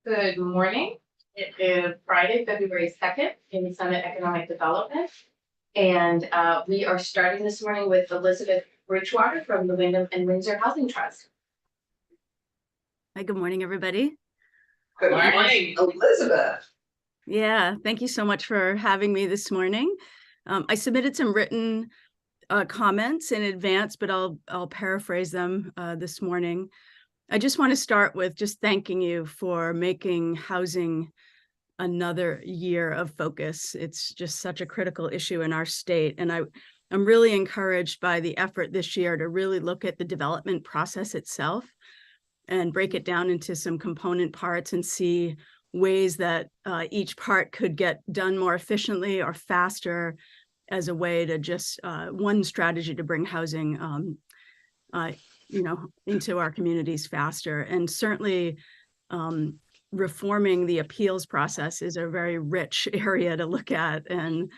Good morning. It is Friday, February 2nd in Summit Economic Development. And we are starting this morning with Elizabeth Bridgewater from the Wyndham and Windsor Housing Trust. Hi, good morning, everybody. Good morning, Elizabeth. Yeah, thank you so much for having me this morning. I submitted some written comments in advance, but I'll paraphrase them this morning. I just want to start with just thanking you for making housing another year of focus. It's just such a critical issue in our state. And I'm really encouraged by the effort this year to really look at the development process itself and break it down into some component parts and see ways that each part could get done more efficiently or faster as a way to just one strategy to bring housing into our communities faster. And certainly reforming the appeals process is a very rich area to look at and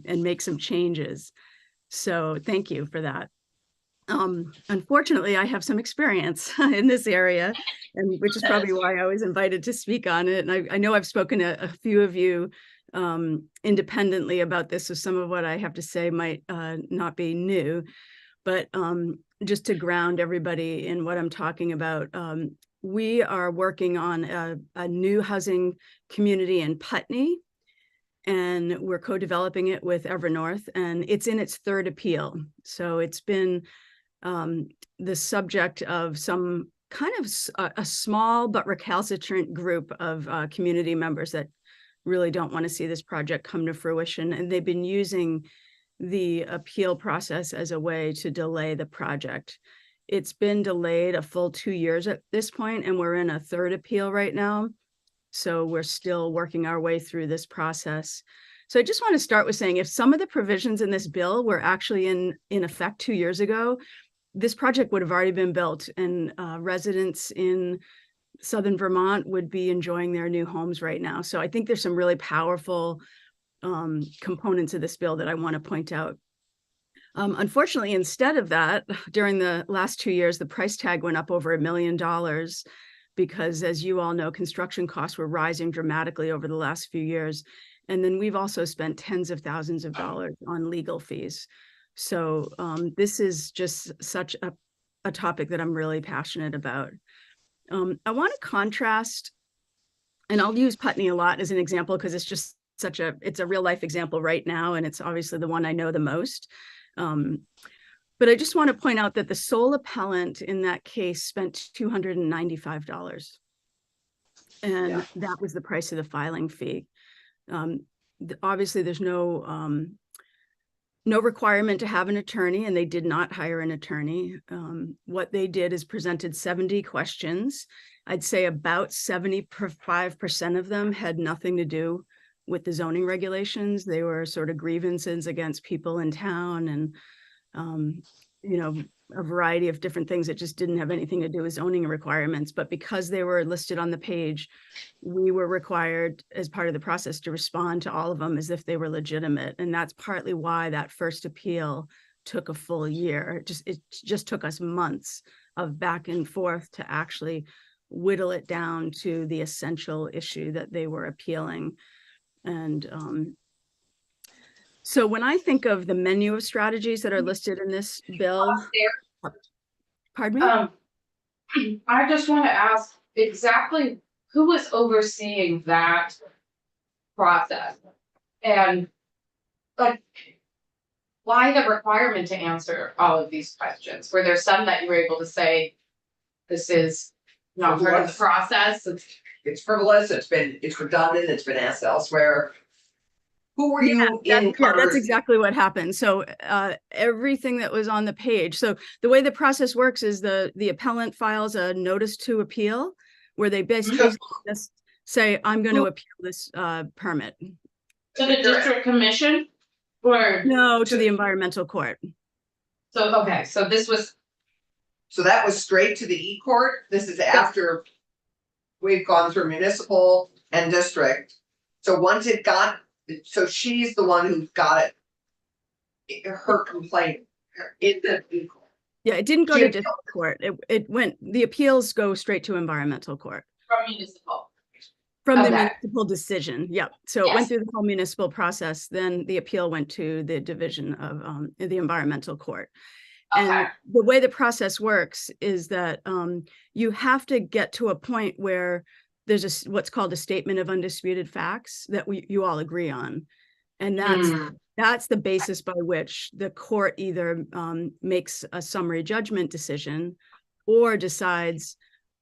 make some changes. So thank you for that. Unfortunately, I have some experience in this area, and which is probably why I was invited to speak on it. And I know I've spoken to a few of you independently about this, so some of what I have to say might not be new. But just to ground everybody in what I'm talking about, we are working on a new housing community in Putney, and we're co-developing it with Evernorth, and it's in its third appeal. So it's been the subject of some kind of a small but recalcitrant group of community members that really don't want to see this project come to fruition. And they've been using the appeal process as a way to delay the project. It's been delayed a full 2 years at this point, and we're in a third appeal right now. So we're still working our way through this process. So I just want to start with saying, if some of the provisions in this bill were actually in effect 2 years ago, this project would have already been built, and residents in Southern Vermont would be enjoying their new homes right now. So I think there's some really powerful components of this bill that I want to point out. Unfortunately, instead of that, during the last 2 years, the price tag went up over $1 million because, as you all know, construction costs were rising dramatically over the last few years. And then we've also spent tens of thousands of dollars on legal fees. So this is just such a topic that I'm really passionate about. I want to contrast, and I'll use Putney a lot as an example because it's just it's a real life example right now, and it's obviously the one I know the most. But I just want to point out that the sole appellant in that case spent $295. And that was the price of the filing fee. Obviously, there's no requirement to have an attorney, and they did not hire an attorney. What they did is presented 70 questions. I'd say about 75% of them had nothing to do with the zoning regulations. They were sort of grievances against people in town and, a variety of different things that just didn't have anything to do with zoning requirements. But because they were listed on the page, we were required as part of the process to respond to all of them as if they were legitimate. And that's partly why that first appeal took a full year. It just took us months of back and forth to actually whittle it down to the essential issue that they were appealing. And so when I think of the menu of strategies that are listed in this bill, pardon me? I just want to ask exactly who was overseeing that process, and why the requirement to answer all of these questions? Were there some that you were able to say, this is not part of the process? It's frivolous, it's redundant, it's been asked elsewhere. Who were you in? Yeah, that's exactly what happened. So everything that was on the page. So the way the process works is the appellant files a notice to appeal, where they basically just say, I'm going to appeal this permit. To the district commission? Or no, to the environmental court. So okay, so that was straight to the e-court. This is after we've gone through municipal and district. So once it got, so she's the one who got it, her complaint in the e-court. Yeah, it didn't go to district court. It went, the appeals go straight to environmental court. From municipal. From the Okay. municipal decision, yep. So it went Yes. through the whole municipal process, then the appeal went to the division of the environmental court. Okay. And the way the process works is that you have to get to a point where there's what's called a statement of undisputed facts that you all agree on. And that's the basis by which the court either makes a summary judgment decision or decides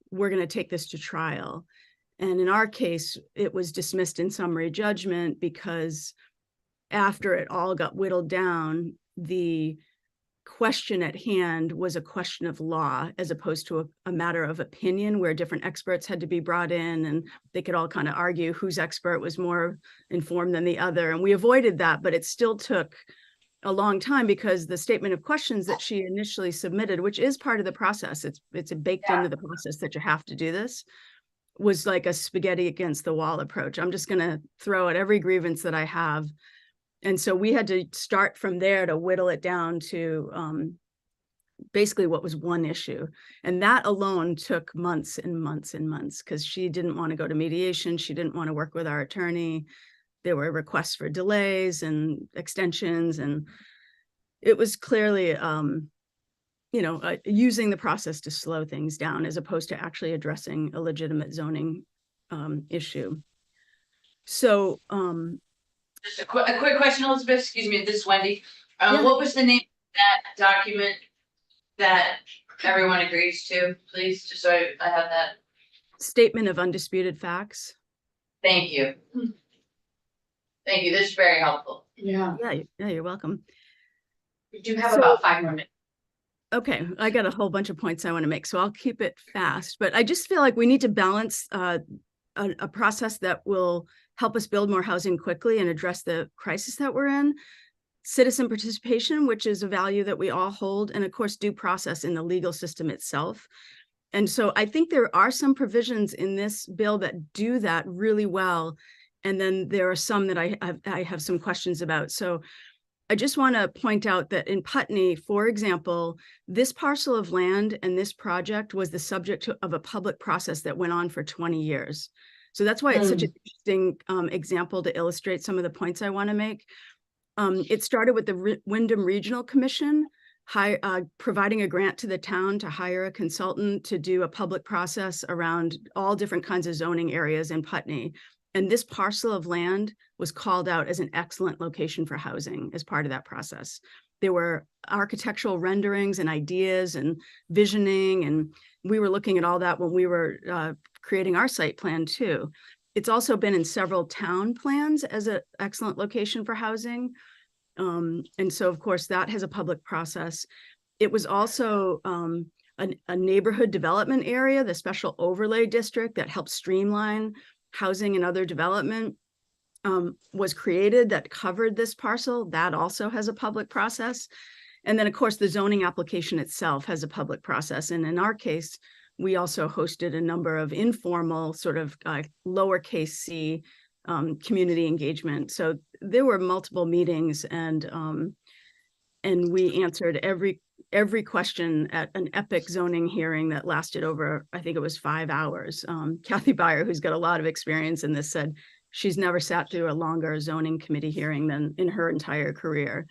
we're going to take this to trial. And in our case, it was dismissed in summary judgment because after it all got whittled down, the question at hand was a question of law as opposed to a matter of opinion where different experts had to be brought in and they could all kind of argue whose expert was more informed than the other. And we avoided that, but it still took a long time because the statement of questions that she initially submitted, which is part of the process, it's baked into the process that you have to do this, was like a spaghetti against the wall approach. I'm just going to throw out every grievance that I have. And so we had to start from there to whittle it down to basically what was one issue. And that alone took months and months and months because she didn't want to go to mediation. She didn't want to work with our attorney. There were requests for delays and extensions. And it was clearly, using the process to slow things down as opposed to actually addressing a legitimate zoning issue. So, Just a quick question, Elizabeth, excuse me, this is Wendy. Yeah. What was the name of that document that everyone agrees to, please, just so I have that? statement of undisputed facts. Thank you. Thank you, this is very helpful. Yeah. Yeah, you're welcome. We do have So- about 5 more minutes. Okay, I got a whole bunch of points I want to make, so I'll keep it fast. But I just feel like we need to balance a process that will help us build more housing quickly and address the crisis that we're in. Citizen participation, which is a value that we all hold, and of course, due process in the legal system itself. And so I think there are some provisions in this bill that do that really well. And then there are some that I have some questions about. So I just want to point out that in Putney, for example, this parcel of land and this project was the subject of a public process that went on for 20 years. So that's why it's such an interesting example to illustrate some of the points I want to make. It started with the Wyndham Regional Commission providing a grant to the town to hire a consultant to do a public process around all different kinds of zoning areas in Putney. And this parcel of land was called out as an excellent location for housing as part of that process. There were architectural renderings and ideas and visioning, and we were looking at all that when we were creating our site plan too. It's also been in several town plans as an excellent location for housing. And so, of course, that has a public process. It was also a neighborhood development area, the special overlay district that helps streamline housing and other development was created that covered this parcel. That also has a public process. And then, of course, the zoning application itself has a public process. And in our case, we also hosted a number of informal sort of lowercase c community engagement. So there were multiple meetings and we answered every question at an epic zoning hearing that lasted over, I think it was 5 hours. Kathy Beyer, who's got a lot of experience in this, said she's never sat through a longer zoning committee hearing than in her entire career.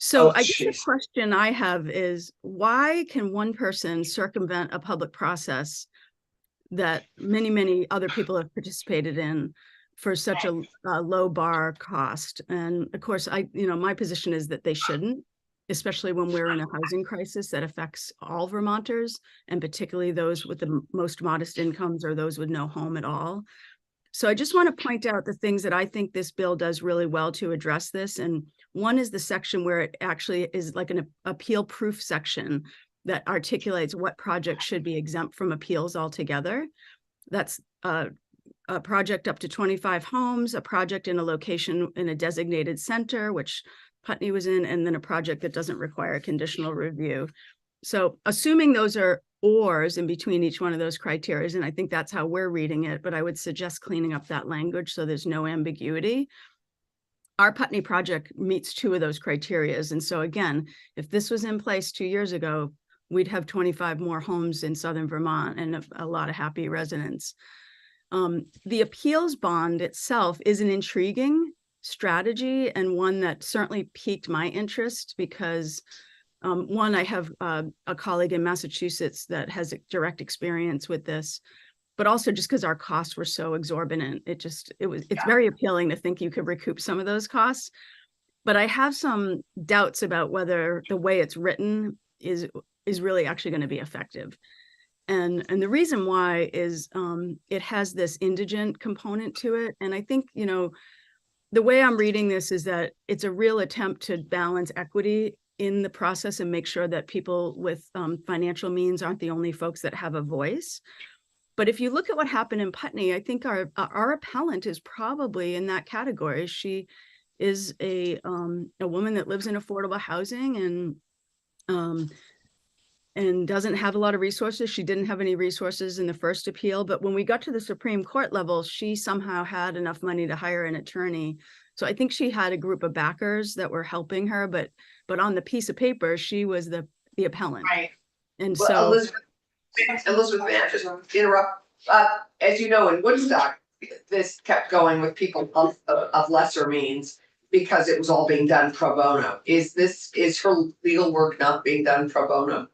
So I guess the question I have is, why can one person circumvent a public process that many, many other people have participated in for such a low bar cost? And of course, my position is that they shouldn't, especially when we're in a housing crisis that affects all Vermonters, and particularly those with the most modest incomes or those with no home at all. So I just want to point out the things that I think this bill does really well to address this. And one is the section where it actually is like an appeal proof section that articulates what projects should be exempt from appeals altogether. That's a project up to 25 homes, a project in a location in a designated center, which Putney was in, and then a project that doesn't require a conditional review. So assuming those are ors in between each one of those criteria, and I think that's how we're reading it, but I would suggest cleaning up that language so there's no ambiguity. Our Putney project meets 2 of those criteria. And so again, if this was in place 2 years ago, we'd have 25 more homes in Southern Vermont and a lot of happy residents. The appeals bond itself is an intriguing strategy and one that certainly piqued my interest because one, I have a colleague in Massachusetts that has direct experience with this, but also just because our costs were so exorbitant, it's very appealing to think you could recoup some of those costs. But I have some doubts about whether the way it's written is really actually going to be effective. And the reason why is it has this indigent component to it. And I think, you know, the way I'm reading this is that it's a real attempt to balance equity in the process and make sure that people with financial means aren't the only folks that have a voice. But if you look at what happened in Putney, I think our appellant is probably in that category. She is a woman that lives in affordable housing and doesn't have a lot of resources. She didn't have any resources in the first appeal, but when we got to the Supreme Court level, she somehow had enough money to hire an attorney. So I think she had a group of backers that were helping her, but on the piece of paper, she was the appellant. Right. And Well, so Elizabeth, may I just interrupt? As you know, in Woodstock, this kept going with people of lesser means because it was all being done pro bono. Is her legal work not being done pro bono?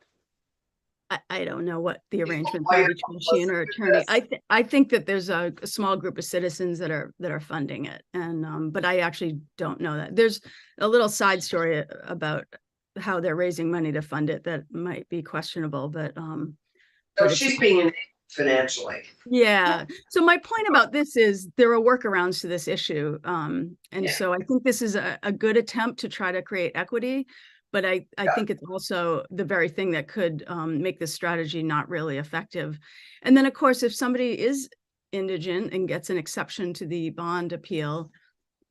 I don't know what the arrangements Why are you're between she and her attorney. I think that there's a small group of citizens that are funding it, and but I actually don't know that. There's a little side story about how they're raising money to fund it that might be questionable, but So she's being enabled financially. yeah. So my point about this is there are workarounds to this issue, and Yeah. so I think this is a good attempt to try to create equity. But I think it's also the very thing that could make this strategy not really effective. And then, of course, if somebody is indigent and gets an exception to the bond appeal,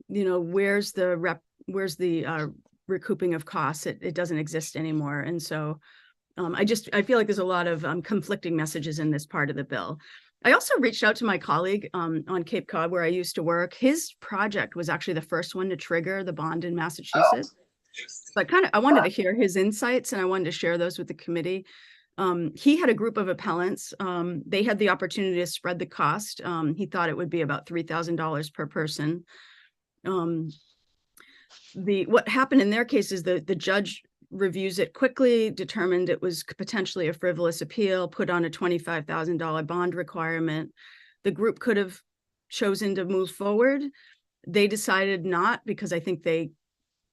you know, where's the recouping of costs? It doesn't exist anymore. And so I feel like there's a lot of conflicting messages in this part of the bill. I also reached out to my colleague on Cape Cod, where I used to work. His project was actually the first one to trigger the bond in Massachusetts. So I wanted to hear his insights and I wanted to share those with the committee. He had a group of appellants. They had the opportunity to spread the cost. He thought it would be about $3,000 per person. What happened in their case is the judge reviews it quickly, determined it was potentially a frivolous appeal, put on a $25,000 bond requirement. The group could have chosen to move forward. They decided not, because I think they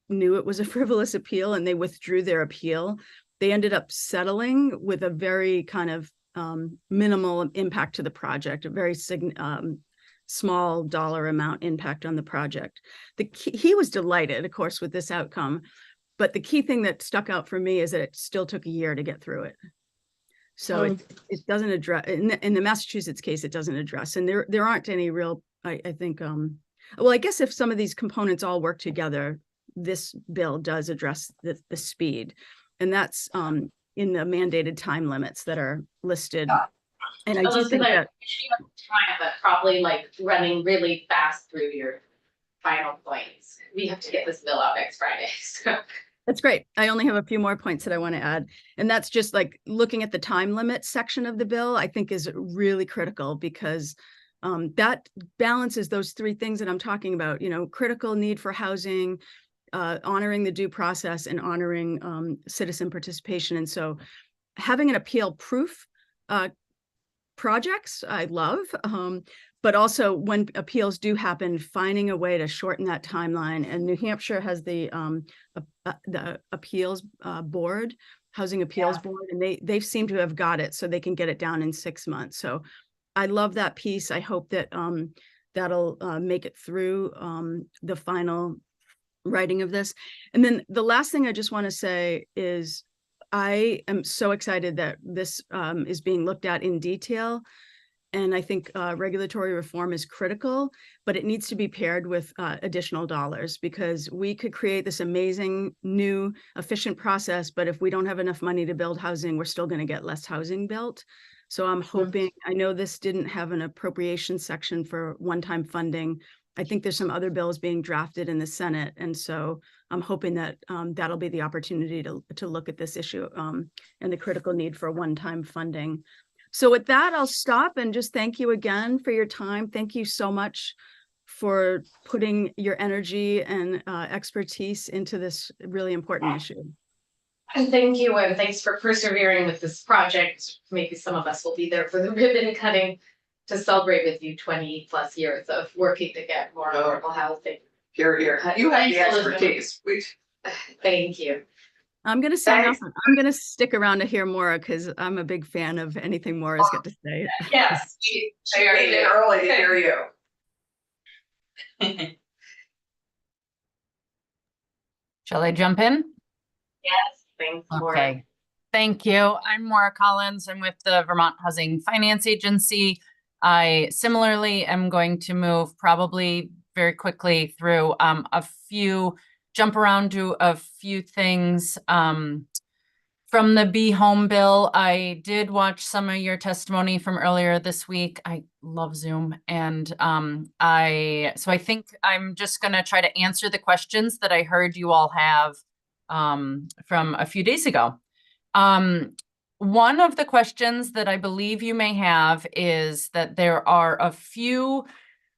knew it was a frivolous appeal and they withdrew their appeal. They ended up settling with a very kind of minimal impact to the project, a very small dollar amount impact on the project. He was delighted, of course, with this outcome. But the key thing that stuck out for me is that it still took a year to get through it. So it doesn't address, in the Massachusetts case, it doesn't address, and there aren't any real, I think, well, I guess if some of these components all work together, this bill does address the speed, and that's in the mandated time limits that are listed. And I do think that time, but probably like running really fast through your final points. We have to get this bill out next Friday. So. That's great. I only have a few more points that I want to add. And that's just like looking at the time limit section of the bill, I think is really critical because that balances those three things that I'm talking about, you know, critical need for housing, honoring the due process, and honoring citizen participation. And so having an appeal proof projects, I love, but also when appeals do happen, finding a way to shorten that timeline. And New Hampshire has the appeals board, housing appeals board, and they seem to have got it so they can get it down in 6 months. So I love that piece. I hope that that'll make it through the final writing of this. And then the last thing I just want to say is I am so excited that this is being looked at in detail. And I think regulatory reform is critical, but it needs to be paired with additional dollars, because we could create this amazing new efficient process, but if we don't have enough money to build housing, we're still going to get less housing built. So I'm hoping, I know this didn't have an appropriation section for one-time funding. I think there's some other bills being drafted in the Senate. And so I'm hoping that that'll be the opportunity to look at this issue and the critical need for one-time funding. So with that, I'll stop and just thank you again for your time. Thank you so much for putting your energy and expertise into this really important issue. And thank you, and thanks for persevering with this project. Maybe some of us will be there for the ribbon cutting to celebrate with you 20+ years of working to get more affordable housing. Here, you have the Thanks, Elizabeth. expertise. Thank you. I'm going to sign off. Thanks. I'm going to stick around to hear Maura because I'm a big fan of anything Maura's got to say. Yes. She came in early to hear you. Shall I jump in? Yes, thanks, Maura. Okay. Thank you. I'm Maura Collins. I'm with the Vermont Housing Finance Agency. I similarly am going to move probably very quickly through jump around to a few things. From the Be Home bill, I did watch some of your testimony from earlier this week. I love Zoom. And so I think I'm just going to try to answer the questions that I heard you all have from a few days ago. One of the questions that I believe you may have is that there are a few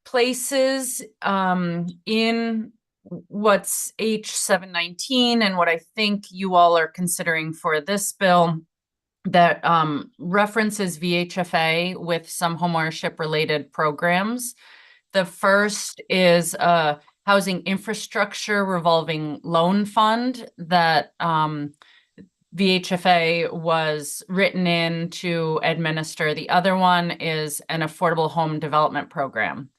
places in what's H719 and what I think you all are considering for this bill that references VHFA with some homeownership related programs. The first is a housing infrastructure revolving loan fund that VHFA was written in to administer. The other one is an affordable home development program.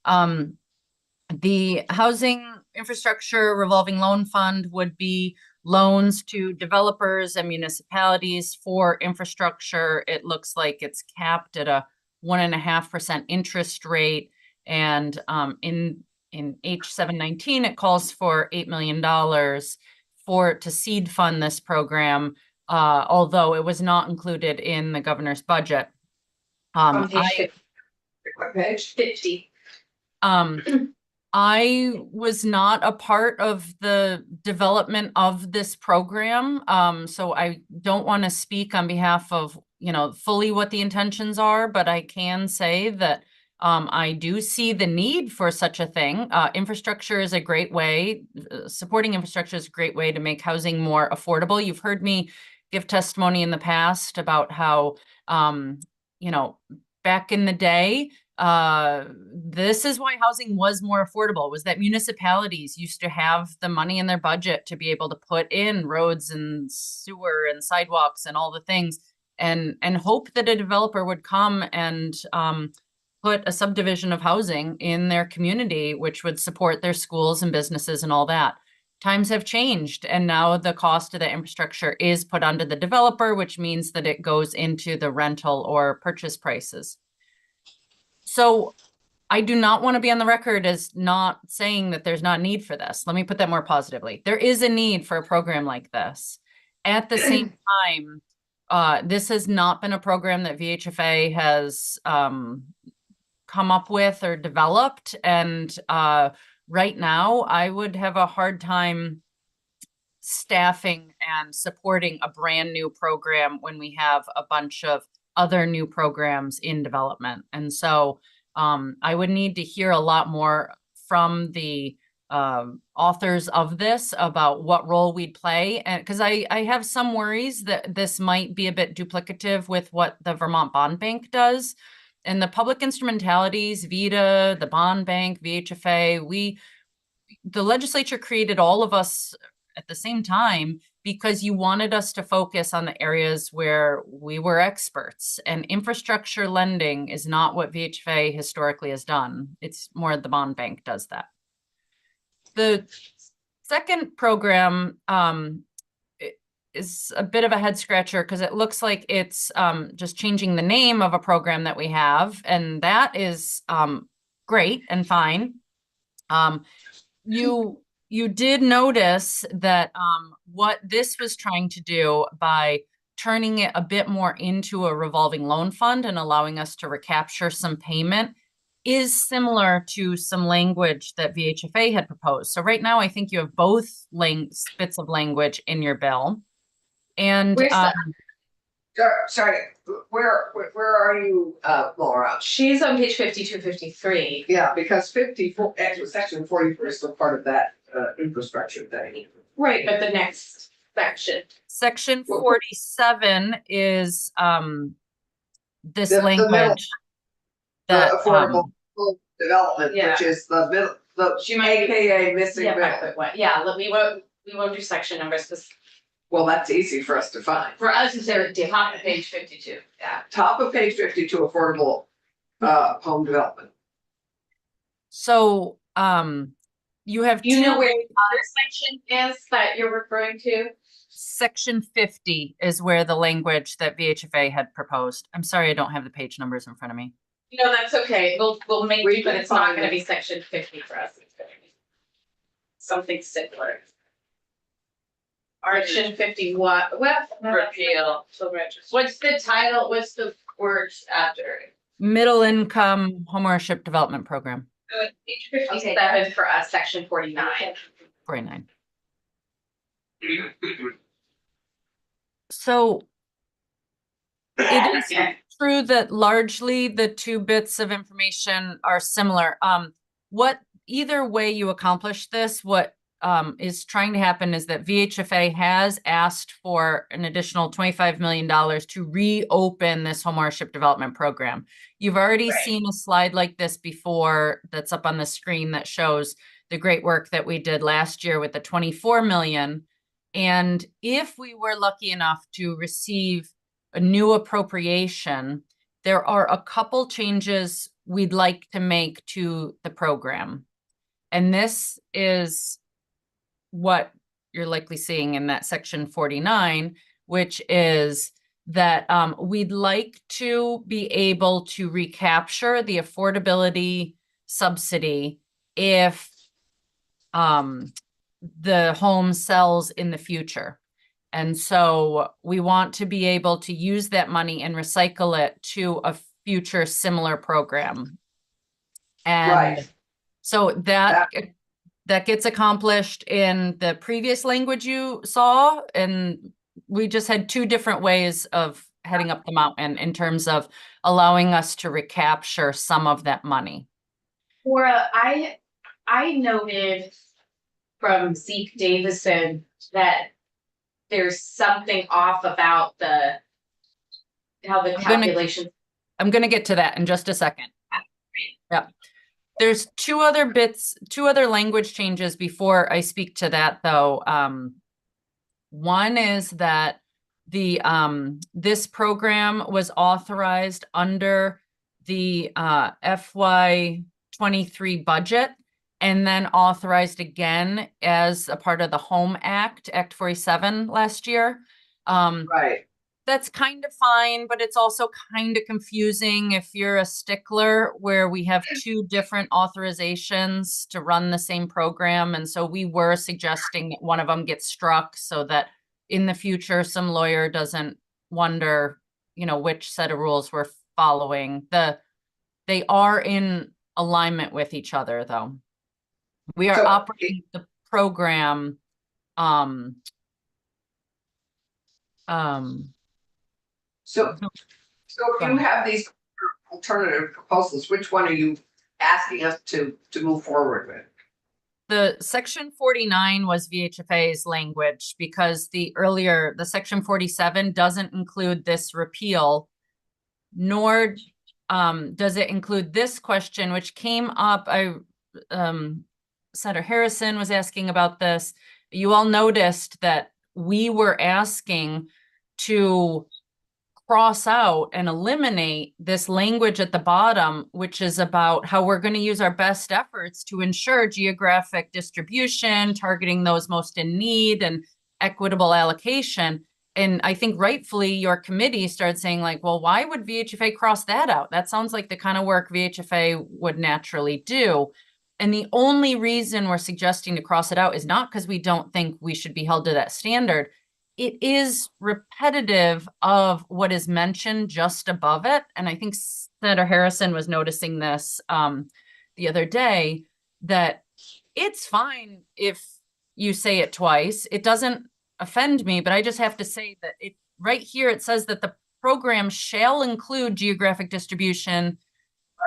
The housing infrastructure revolving loan fund would be loans to developers and municipalities for infrastructure. It looks like it's capped at a 1.5% interest rate. And in H719, it calls for $8 million to seed fund this program, although it was not included in the governor's budget. On page 50. I was not a part of the development of this program, so I don't want to speak on behalf of, fully what the intentions are, but I can say that I do see the need for such a thing. Infrastructure is a great way, supporting infrastructure is a great way to make housing more affordable. You've heard me give testimony in the past about how, back in the day, this is why housing was more affordable, was that municipalities used to have the money in their budget to be able to put in roads and sewer and sidewalks and all the things and hope that a developer would come and put a subdivision of housing in their community, which would support their schools and businesses and all that. Times have changed, and now the cost of the infrastructure is put onto the developer, which means that it goes into the rental or purchase prices. So I do not want to be on the record as not saying that there's not a need for this. Let me put that more positively. There is a need for a program like this. At the same time, this has not been a program that VHFA has come up with or developed. And right now, I would have a hard time staffing and supporting a brand new program when we have a bunch of other new programs in development. And so I would need to hear a lot more from the authors of this about what role we'd play. And because I have some worries that this might be a bit duplicative with what the Vermont Bond Bank does. And the public instrumentalities, VITA, the Bond Bank, VHFA, the legislature created all of us at the same time because you wanted us to focus on the areas where we were experts. And infrastructure lending is not what VHFA historically has done. It's more the Bond Bank does that. The second program is a bit of a head scratcher because it looks like it's just changing the name of a program that we have. And that is great and fine. You did notice that what this was trying to do by turning it a bit more into a revolving loan fund and allowing us to recapture some payment is similar to some language that VHFA had proposed. So right now, I think you have both bits of language in your bill. And Where's that? Sorry, where are you, Laura? She's on page 52, 53. Yeah, because 54, actually, section 44 is still part of that, infrastructure thing. Right, but the next section. Section Well, 47 is this The middle- language that The affordable development, Yeah. which is the middle, the She might be- AKA missing Yeah, middle. but what, yeah, we won't do section numbers because Well, that's easy for us to find. For us, it's at the top of page 52. yeah. Top of page 52, affordable, home development. so you have You know two- where the other section is that you're referring to? section 50 is where the language that VHFA had proposed. I'm sorry, I don't have the page numbers in front of me. No, that's okay. We'll make We it, but can it's not find gonna it. be section 50 for us. It's gonna be something similar. Section 50 what? Well. Repeal. So register. What's the title? What's the words after it? Middle income homeownership development program, Page 57 for us, section 49. 49. So it is Yeah. true that largely the two bits of information are similar. What either way you accomplish this, what is trying to happen is that VHFA has asked for an additional $25 million to reopen this homeownership development program. You've already Right. seen a slide like this before that's up on the screen that shows the great work that we did last year with the 24 million. And if we were lucky enough to receive a new appropriation, there are a couple changes we'd like to make to the program. And this is what you're likely seeing in that section 49, which is that we'd like to be able to recapture the affordability subsidy if the home sells in the future. And so we want to be able to use that money and recycle it to a future similar program. And Right. so that gets accomplished in the previous language you saw. And we just had two different ways of heading up the mountain in terms of allowing us to recapture some of that money. Laura, I noted from Zeke Davison that there's something off about how the gonna- calculation. I'm going to get to that in just a second. Yeah. There's two other language changes before I speak to that though. One is that this program was authorized under the FY23 budget and then authorized again as a part of the Home Act, Act 47 last year. Right. That's kind of fine, but it's also kind of confusing if you're a stickler where we have two different authorizations to run the same program. And so we were suggesting that one of them gets struck so that in the future, some lawyer doesn't wonder, which set of rules we're following. They are in alignment with each other though. We are So- operating the program, So if you have these alternative proposals, which one are you asking us to move forward with? the section 49 was VHFA's language because the section 47 doesn't include this repeal, nor does it include this question, which came up. Senator Harrison was asking about this. You all noticed that we were asking to cross out and eliminate this language at the bottom, which is about how we're going to use our best efforts to ensure geographic distribution, targeting those most in need and equitable allocation. And I think rightfully your committee started saying like, well, why would VHFA cross that out? That sounds like the kind of work VHFA would naturally do. And the only reason we're suggesting to cross it out is not because we don't think we should be held to that standard. It is repetitive of what is mentioned just above it. And I think Senator Harrison was noticing this the other day, that it's fine if you say it twice. It doesn't offend me, but I just have to say that right here, it says that the program shall include geographic distribution,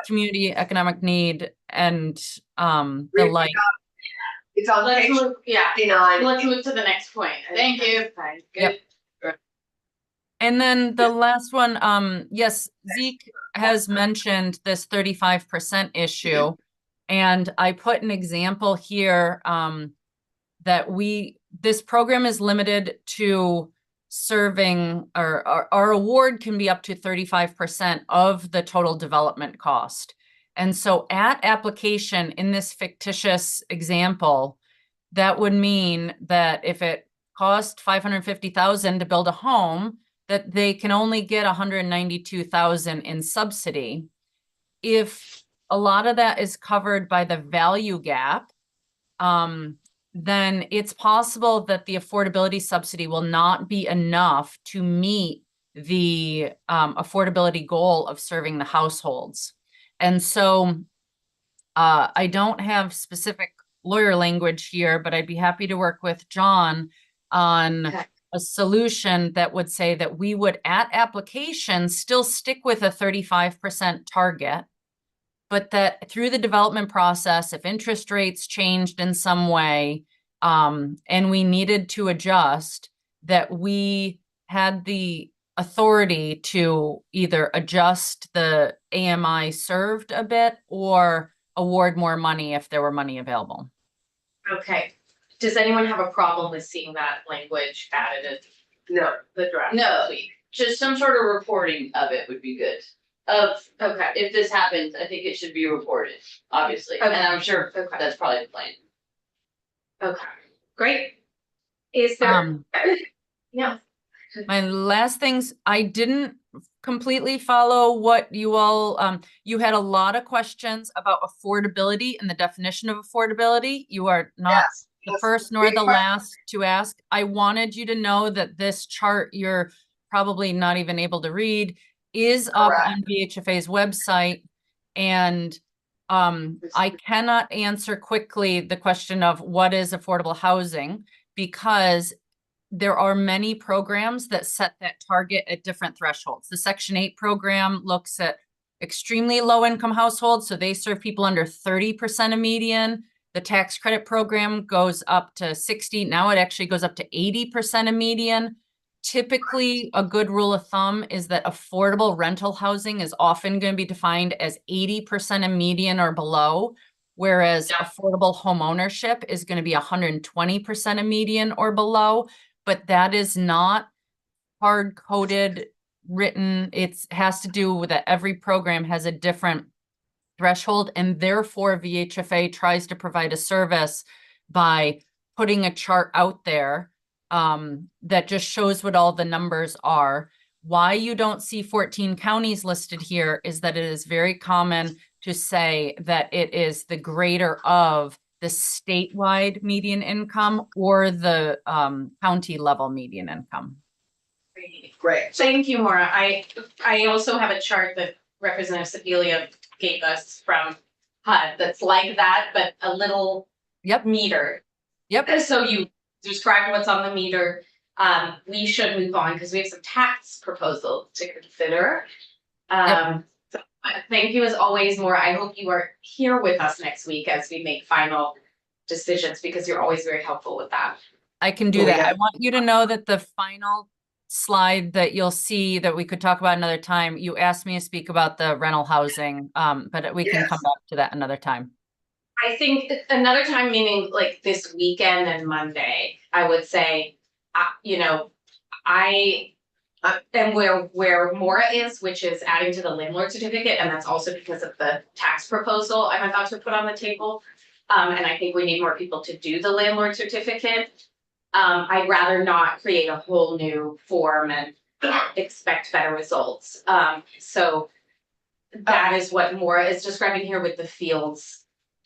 community economic need, and the Read it like. It's on Let's page move, yeah, 59. let's move to the next point. I think Thank you. that's fine. Yep. And then the last one, yes, Zeke has mentioned this 35% issue. And I put an example here, that this program is limited to serving, or our award can be up to 35% of the total development cost. And so at application in this fictitious example, that would mean that if it cost 550,000 to build a home, that they can only get 192,000 in subsidy. If a lot of that is covered by the value gap, then it's possible that the affordability subsidy will not be enough to meet the affordability goal of serving the households. And so I don't have specific lawyer language here, but I'd be happy to work with John on Okay. a solution that would say that we would at application still stick with a 35% target, but that through the development process, if interest rates changed in some way, and we needed to adjust, that we had the authority to either adjust the AMI served a bit or award more money if there were money available. Okay, does anyone have a problem with seeing that language added in No, the draft No. this week? Just some sort of reporting of it would be good. Okay, If this happens, I think it should be reported, obviously, and Okay. I'm sure okay, that's probably the plan. okay, great. Is there, no, My last things, I didn't completely follow what you all, you had a lot of questions about affordability and the definition of affordability. You are not yes. the yes. first nor Big the question. last to ask. I wanted you to know that this chart you're probably not even able to read is up Correct. on VHFA's website. And I cannot answer quickly the question of what is affordable housing, because there are many programs that set that target at different thresholds. The Section 8 program looks at extremely low income households, so they serve people under 30% of median. The tax credit program goes up to 60. Now it actually goes up to 80% of median. Typically, a good rule of thumb is that affordable rental housing is often going to be defined as 80% of median or below, whereas Yeah. affordable home ownership is going to be 120% of median or below. But that is not hard-coded, written. It has to do with that every program has a different threshold, and therefore VHFA tries to provide a service by putting a chart out there that just shows what all the numbers are. Why you don't see 14 counties listed here is that it is very common to say that it is the greater of the statewide median income or the county level median income. Great. thank you, Maura. I also have a chart that Representative Sebelia gave us from HUD that's like that, but a little Yep. meter. Yep. So you described what's on the meter. We should move on because we have some tax proposals to consider. So, thank you as always, Maura. I hope you are here with us next week as we make final decisions, because you're always very helpful with that. I can do Oh, that. yeah. I want you to know that the final slide that you'll see that we could talk about another time, you asked me to speak about the rental housing, but we can come Yes. back to that another time. I think another time, meaning like this weekend and Monday, I would say, you know, I am where Maura is, which is adding to the landlord certificate, and that's also because of the tax proposal I'm about to put on the table. And I think we need more people to do the landlord certificate. I'd rather not create a whole new form and expect better results. So that is what Maura is describing here with the fields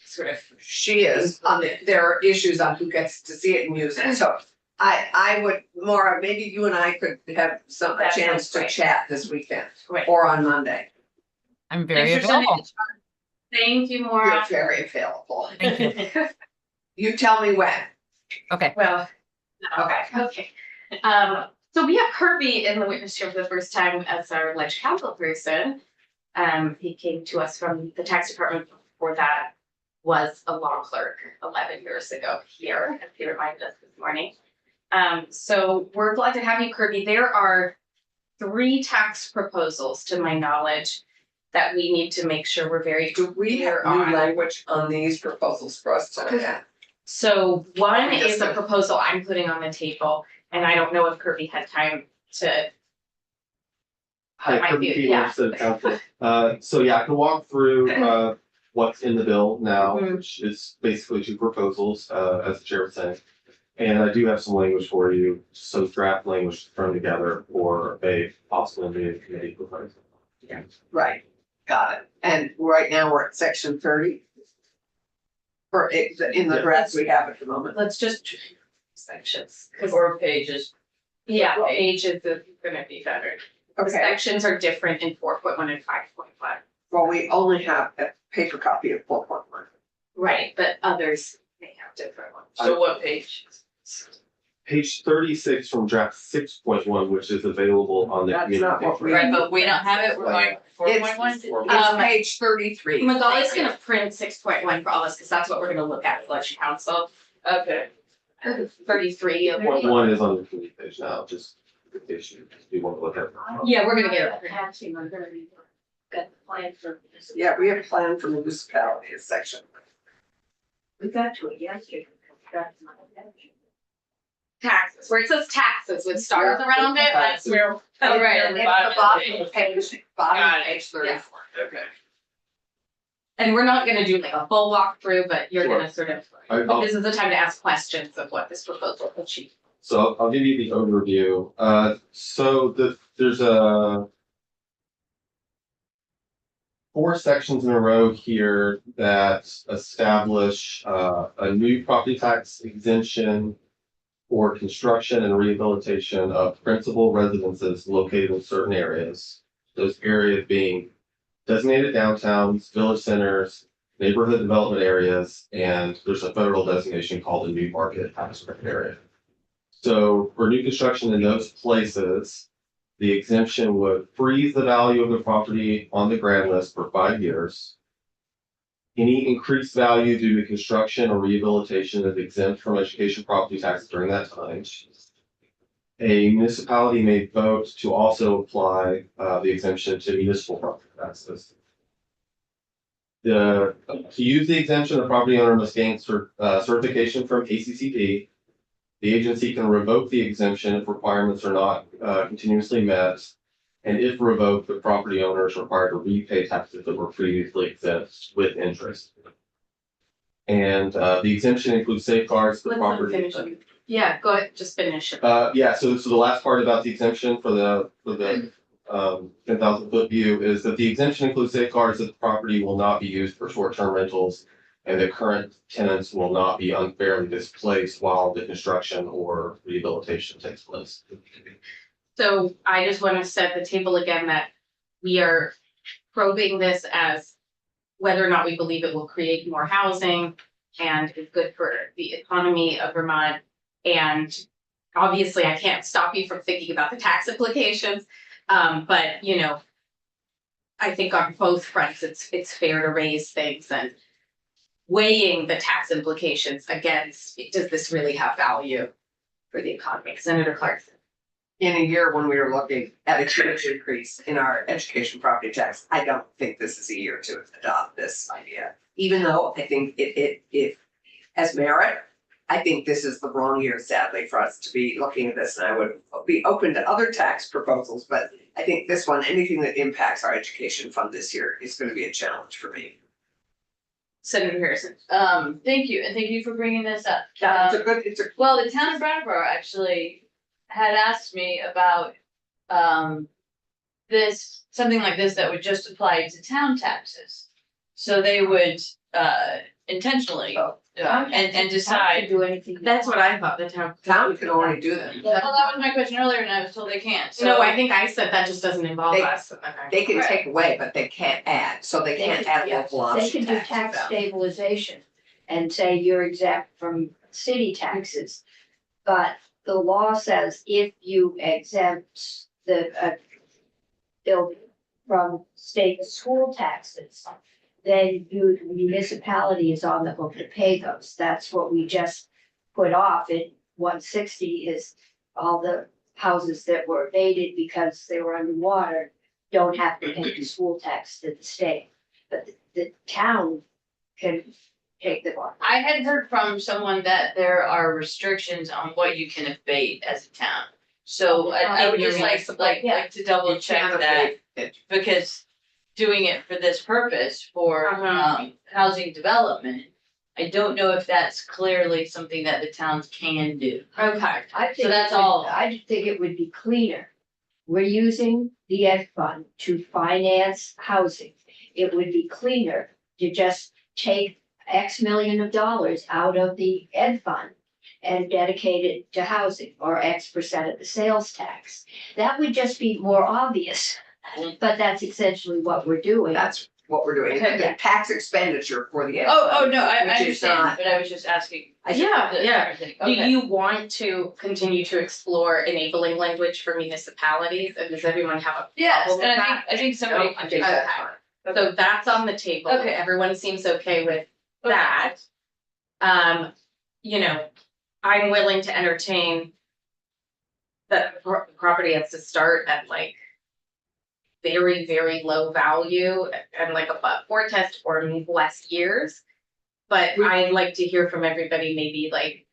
sort of. She is, there are issues on who gets to see it and use it, so I would, Maura, maybe you and I could have a That chance sounds to great. chat this weekend Great. or on Monday. I'm very Thanks for sending available. the chart. Thank you, You're Maura. very available. Thank you. You tell me when. Okay. Well, no, Okay. okay. So we have Kirby in the witness chair for the first time as our ledge council person. He came to us from the tax department. Before that was a law clerk 11 years ago here, as he reminded us this morning. So we're glad to have you, Kirby. There are 3 tax proposals, to my knowledge, that we need to make sure we're very Do we have clear new on. language on these proposals for us to look at? So one We just is a did. proposal I'm putting on the table, and I don't know if Kirby had time to. Hi, might Kirby be- Peters, yeah. City Council. So yeah, I can walk through, what's in the bill now, Mhm. which is basically 2 proposals, as the chair was saying. And I do have some language for you, some draft language thrown together for a possible committee proposal. Right, got it. And right now we're at section 30. For it, in the Yeah. draft we have at the moment. Let's just sections, because Or pages. yeah, pages is gonna be better. The Okay, sections are different in 4.1 and 5.1. well, we only have a paper copy of 4.1. Right, but others may have different ones. So what page? Page 36 from draft 6.1, which is available on the That's community. not what page. we- Right, but we don't have it, we're going 4.1? It's page 33. Magali's gonna print 6.1 for all of us, because that's what we're gonna look at for ledge council. Okay. 33 of. 1.1 is on the community page now, just in case you want to look at it. Yeah, we're gonna get it. Got the plan for. Yeah, we have a plan for municipalities section. We got to it yesterday. That's my attention. Taxes, where it says taxes with stars around it, that's where. Oh, right, And on the it's bottom the of the bottom of page. page, bottom Got of it. page 34. Okay. And we're not gonna do like a full walkthrough, but you're Sure. gonna sort of, I'll- this is the time to ask questions of what this proposal will achieve. So I'll give you the overview. There's a 4 sections in a row here that establish a new property tax exemption for construction and rehabilitation of principal residences located in certain areas. Those areas being designated downtowns, village centers, neighborhood development areas, and there's a federal designation called the New Market Tax Credit Area. So for new construction in those places, the exemption would freeze the value of the property on the grant list for 5 years. Any increased value due to construction or rehabilitation is exempt from education property taxes during that time. A municipality may vote to also apply the exemption to municipal property taxes. To use the exemption, the property owner must gain certification from ACCP. The agency can revoke the exemption if requirements are not continuously met. And if revoked, the property owner is required to repay taxes that were previously exempt with interest. And the exemption includes safeguards for the Let them property. finish. Yeah, go ahead, just finish it. Yeah, so the last part about the exemption for the 10,000 foot view is that the exemption includes safeguards that the property will not be used for short-term rentals. And the current tenants will not be unfairly displaced while the construction or rehabilitation takes place. So I just want to set the table again that we are probing this as whether or not we believe it will create more housing and is good for the economy of Vermont. And obviously, I can't stop you from thinking about the tax implications. But you know, I think on both fronts, it's fair to raise things and weighing the tax implications against, does this really have value for the economy? Senator Clarkson. In a year when we were looking at a huge increase in our education property tax, I don't think this is a year to adopt this idea. Even though I think it has merit, I think this is the wrong year, sadly, for us to be looking at this. And I would be open to other tax proposals, but I think this one, anything that impacts our education fund this year is going to be a challenge for me. Senator Harrison. Thank you, and thank you for bringing this up. It's a Well, the town of Brattleboro actually had asked me about, something like this that would just apply to town taxes. So they would, intentionally, and decide. Do anything. That's what I thought, the town. town can already do that. Well, that was my question earlier, and I was told they can't, so. No, I think I said that just doesn't involve They- us. They can Right. take away, but they can't add, so they can't add local They option can do tax. tax stabilization and say you're exempt from city taxes. But the law says if you exempt the, building from state school taxes, then you, the municipality is on the hook to pay those. That's what we just put off in 160 is all the houses that were abated because they were underwater don't have to pay the school tax to the state. But the town can take them on. I had heard from someone that there are restrictions on what you can abate as a town. So I would just like to double You check can't that, abate it. because doing it for this purpose for Uh-huh. housing development, I don't know if that's clearly something that the towns can do. Okay. I think that's it would- all. I think it would be cleaner. We're using the ed fund to finance housing. It would be cleaner to just take X million of dollars out of the ed fund and dedicate it to housing or X% of the sales tax. That would just be more obvious, but that's essentially what we're doing. That's what we're doing, Okay. the tax expenditure for the. Oh, no, I Which is understand, not- but I was just asking. Yeah, yeah. Do Okay. you want to continue to explore enabling language for municipalities, and does everyone have a Yes, problem and with I that? think somebody I can think do that's Okay. fine. So that's on the table. Okay. Everyone seems okay with Okay. that. You know, I'm willing to entertain that property has to start at like very, very low value and like a but-for test or less years. But I'd like to hear from everybody, maybe like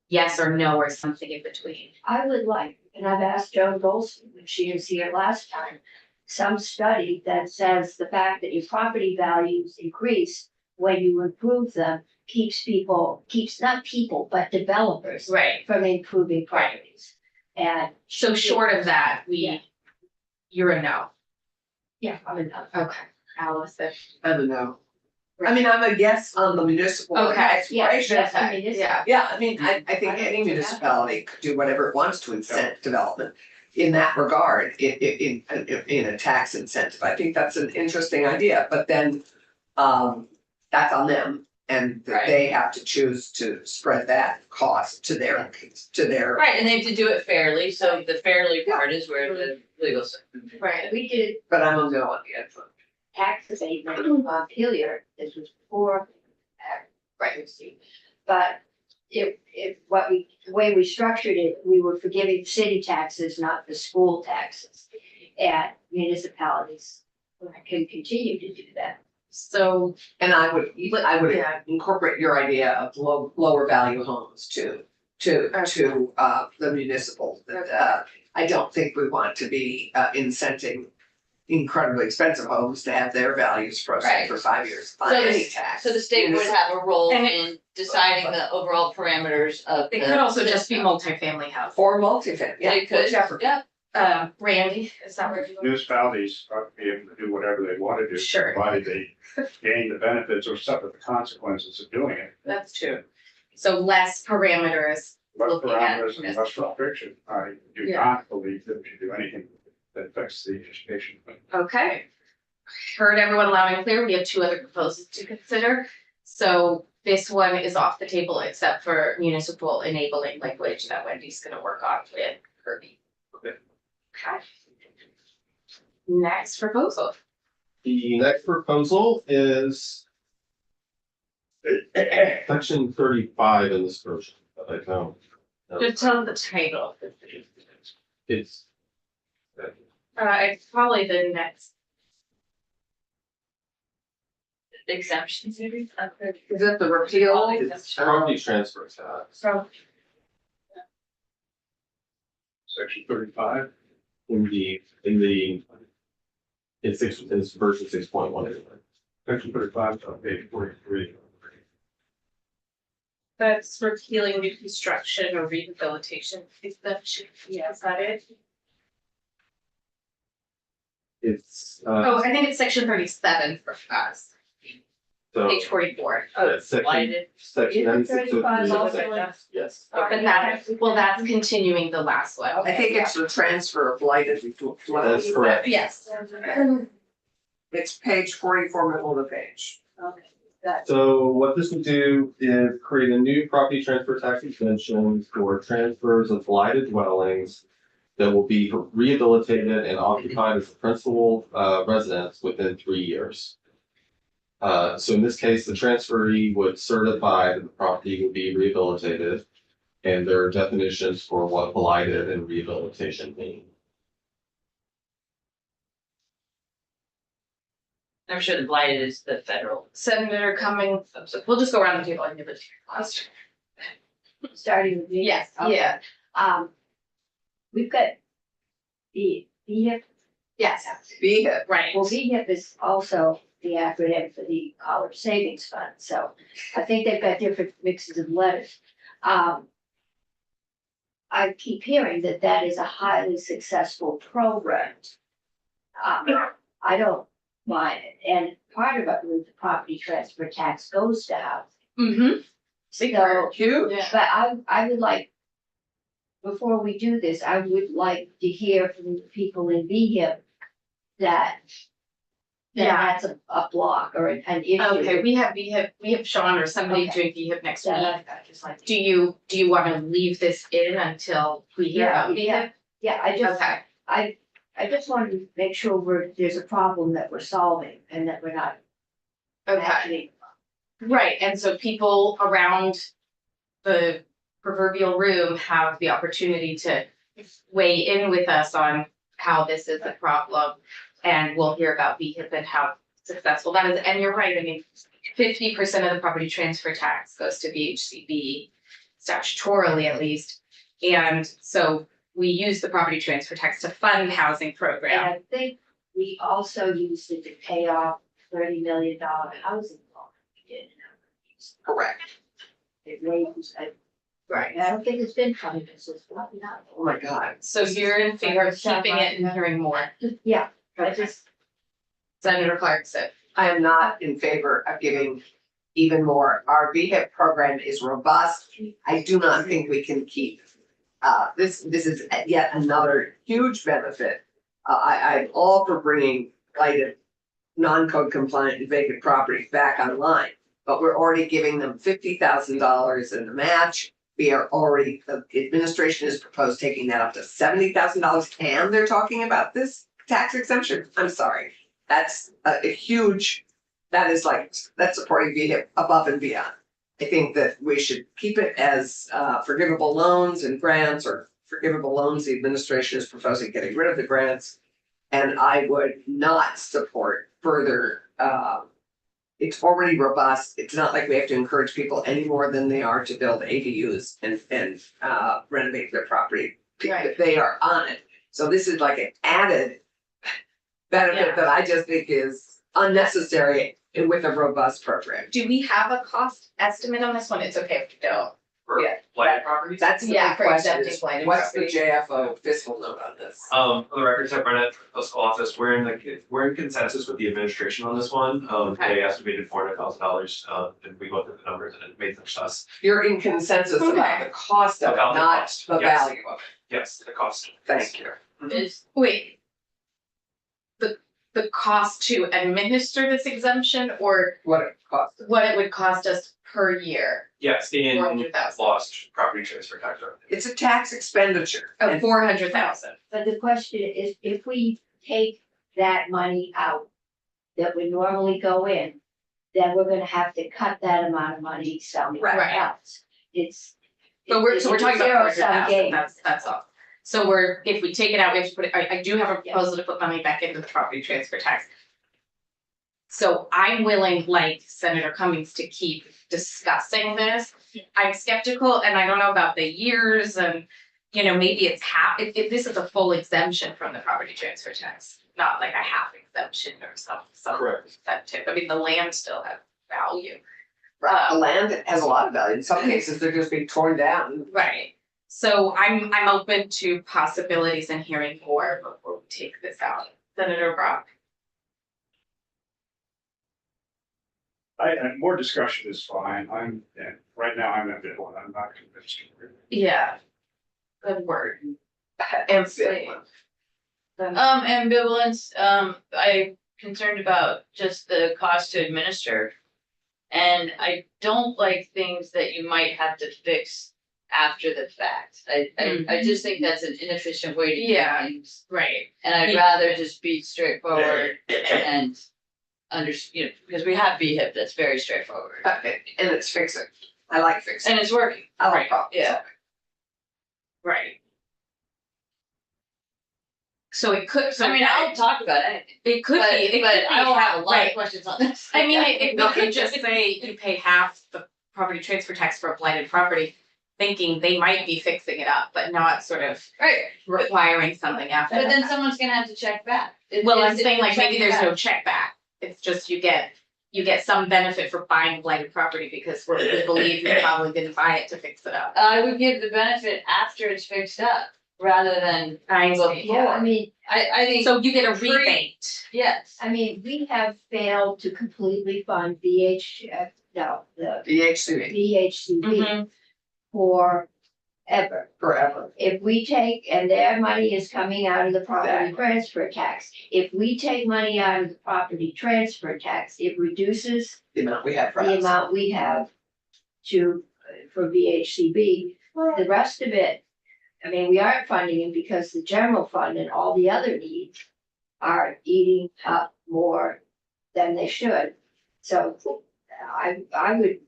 yes or no or something in between. I would like, and I've asked Joan Golson when she was here last time, some study that says the fact that your property values increase when you improve them keeps not people, but developers Right. from improving properties. And So short of that, Yeah. you're a no. yeah, I mean, Okay. Allison. I don't know. I mean, I'm a yes on the municipal Okay, exploration. yes, I mean, it's- Yeah. Yeah, I mean, I think any municipality could do whatever it wants to incent development in that regard, in a tax incentive. I think that's an interesting idea, but then, that's on them. And that they have to choose to spread that cost to their. Right, and they have to do it fairly, so the fairly part is where the legal. Right. we did But I'm a no on the ed fund. tax abatement on Hilliard, this was before bankruptcy. But the way we structured it, we were forgiving city taxes, not the school taxes. And municipalities can continue to do that. So, And I would Yeah. incorporate your idea of lower value homes to the municipal. I don't think we want to be incenting incredibly expensive homes to have their values frozen Right. for 5 years on So any the, tax. so the state would have a role And in deciding the overall parameters of the. it could also just be system. multifamily house. Or multifamily, yeah, They could, whichever. yeah, Randy, is that where you? Municipalities ought to be able to do whatever they want to do. Sure. Provided they gain the benefits or suffer the consequences of doing it. That's true. So less parameters. Less Looking at parameters and this. less restriction. I do Yeah. not believe that we should do anything that affects the education. Okay. Heard everyone loud and clear. We have 2 other proposals to consider. So this one is off the table except for municipal enabling language that Wendy's gonna work on with Kirby. Okay. Okay. Next proposal. The next proposal is section 35 in this version that I found. Just tell the title. It's It's probably the next. exemptions maybe. Is it the repeal? it's property transfer tax. So Section 35. It's version 6.1 anyway. Section 35 on page 43. that's repealing new construction or rehabilitation. Is that it? It's Oh, I think it's section 37 for us, so page 44. that's section Blighted. section Is 96 35 of also the- in- Yes. But that's continuing the last one. I think it's the transfer of blighted. That's correct. Yes. It's page 44, middle of the page. Okay. So what this would do is create a new property transfer tax exemption for transfers of blighted dwellings that will be rehabilitated and occupied as a principal residence within 3 years. So in this case, the transferee would certify that the property would be rehabilitated, and there are definitions for what blighted and rehabilitation mean. I'm sure the blighted is the federal. Senator Cummings, we'll just go around the table and give it to you last. Starting with me. Yes, Okay. yeah, We've got the VHIP. yes, VHIP. right. Well, VHIP is also the acronym for the College Savings Fund, so I think they've got different mixes of letters. I keep hearing that that is a highly successful program. I don't mind it, and part of it with the property transfer tax goes to housing. Mm-hmm. So, Huge. Yeah. but I would like, before we do this, I would like to hear from the people in VHIP that Yeah. that's a block or an issue. Okay, we have Sean or somebody Okay. doing VHIP next That week. I just like. Do you wanna leave this in until we hear Yeah, about VHIP? Yeah, I just, Okay, I just wanted to make sure there's a problem that we're solving and that we're not okay, actually. right, and so people around the proverbial room have the opportunity to weigh in with us on how this is a problem. And we'll hear about VHIP and how successful that is, and you're right, I mean, 50% of the property transfer tax goes to VHCB, statutorily at least. And so we use the property transfer tax to fund housing And program. I think we also used it to pay off $30 million housing loan. We did. Correct. It raised, Right. I don't think it's been funded, so it's probably not. Oh my God. So you're in favor of keeping it and hearing more. Yeah, I just, Senator Clarkson. I am not in favor of giving even more. Our VHIP program is robust. I do not think we can keep. This is yet another huge benefit. I'm all for bringing blighted, non-code compliant and vacant properties back online. But we're already giving them $50,000 in the match. We are already, the administration has proposed taking that up to $70,000, and they're talking about this tax exemption. I'm sorry. That's a huge, that's supporting VHIP above and beyond. I think that we should keep it as forgivable loans and grants, or forgivable loans. The administration is proposing getting rid of the grants. And I would not support further, it's already robust. It's not like we have to encourage people any more than they are to build ADUs and renovate their property. Right. They are on it. So this is like an added benefit Yeah. that I just think is unnecessary and with a robust program. Do we have a cost estimate on this one? It's okay if we don't. Yeah. Blighted properties? That's the Yeah, big for question exempting is, blighted what's the properties. JFO fiscal note on this? For the records I've run at fiscal office, we're in consensus with the administration on this one. Okay. They estimated $400,000, and we looked at the numbers and it made sense to us. You're in consensus about Okay. the cost of it, About the not cost, the yes. value of it. Yes, the cost. Thank you. Is, Wait. The cost to administer this exemption or What it costs. what it would cost us per year? Yes, in 400,000. lost property transfer tax revenue. It's a tax expenditure. Oh, And 400,000. but the question is, if we take that money out that would normally go in, then we're gonna have to cut that amount of money somewhere Right. else. It's. But we're it's talking about a zero-sum 400,000, game. that's all. So if we take it out, we have to put it, I do have a proposal to put money back into the property transfer tax. So I'm willing, like Senator Cummings, to keep discussing this. I'm skeptical and I don't know about the years and, maybe it's if this is a full exemption from the property transfer tax, not like a half exemption or some Correct. incentive. I mean, the land still has value. the land has a lot of value. In some cases, they're just being torn down. Right, so I'm open to possibilities and hearing more before we take this out. Senator Brock? More discussion is fine. Right now I'm ambivalent. I'm not convinced. Yeah. Good word. Ambivalent. ambivalence, I'm concerned about just the cost to administer. And I don't like things that you might have to fix after the fact. I just think that's an inefficient way to do Yeah. things. Right. And I'd rather just be straightforward and because we have BHIP that's very straightforward. And it's fixing. I like fixing. And it's working. I like right, problems. yeah. Right. So it could, so I mean, I'll talk about anything, it could but, be, it but could be I will have a lot right. of questions on this. I mean, we could just say you pay half the property transfer tax for a blighted property, thinking they might be fixing it up, but not sort of Right, requiring something after. but then that. someo's gonna have to check back. Well, I'm Is it saying like maybe checking there's no back? check back. It's just you get some benefit for buying blighted property because we believe you probably didn't buy it to fix it up. I would give the benefit after it's fixed up, rather than I before. see. Yeah, I mean, I think, So you get a Free- rebate. yes. I mean, we have failed to completely fund the VHCV VHCV Mhm. forever. forever. If we take, and their money is coming out of the property Exactly. transfer tax, if we take money out of the property transfer tax, it reduces The amount we have for the us. amount we have for VHCB. The rest of it, I mean, we aren't funding it because the general fund and all the other needs are eating up more than they should. So I would,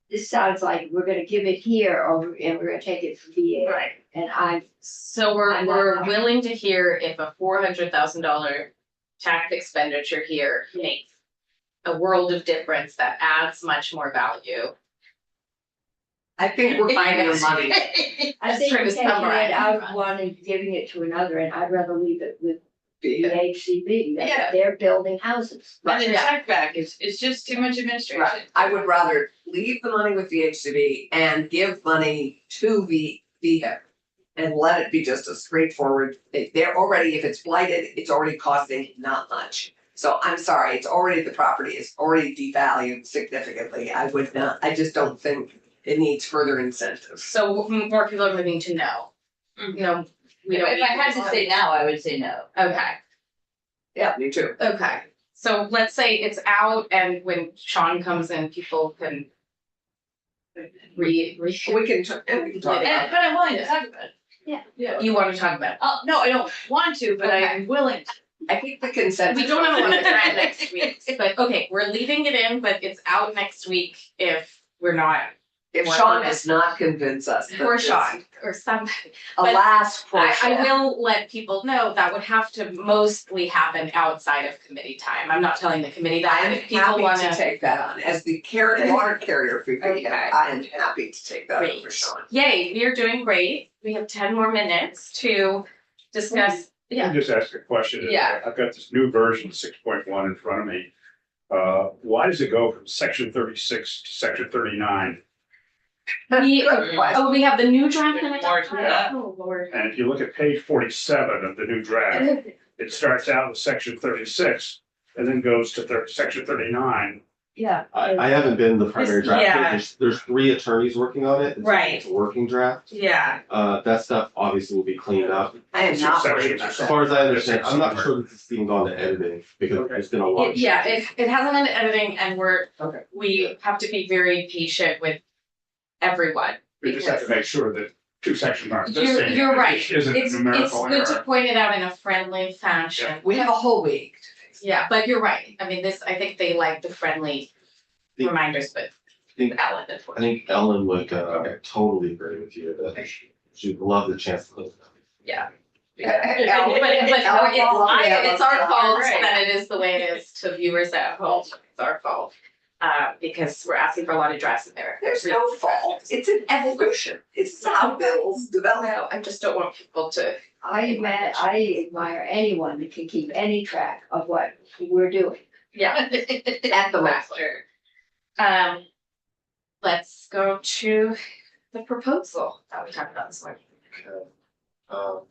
this sounds like we're gonna give it here and we're gonna take it from VA. Right. And So I'm not we're happy. willing to hear if a $400,000 tax expenditure here makes a world of difference that adds much more value. I think we're finding the money. I Just think trying we're to taking summarize. it out of one and giving it to another, and I'd rather leave it with Yeah. VHCB. Yeah. They're building houses. And the Yeah. check back is, it's just too much administration. Right, I would rather leave the money with VHCV and give money to VHIP. And let it be just a straightforward, they're already, if it's blighted, it's already costing not much. So I'm sorry, it's already, the property is already devalued significantly, I would not, I just don't think it needs further incentives. So more people are moving to no. You know, we If don't. I had to say now, I would say no. Okay, Yeah, me too. okay. So let's say it's out and when Sean comes in, people can We can, and we can talk about And, but I'm willing to talk about it. You want to talk about it? No, I don't want to, but I'm willing to. I think the consensus. We don't have a lot of time next week, but okay, we're leaving it in, but it's out next week if we're not. If Sean does not convince us. that Or this- Sean, or somebody. But Alas, poor I Sean. will let people know that would have to mostly happen outside of committee time. I'm not telling the committee that, I'm but if people happy to wanna. take that on, as the water carrier for VHIP, Okay. I am happy to take that over Great. Sean. Yay, we are doing great. We have 10 more minutes to discuss. Let me just ask a question. Yeah. I've got this new version, 6.1 in front of me. Why does it go from section 36 to section 39? We, Good question. oh, we have the new draft minutes. More to that. Oh, Lord. And if you look at page 47 of the new draft, it starts out with section 36 and then goes to section 39. Yeah. I haven't been the primary drafter. Yeah. There's 3 attorneys working on it. Right. It's a working draft. Yeah, That stuff obviously will be cleaned up. I am not Two worried sections or about As that. far as I understand, I'm not sure that this is even gone to editing because there's been a lot. of yeah, changes. it hasn't been editing and Okay. we have to be very patient with everyone. We just have to make sure that 2 sections aren't the same. You're right. Which isn't It's numerical good to error. point it out in a friendly fashion. We have a whole week to fix it. Yeah, but you're right. I mean, I think they like the friendly Think- reminders, but think- Ellen, I unfortunately. think Ellen would totally agree with you that she'd love the chance to live. Yeah. Ellen- But Ellen- it's our fault Right. that it is the way it is to viewers at home. It's our fault. Because we're asking for a lot of drafts in there. There's no fault, it's an evolution, it's how bills develop. Well, I just don't want people to. I admire anyone that can keep any track of what we're doing. Yeah. At the master. Let's go to the proposal that we talked about this morning. Okay.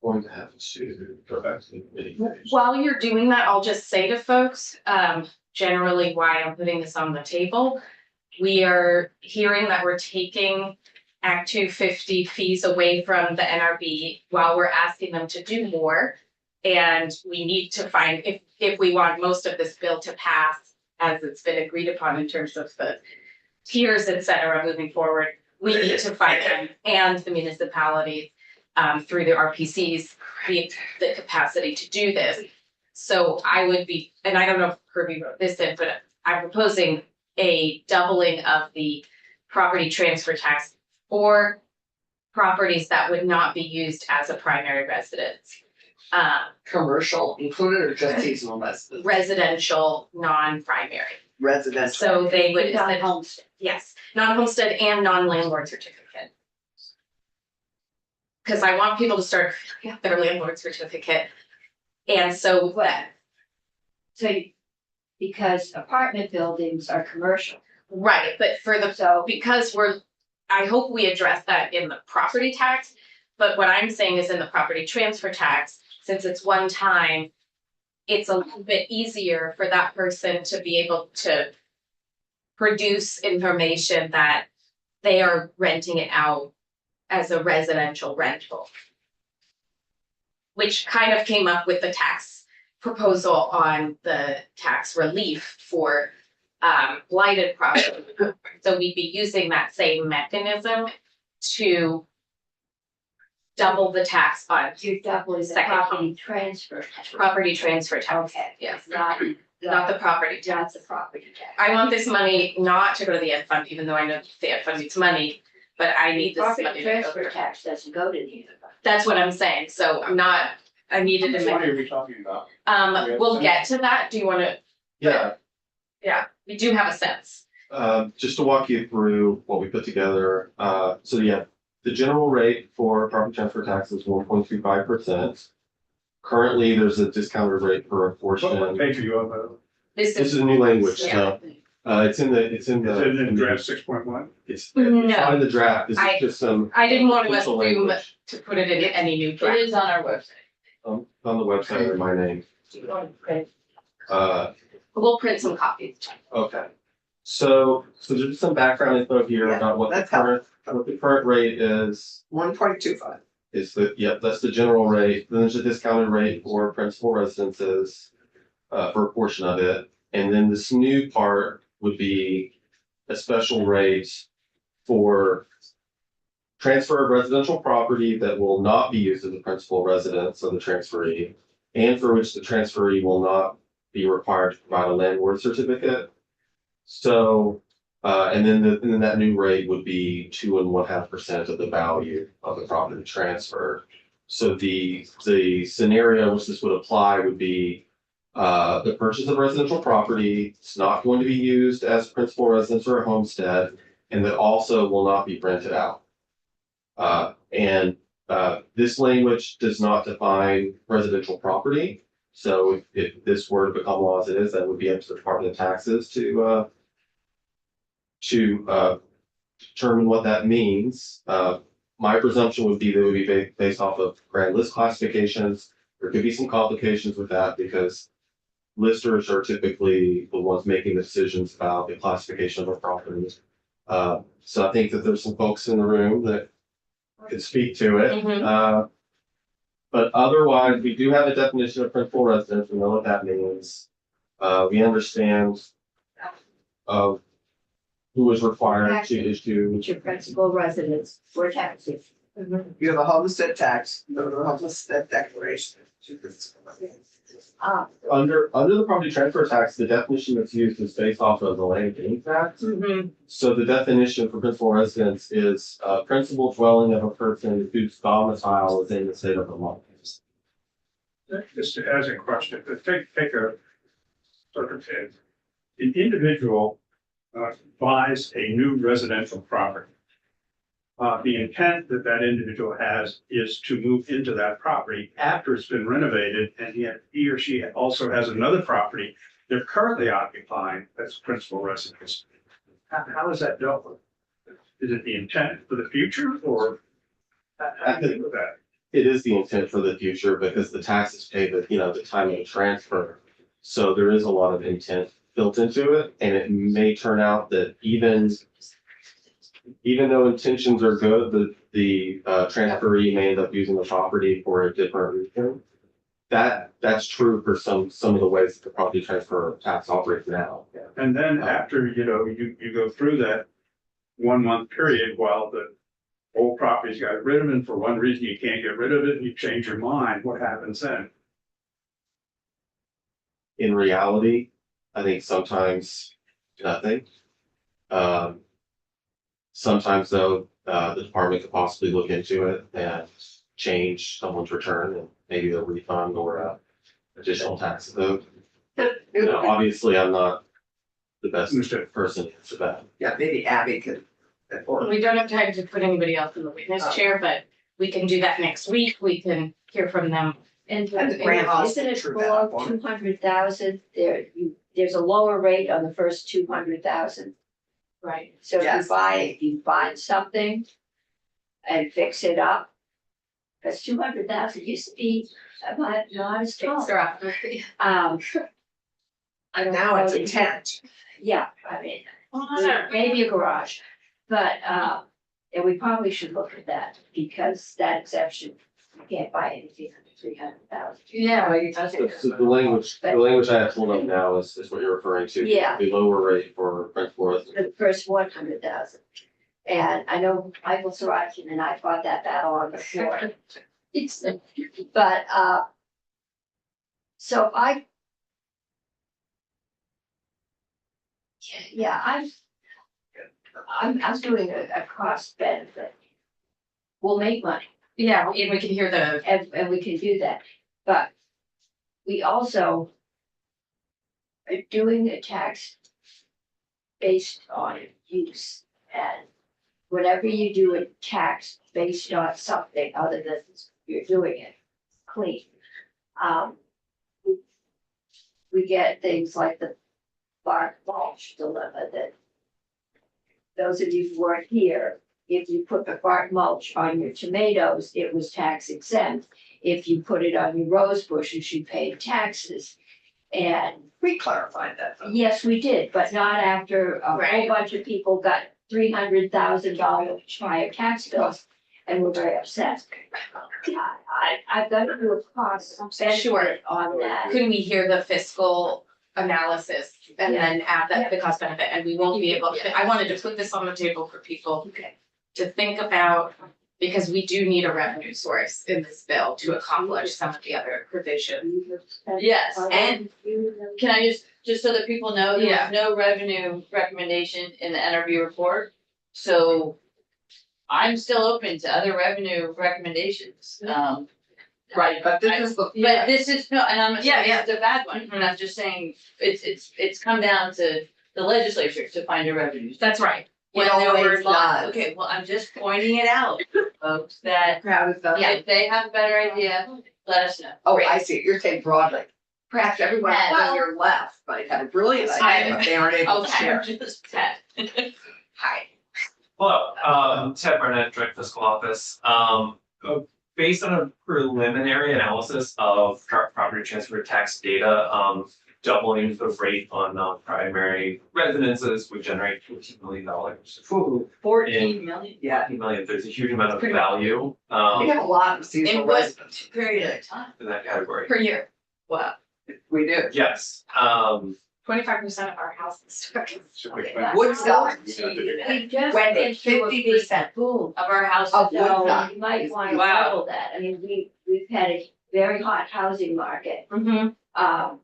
Going to have to go back to the committee. While you're doing that, I'll just say to folks, generally why I'm putting this on the table. We are hearing that we're taking Act 250 fees away from the NRB while we're asking them to do more. And we need to find, if we want most of this bill to pass, as it's been agreed upon in terms of the tiers, et cetera, moving forward, we need to find them and the municipalities through the RPCs, the capacity to do this. So I would be, and I don't know if Kirby wrote this in, but I'm proposing a doubling of the property transfer tax for properties that would not be used as a primary residence. Commercial included or just seasonal residents? Residential, non-primary. Residential. So they would, Non-homestead. yes, non-homestead and non-landlord certificate. Cause I want people to start filling out their landlord certificate. And so that, So, because apartment buildings are commercial, right, but for the, so because I hope we address that in the property tax. But what I'm saying is in the property transfer tax, since it's one time, it's a little bit easier for that person to be able to produce information that they are renting it out as a residential rental. Which kind of came up with the tax proposal on the tax relief for blighted property. So we'd be using that same mechanism to double the tax on you're doubling the Second property transfer. tax. property transfer tax. Okay. Yes, Not, not the property tax. not the property tax. I want this money not to go to the ed fund, even though I know the ed fund needs money, but I need this Property money to go transfer there. tax doesn't go to the ed fund. That's what I'm saying, so I'm not, I needed to Which one make, are we talking about? we'll get to that, do you wanna, Yeah, we do have a sense. just to walk you through what we put together, so yeah, the general rate for property transfer tax is 1.25%. Currently, there's a discounted rate for a What portion. page are you on? This This is, is a new language, Yeah. so, it's in the, Is it in draft 6.1? it's No. not in the draft, this is I- just some. I didn't want to potential assume language to put it in any new It draft. is on our website. On the website under my name, We'll print some copies. okay. So there's some background info here Yeah, about what the that's helpful. current rate is. 1.25. Is the, yep, that's the general rate, then there's a discounted rate for principal residences. For a portion of it, and then this new part would be a special rate for. Transfer of residential property that will not be used as a principal residence of the transferee. And for which the transferee will not be required to provide a landlord certificate. So, and then that new rate would be 2.5% of the value of the property transfer. So the scenario which this would apply would be. The purchase of residential property, it's not going to be used as principal residence or a homestead, and that also will not be rented out. This language does not define residential property. So if this were to become law as it is, that would be up to the Department of Taxes to determine what that means. My presumption would be that it would be based off of grand list classifications. There could be some complications with that because listers are typically the ones making the decisions about the classification of a property. So I think that there's some folks in the room that could speak to it. Mhm. But otherwise, we do have a definition of principal residence. We know what that means. We understand of who is required to issue. It's your principal residence for taxes. You have a homestead tax, no homestead declaration. Under the property transfer tax, the definition that's used is based off of the land gain tax. Mhm. So the definition for principal residence is principal dwelling of a person whose domicile is in the state of Vermont. Just as a question, take a circumstance. An individual buys a new residential property. The intent that individual has is to move into that property after it's been renovated, and yet he or she also has another property they're currently occupying as principal residence. How is that dealt with? Is it the intent for the future, or how do you deal with that? It is the intent for the future because the taxes paid at, the time of the transfer. So there is a lot of intent built into it, and it may turn out that even though intentions are good, the transferee may end up using the property for a different reason. that's true for some of the ways that the property transfer tax operates now. And then after, you go through that 1 month period while the old property's got rid of it, and for one reason you can't get rid of it, and you change your mind, what happens then? In reality, I think sometimes nothing. Sometimes though, the department could possibly look into it and change someone's return and maybe a refund or a additional tax owed. Obviously, I'm not the best Understood. person to answer that. Yeah, maybe Abby could. Or We don't have time to put anybody else in the witness chair, but we can do that next week. We can hear from them. And And the grant house isn't it drew that up below on it. 200,000? There's a lower rate on the first 200,000. Right. So if Yes. you find something and fix it up. Because 200,000 used to be not as tall. Fixer up. I don't now know it's a that- tent. Yeah, I mean, maybe a garage, but, and we probably should look at that because that exemption, you can't buy anything under 300,000. Yeah. So the language I have pulled up now is what you're referring to. Yeah. The lower rate for principal residence. The first 100,000. And I know Michael Sorokin and I fought that battle on the floor. But, so I'm doing a cost benefit. We'll make money. Yeah, and we can hear the, And we can do that, but we also are doing a tax based on use, and whenever you do a tax based on something other than you're doing it clean, we get things like the bark mulch dilemma that those of you who weren't here, if you put the bark mulch on your tomatoes, it was tax exempt. If you put it on your rose bushes, you paid taxes. And We clarified that. though. yes, we did, but not after a whole Right. bunch of people got $300,000 higher tax bills and were very upset. I've got to do a cost Sure. benefit on that. couldn't we hear the fiscal analysis and then add that the cost benefit, and we won't be able to, I wanted to put this on the table for people Okay. to think about, because we do need a revenue source in this bill to accomplish some of the other provisions. Yes, and- Can I just so that people know, there Yeah. was no revenue recommendation in the NRB report, so I'm still open to other revenue recommendations, right, But this is the. but this is, no, and I'm not Yeah, saying it's a bad one, and I'm just saying, it's come down to the legislature to find a revenue. That's right. When It there were always lots, does. okay, well, I'm just pointing it out, folks, that Proud of them. if they have a better idea, let us know. Oh, I see, you're saying broadly. Perhaps everyone on your left might have a brilliant idea, but they aren't able to Okay. share. Just Ted. Hi. Hello, Ted Burnett, Direct Fiscal Office. Based on a preliminary analysis of property transfer tax data, doubling the rate on primary residences would generate $14 million. Ooh, 14 million. Yeah, $14 million, there's a huge amount of Pretty- value we have a lot of seasonal In what- residents. Period of time. in that category. Per year, Wow. We do. Yes, 25% of our houses. Woodstock. We just Wendy, went through a big 50%. boom. Of our houses. Of So Woodstock. you might want to Wow. level that. I mean, we've had a very hot housing market. Mm-hmm.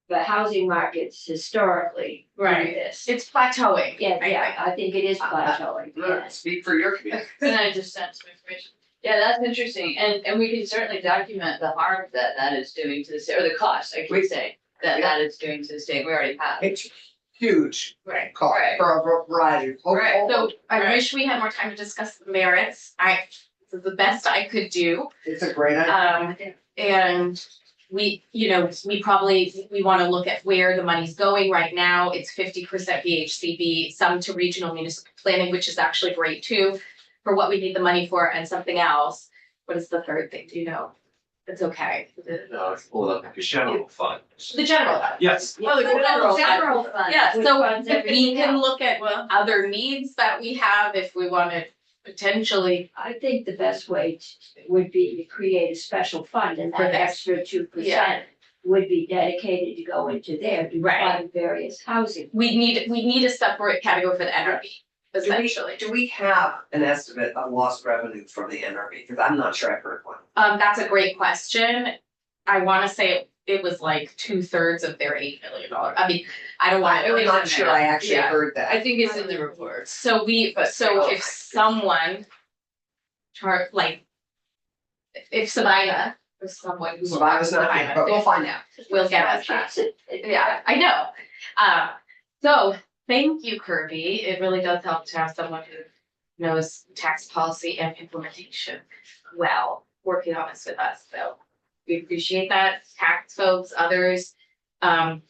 But housing markets historically do Right. this. It's plateauing. Yeah, I yeah, think. I think it is plateauing, yes. Speak for your community. And I just sent some information. Yeah, that's interesting. And we can certainly document the harm that that is doing to the state, or the cost, I should say, that that is doing to the state. We already have. It's huge Right. cost Right. for a variety of. Right. So I Right. wish we had more time to discuss the merits. This is the best I could do. It's a great idea. And we, we want to look at where the money's going right now. It's 50% VHCB, some to regional municipal planning, which is actually great too, for what we need the money for, and something else. What is the third thing? Do you know? It's okay. No, it's pulled up. general fund. The general fund. Yes, Oh, the general General fund. fund. Yeah, which so funds we everything can else. look at other needs that we have if we wanted potentially, I think the best way would be to create a special fund and For that this. extra 2% Yeah. would be dedicated to go into there to Right. fund various housing. we need a separate category for the NRV, essentially. Do we have an estimate of lost revenue from the NRV? Because I'm not sure I've heard one. That's a great question. I wanna say it was like 2/3 of their $8 million. I mean, I don't want. I'm not sure I actually Yeah. heard that. I think it's in the reports. So if someone like, if Sabina, or someone who's. So I was not here, but we'll find out. Will get us that. Yeah, I know. So thank you, Kirby. It really does help to have someone who knows tax policy and implementation well, working on this with us. So we appreciate that. Tax folks, others, find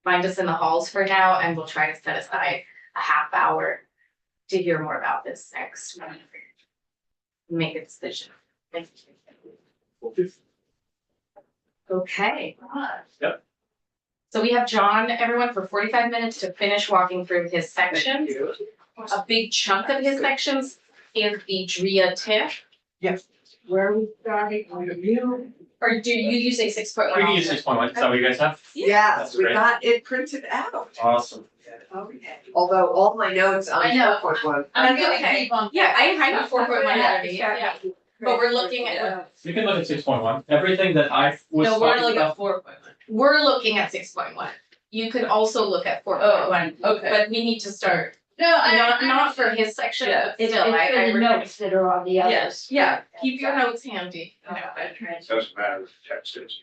us in the halls for now, and we'll try to set aside a half hour to hear more about this next week. Make a decision. Thank you. Okay. Yep. So we have John, everyone, for 45 minutes to finish walking through his sections. A big chunk of his sections is the DRIA TIF. Where are we starting on the new? Or do you say 6.1? We can use 6.1, is that what you guys have? Yes, That's we great. got it printed out. Awesome. Although all my notes on I know. 4.1. That's okay. Yeah, I have 4.1 already, yeah. But we're looking at, You can look at 6.1, everything that I was No, we're talking looking about. at 4.1. we're looking at 6.1. You could also look at 4.1, okay. but we need to start, No, not for his section, Yeah. but It's still, I for the would. notes that are on the others. Yes. Yeah, keep your notes handy. Doesn't matter what the text is.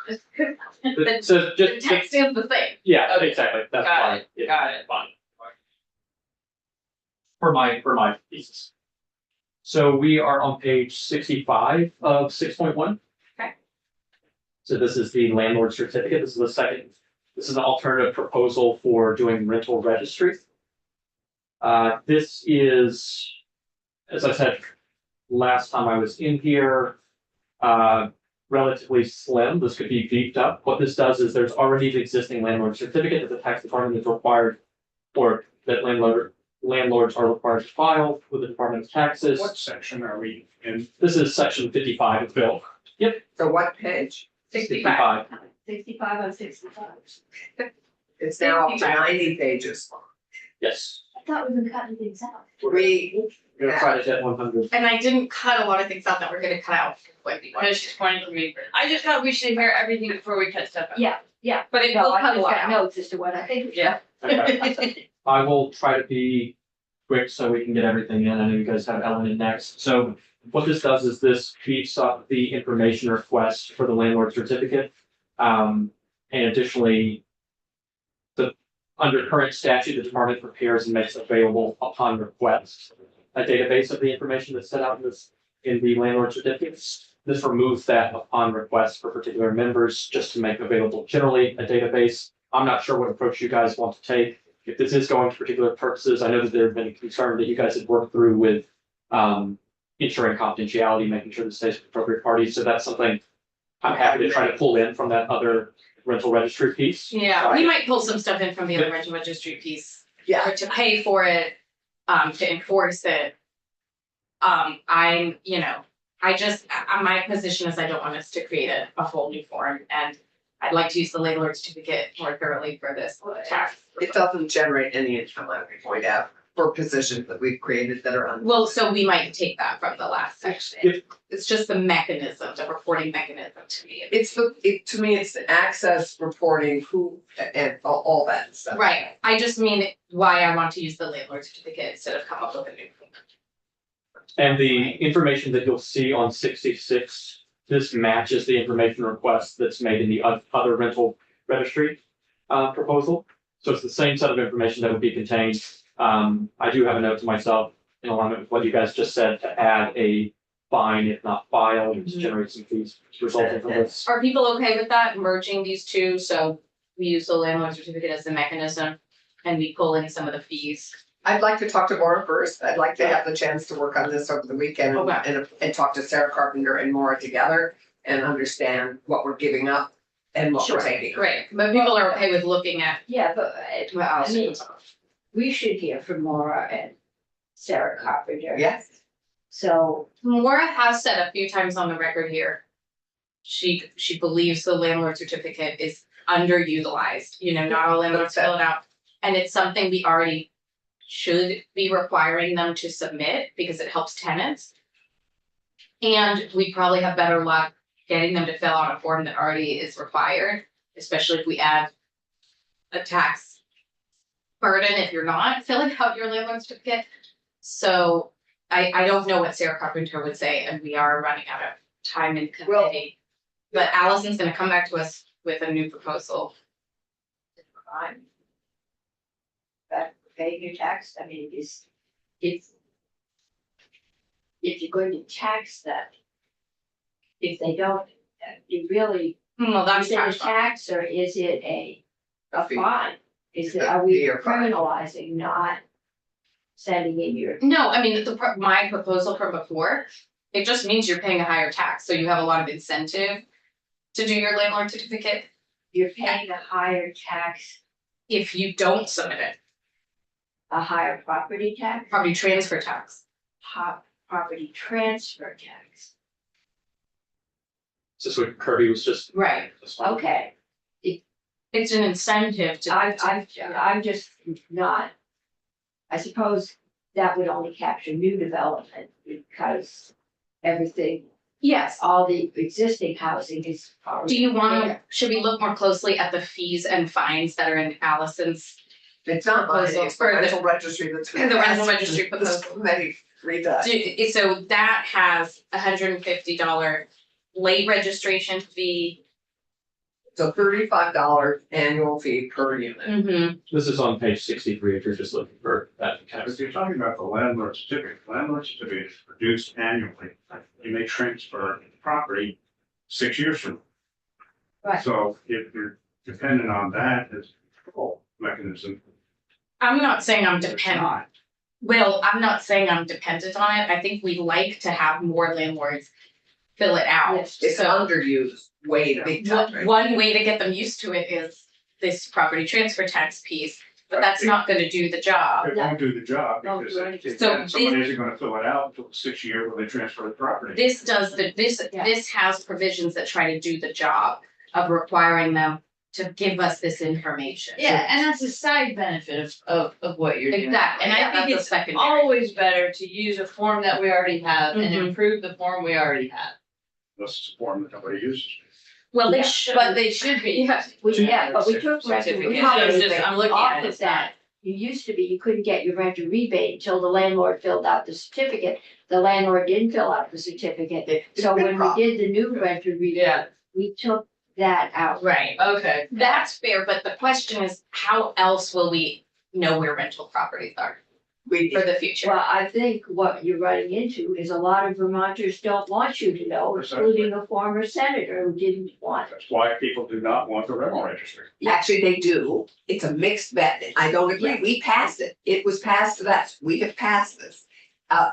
The So the just, text is the same. yeah, exactly, that's Got fine. it, Yeah, got it. Fine. For my pieces. So we are on page 65 of 6.1. Okay. So this is the landlord certificate, this is the second, this is an alternative proposal for doing rental registry. This is, as I said, last time I was in here, relatively slim, this could be beefed up. What this does is there's already an existing landlord certificate that the tax department is required, or that landlords are required to file with the Department of Taxes. What section are we in? This is section 55 of the bill. Yep, So what page? 65. 65 on 65. It's now up to 65. 90 pages. Yes, I thought we were cutting things out. We, we're gonna try to hit 100. And I didn't cut a lot of things out that we're gonna cut out. When we want. No, she's pointing to me. I just thought we should hear everything before we cut stuff out. Yeah, But it no, will I cut a just lot got out. notes as to what I think. Yeah. Okay. I will try to be quick so we can get everything in. I know you guys have Ellen in next. So what this does is this beefs up the information request for the landlord certificate. And additionally, under current statute, the department prepares and makes available upon request a database of the information that's set out in the landlord certificates. This removes that upon request for particular members, just to make available generally a database. I'm not sure what approach you guys want to take. If this is going to particular purposes, I know that there have been a concern that you guys had worked through with ensuring confidentiality, making sure this stays with appropriate parties. So that's something I'm happy to try to pull in from that other rental registry piece. Yeah, we might pull some stuff in from the other rental registry piece, yeah, or to pay for it, to enforce it. My position is I don't want us to create a whole new form, and I'd like to use the landlord certificate more thoroughly for this tax. it doesn't generate any income, I would point out, for positions that we've created that are on. Well, so we might take that from the last section. Yep. It's just the mechanism, the reporting mechanism to me. To me, it's the access reporting, who, and all that stuff. Right, I just mean why I want to use the landlord certificate instead of come up with a new form. And the information that you'll see on 66, this matches the information request that's made in the other rental registry proposal. So it's the same set of information that would be contained. I do have a note to myself in alignment with what you guys just said to add a fine, if not file, to generate some fees resulting from this. Are people okay with that, merging these two, so we use the landlord certificate as the mechanism and we pull in some of the fees? I'd like to talk to Maura first. I'd like to have the chance to work on this over the weekend Okay. and talk to Sarah Carpenter and Maura together and understand what we're giving up and what we're Sure, taking. great, but people are okay with looking at. Yeah, but what else. I mean, we should hear from Maura and Sarah Carpenter. Yes, So, Maura has said a few times on the record here. She believes the landlord certificate is underutilized, not all landlords fill it out. And it's something we already should be requiring them to submit because it helps tenants. And we probably have better luck getting them to fill out a form that already is required, especially if we add a tax burden if you're not filling out your landlord certificate. So I don't know what Sarah Carpenter would say, and we are running out of time in committee. But Allison's gonna come back to us with a new proposal. I'm. But paying your tax, I mean, if you're going to tax them, if they don't, you really, Well, that's is it a tax. tax or is it a fee. fine? Is it, It's a are we fee or fine. criminalizing not sending in your, No, I mean, my proposal from before, it just means you're paying a higher tax, so you have a lot of incentive to do your landlord certificate you're paying a higher tax, if you don't submit it, a higher property tax, property transfer tax. property transfer tax? Is this what Kirby was just? Right. Okay, It's an incentive to. I'm just not, I suppose that would only capture new development because everything, Yes. all the existing housing is already. Do you want, should we look more closely at the fees and fines that are in Allison's? it's not mine, Proposal it's the for the- rental registry that's. the rental registry This proposal. committee redone. So that has $150 late registration fee. So $35 annual fee per unit. Mm-hmm. This is on page 63 if you're just looking for that. If you're talking about the landlord certificate is produced annually. You may transfer the property 6 years from now. Right. So if you're dependent on that as a control mechanism, I'm not saying I'm it's dependent. not. Well, I'm not saying I'm dependent on it. I think we'd like to have more landlords fill it out. Yes, It's So underused, way big time. right? one way to get them used to it is this property transfer tax piece, but that's not gonna do the job. It won't do the job No, because right. So somebody isn't gonna fill it out until the 6th year when they transfer the property. This does this has provisions that try to do the job of requiring them to give us this information. Yeah, and that's a side benefit of what you're doing. Exactly, and I think That's it's secondary. always better to use a form that we already have and Mhm. improve the form we already have. This is a form that nobody uses. Well, they Yeah, should. But they should be. Yeah. but we took rent and Certificate. rebate It's just- I'm looking at off it, of it's that. You used to be, you couldn't get your rent and rebate until the landlord filled out the certificate. The landlord didn't fill out the certificate. It's So been a when we problem. did the new rent and rebate, Yeah. we took that out. Right, Okay. that's fair, but the question is, how else will we know where rental properties are We, for the future? Well, I think what you're running into is a lot of Vermonters don't want you to know, including a former senator who didn't want it. That's why people do not want the rental registry. actually, they do. It's a mixed bag. I don't agree. We passed it. It was passed to us. We have passed this.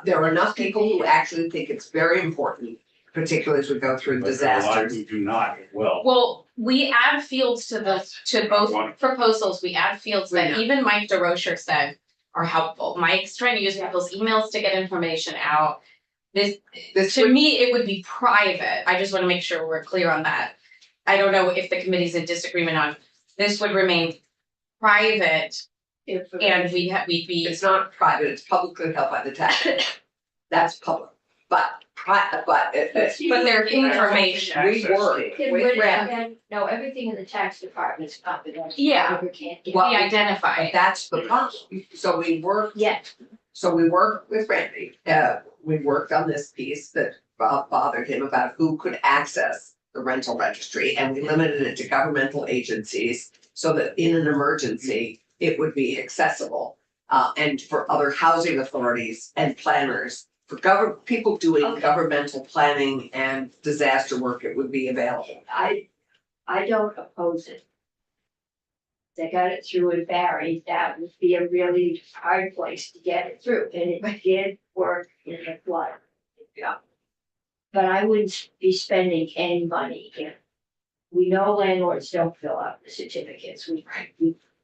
There are enough people who actually think it's very important, particularly as we go through But there are a lot disasters. who do not as well. Well, we add fields to both One. proposals, we add fields that even Mike DeRocher said are helpful. Mike's trying to use people's emails to get information out. This, This to would- me, it would be private. I just wanna make sure we're clear on that. I don't know if the committee's in disagreement on, this would remain private and we'd be. It's not private, it's publicly held by the taxpayer. That's public, but But their information. we work Can with we- Brad. No, everything in the tax department is confidential. Yeah. We can't get. We Well, identify. But that's the problem. So we work Yes, with Randy. We worked on this piece that bothered him about who could access the rental registry, and we limited it to governmental agencies so that in an emergency, it would be accessible. And for other housing authorities and planners, for people doing Okay. governmental planning and disaster work, it would be available. I don't oppose it. They got it through in Barry, that would be a really hard place to get it through, and it did work in the flood. Yeah. But I wouldn't be spending any money here. We know landlords don't fill out the certificates, we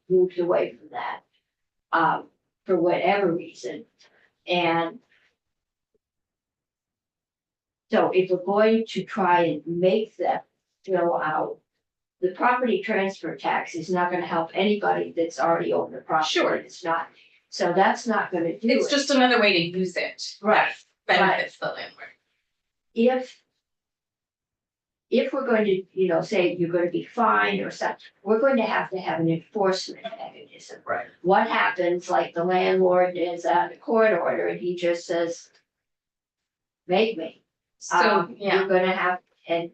moved away from that. For whatever reason, And so if we're going to try and make them fill out, the property transfer tax is not gonna help anybody that's already owned the property. Sure. It's not, so that's not gonna do it. It's just another way to use it. Right. that Benefits the landlord. If we're going to, you know, say you're gonna be fined or something, we're going to have an enforcement mechanism. Right. What happens, like the landlord is on a court order and he just says, make me. So, yeah, You're gonna have, and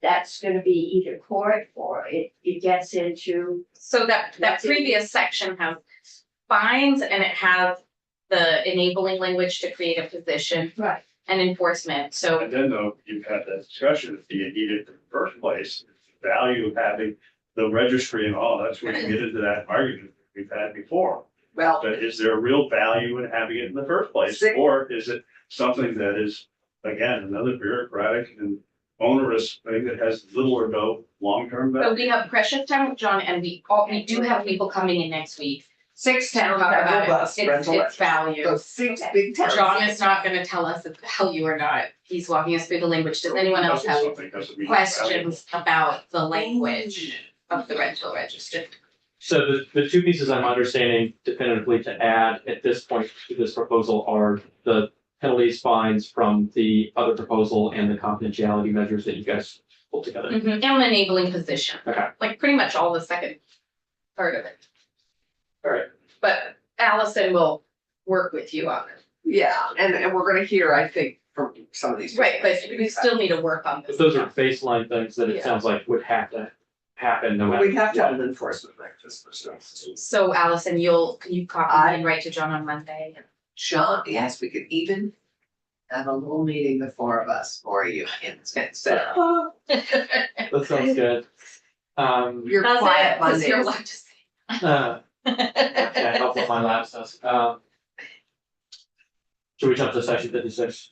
that's gonna be either court or it gets into, so that That's it. previous section has fines and it has the enabling language to create a position right, and enforcement, so. And then though, you've had that discussion, if you need it in the first place, the value of having the registry and all, that's where you get into that argument we've had before. Well, But is there a real value in having it in the first place, Sick. or is it something that is, again, another bureaucratic and onerous thing that has little or no long-term So value? we have precious time with John and we do have people coming in next week. 6 to towns talk have about it. robust It's rental. its value. Those 6 big towns. John is not gonna tell us if value or not. He's walking us through the language. Does anyone else have Something doesn't mean questions about the language of the rental register? So the two pieces I'm understanding definitively to add at this point to this proposal are the penalties, fines from the other proposal and the confidentiality measures that you guys pulled together. And an enabling position. Okay. Like pretty much all the second part of it. All right. But Allison will work with you on it. Yeah, and we're gonna hear, I think, from some of these. Right, but we still need to work on this. But those are baseline things that Yeah. it sounds like would have to happen no Well, matter. we have to have an enforcement mechanism, so. So Allison, can you copy and write to John on Monday? John, yes, we could even have a little meeting, the 4 of us, or you, instead of That sounds good. your That's quiet it, 'cause you're Mondays. allowed to say. Okay, I'll put my lab says. Should we jump to section 56?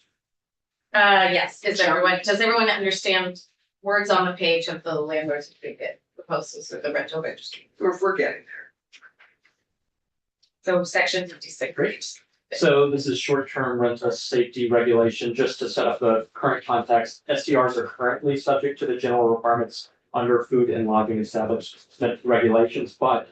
Yes, does everyone understand words on the page of the landlord's certificate proposals or the rental registry? We're getting there. So section 56. Great. So this is short-term rental safety regulation, just to set up the current context. STRs are currently subject to the general requirements under food and lodging establishment regulations, but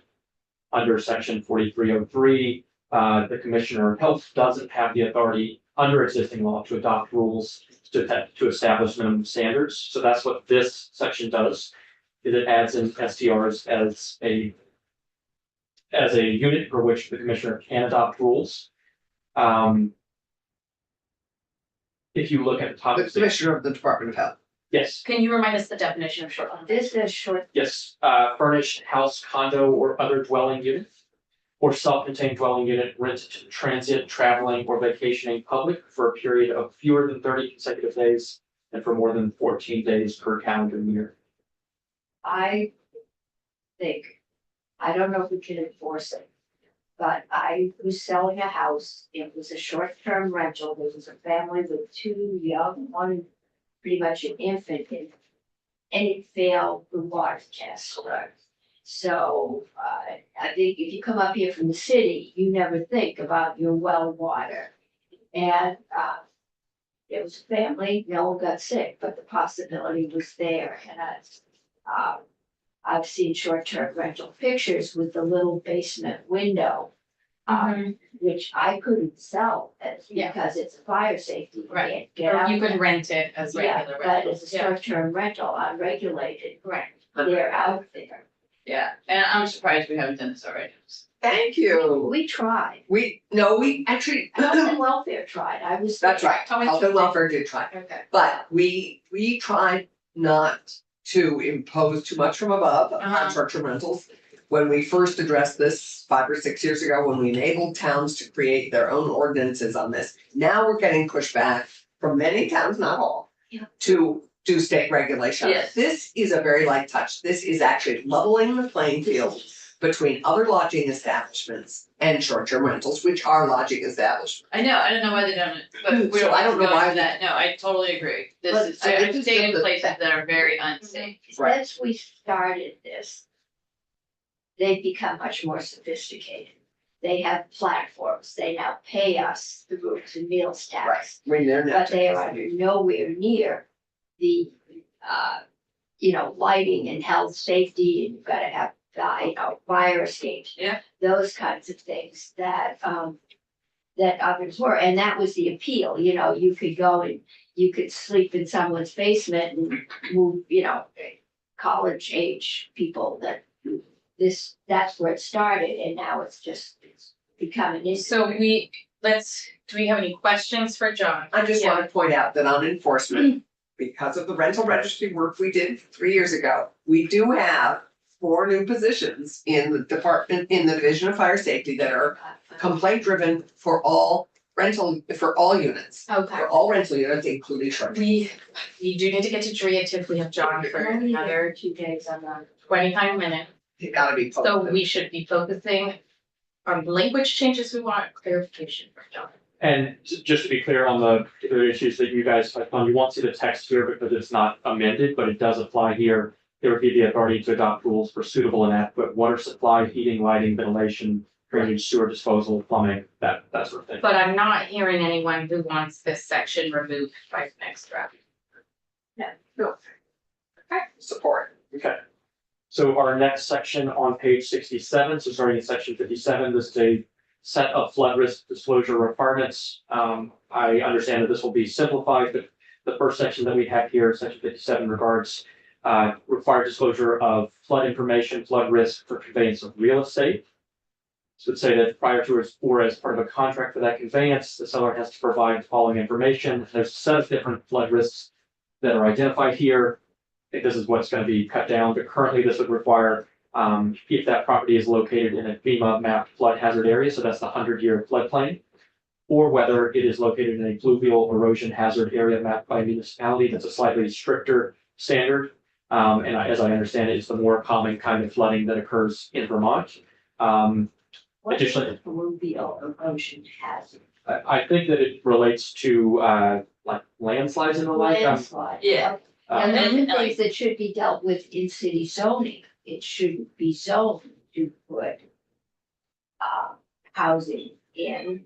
under section 4303, the Commissioner of Health doesn't have the authority under existing law to adopt rules to establish minimum standards. So that's what this section does. Is it adds in STRs as a unit for which the Commissioner can adopt rules. If you look at the top The of Commissioner of the Department of Health. yes, Can you remind us the definition of short-term? this is short, yes, furnished house, condo, or other dwelling unit, or self-contained dwelling unit rented to transit, traveling, or vacationing public for a period of fewer than 30 consecutive days and for more than 14 days per calendar year. I think, I don't know if we can enforce it. But I was selling a house, it was a short-term rental, there was a family with 2 young, one pretty much an infant in. And it failed the water test. So, I think if you come up here from the city, you never think about your well water. And, it was a family, no one got sick, but the possibility was there, and I've seen short-term rental pictures with the little basement window. Which I couldn't sell Yeah. because it's a fire safety, you Right. can't get Or out you could there. rent it as Yeah, regular but rental. as a short-term rental, unregulated, Right. they're out there. Yeah, and I'm surprised we haven't done this already. Thank you. We tried, We actually, Health and Welfare tried, I was. that's right, Oh, Health and Welfare did try. Okay. But we tried not to impose too much from above Uh-huh. on short-term rentals. When we first addressed this 5 or 6 years ago, when we enabled towns to create their own ordinances on this, now we're getting pushback from many towns, not all. Yeah. To do state regulation. Yes. This is a very light touch. This is actually leveling the playing field between other lodging establishments and short-term rentals, which are lodging establishments. I don't know why they done it, but we So don't I have don't to know go why into that, no, I totally agree. But This is, so I've this is stayed in the- places that are very unsafe. Right. Since we started this, they've become much more sophisticated. they have platforms, they now pay us the rooms and meals Right, tax. when they're not. But they are under nowhere near the, lighting and health, safety, and you've gotta have, fire escapes. Yeah. Those kinds of things that others were, and that was the appeal, you could go and you could sleep in someone's basement and move, college age people that's where it started, and now it's becoming. So do we have any questions for John? I just Yeah. want to point out that on enforcement, because of the rental registry work we did 3 years ago, we do have 4 new positions in the department, in the Division of Fire Safety that are complaint driven for all units. Okay. For all rental units, including short. We do need to get to Drea too if we have John for another 2 days on the. 25 minutes. It gotta be So posted. we should be focusing on language changes we want, clarification for John. And just to be clear on the issues that you guys touched on, you won't see the text here because it's not amended, but it does apply here. There would be the authority to adopt rules for suitable and adequate water supply, heating, lighting, ventilation, drainage, sewer disposal, plumbing, that sort of thing. But I'm not hearing anyone who wants this section removed by next draft. Support. Okay. So our next section on page 67, so starting in section 57, this is a set of flood risk disclosure requirements. I understand that this will be simplified, but the first section that we have here, section 57, regards required disclosure of flood information, flood risk for conveyance of real estate. So it would say that prior to or as part of a contract for that conveyance, the seller has to provide the following information. There's a set of different flood risks that are identified here. I think this is what's going to be cut down, but currently this would require if that property is located in a FEMA mapped flood hazard area, so that's the 100-year floodplain, or whether it is located in a fluvial erosion hazard area mapped by a municipality. That's a slightly stricter standard. As I understand it, it's the more common kind of flooding that occurs in Vermont. What is Additionally, the fluvial erosion hazard? I think that it relates to like landslides and the like. Landslide. Yeah. And those and are like- things that should be dealt with in city zoning. It shouldn't be zoned to put housing in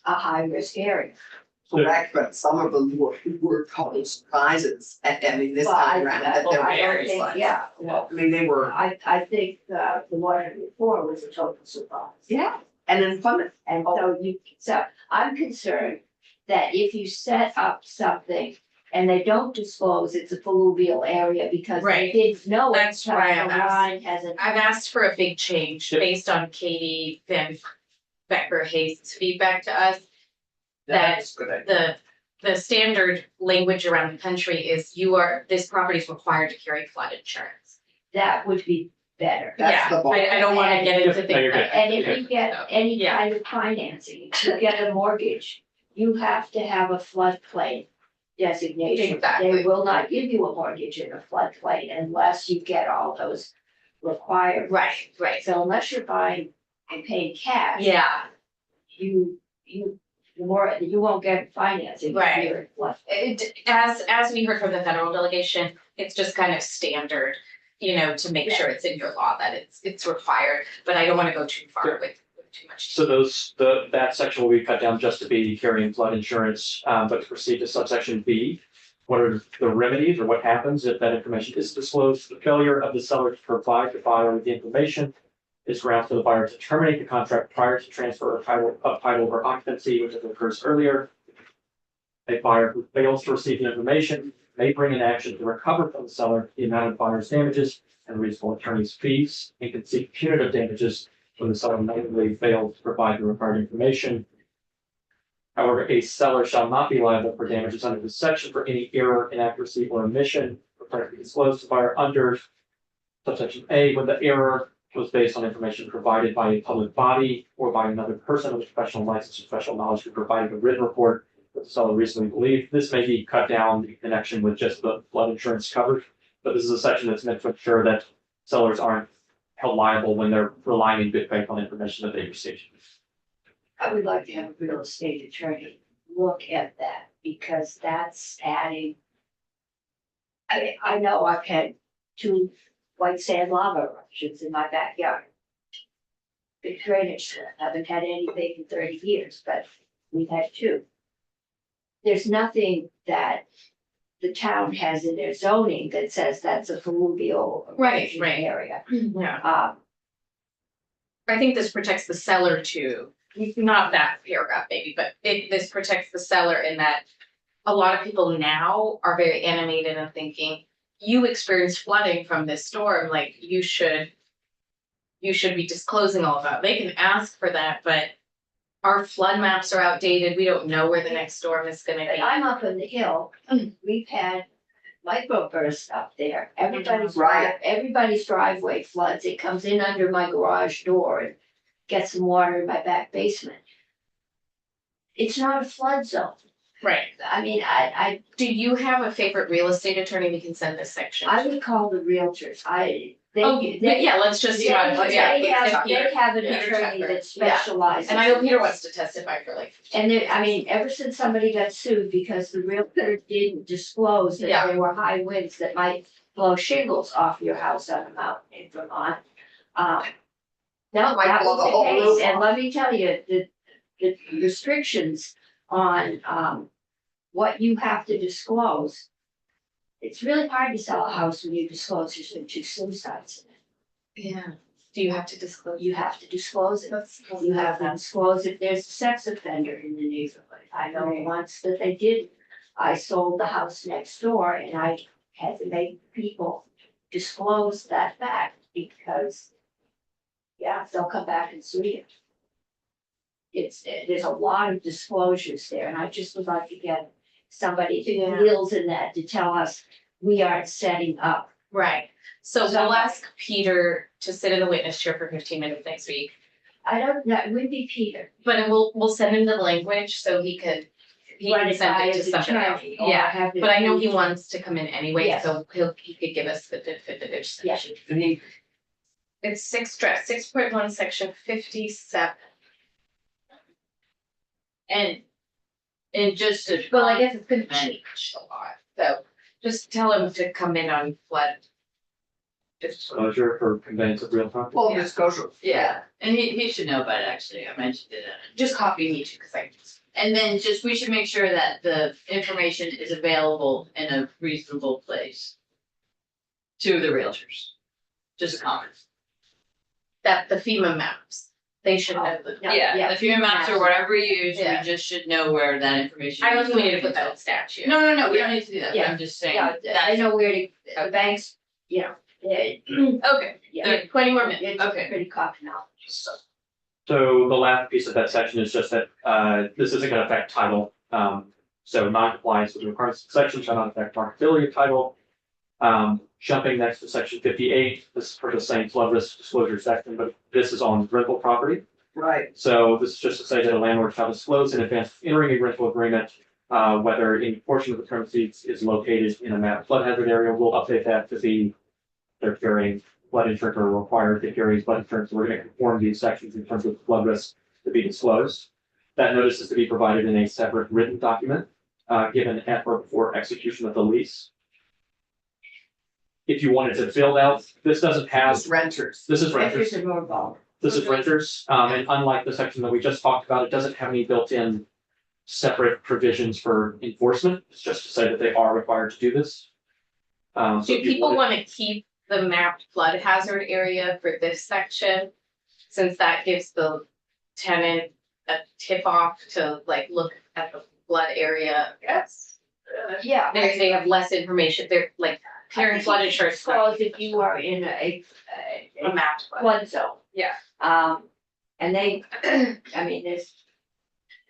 a high risk area. Correct, but some of them were causing surprises at this Well, time around that there were I don't very think, floods. yeah, well, I mean, they were, I think the one before was a total surprise. yeah, and then fun. And so I'm concerned that if you set up something and they don't disclose it's a fluvial area because they Right. didn't know it. That's why the I'm asking. line hasn't. I've asked for a big change Yep. based on Katie Van Becker Hayes' feedback to us. That That's a good idea. the standard language around the country is this property is required to carry flood insurance. That would be better. That's Yeah, the ball. I don't wanna get into Yeah, things you're like. good. And if you get any Yeah. kind of financing, if you get a mortgage, you have to have a floodplain designation. Exactly. They will not give you a mortgage in a floodplain unless you get all those required. Right. So unless you're buying and paying cash. Yeah, You won't get financing. if Right. you're in flood. as we heard from the federal delegation, it's just kind of standard, to make sure it's in your law that it's required, but I don't wanna go too far with too much. So that section will be cut down just to be carrying flood insurance, but to proceed to subsection B. What are the remedies or what happens if that information is disclosed? The failure of the seller to provide the buyer with the information is grounds for the buyer to terminate the contract prior to transfer of title or occupancy, which occurs earlier. A buyer who fails to receive the information may bring an action to recover from the seller the amount of buyer's damages and reasonable attorney's fees, and can seek punitive damages when the seller knowingly failed to provide the required information. However, a seller shall not be liable for damages under this section for any error, inaccuracy, or omission required to be disclosed to the buyer under subsection A, when the error was based on information provided by a public body or by another person with professional license or special knowledge who provided a written report that the seller reasonably believed. This may be cut down in connection with just the flood insurance coverage, but this is a section that's meant to ensure that sellers aren't held liable when they're relying in good faith on information that they received. I would like to have a real estate attorney look at that because that's adding. I know I've had 2 white sand lava eruptions in my backyard. drainage slip. Haven't had anything in 30 years, but we've had two. There's nothing that the town has in their zoning that says that's a fluvial Right, erosion right. area. Yeah. I think this protects the seller too, not that paragraph maybe, but this protects the seller in that a lot of people now are very animated and thinking, you experienced flooding from this storm, like you should be disclosing all of that. They can ask for that, but our flood maps are outdated. We don't know where the next storm is gonna But be. I'm up on the hill, we've had microbursts up there, Right. everybody's driveway floods, it comes in under my garage door and gets some water in my back basement. It's not a flood zone, Right. I mean, I Do you have a favorite real estate attorney we can send this section? would call the realtors, Oh, they, yeah, let's just. they have, Peter. they have an Peter attorney Tucker. that specializes. And I know in Peter this. wants to testify for like. 15 And there, I mean, ever since somebody got sued because the realtor didn't disclose that Yeah. there were high winds that might blow shingles off your house on a mountain in Vermont. No, Might that blow was the whole the case, roof and off. let me tell you, the restrictions on, what you have to disclose. It's really hard to sell a house when you disclose there's been 2 suicides. Yeah. Do you have to disclose? You have to disclose it. You have to disclose if there's a sex offender in the neighborhood. I know Right. once that they did. I sold the house next door and I had to make people disclose that fact because, yeah, they'll come back and sue you. There's a lot of disclosures there and I just would like to get somebody who Yeah. deals in that to tell us we aren't setting up. Right. So So- we'll ask Peter to sit in the witness chair for 15 minutes next week. That would be Peter. But we'll send him the language so he can Run it send by it to his somebody else. attorney or Yeah, have it- but I know he wants to come in anyway, Yes. so he could give us the definitive Yeah. section. It's 6.1, section 57. And just to. Well, I guess it's gonna change a lot, so just tell him to come in on flood. Disclosure for conveyance of real property. Full Yeah. disclosure. Yeah, and he should know about it, actually, I mentioned it. Just copy me too, cause And then just, we should make sure that the information is available in a reasonable place. To the realtors. Just comments. that the FEMA maps, they should know the. No, Yeah, if you maps or whatever you use, we Yeah. just should know where that information. I don't is. think we need to put that in statute. No, we don't need to do that, Yeah. I'm just saying. Yeah, I that's- know where to, the banks, you know, Okay, yeah, 20 more minutes. it's Okay. pretty common knowledge. So the last piece of that section is just that, this isn't gonna affect title. So non-compliance with the requirements of the section shall not affect marketability of title. Jumping next to section 58, this is for the same flood risk disclosure section, but this is on rental property. Right. So this is just to say that a landlord shall disclose in advance of entering a rental agreement, whether any portion of the premises is located in a mapped flood hazard area. We'll update that to be they're carrying flood insurance or required to carry flood insurance. We're gonna conform these sections in terms of flood risk to be disclosed. That notice is to be provided in a separate written document, given at or before execution of the lease. If you wanted to build out, this doesn't have, As renters. this is renters. Renters are more vulnerable. This is renters, and unlike the section that we just talked about, it doesn't have any built-in separate provisions for enforcement. It's just to say that they are required to do this. So Do if you people wanted- wanna keep the mapped flood hazard area for this section? Since that gives the tenant a tip off to like look at the flood area. Yes. Yeah. They have less information, they're like carrying flood insurance. Disclose if you are in A mapped flood. flood zone. Yeah. And they, I mean,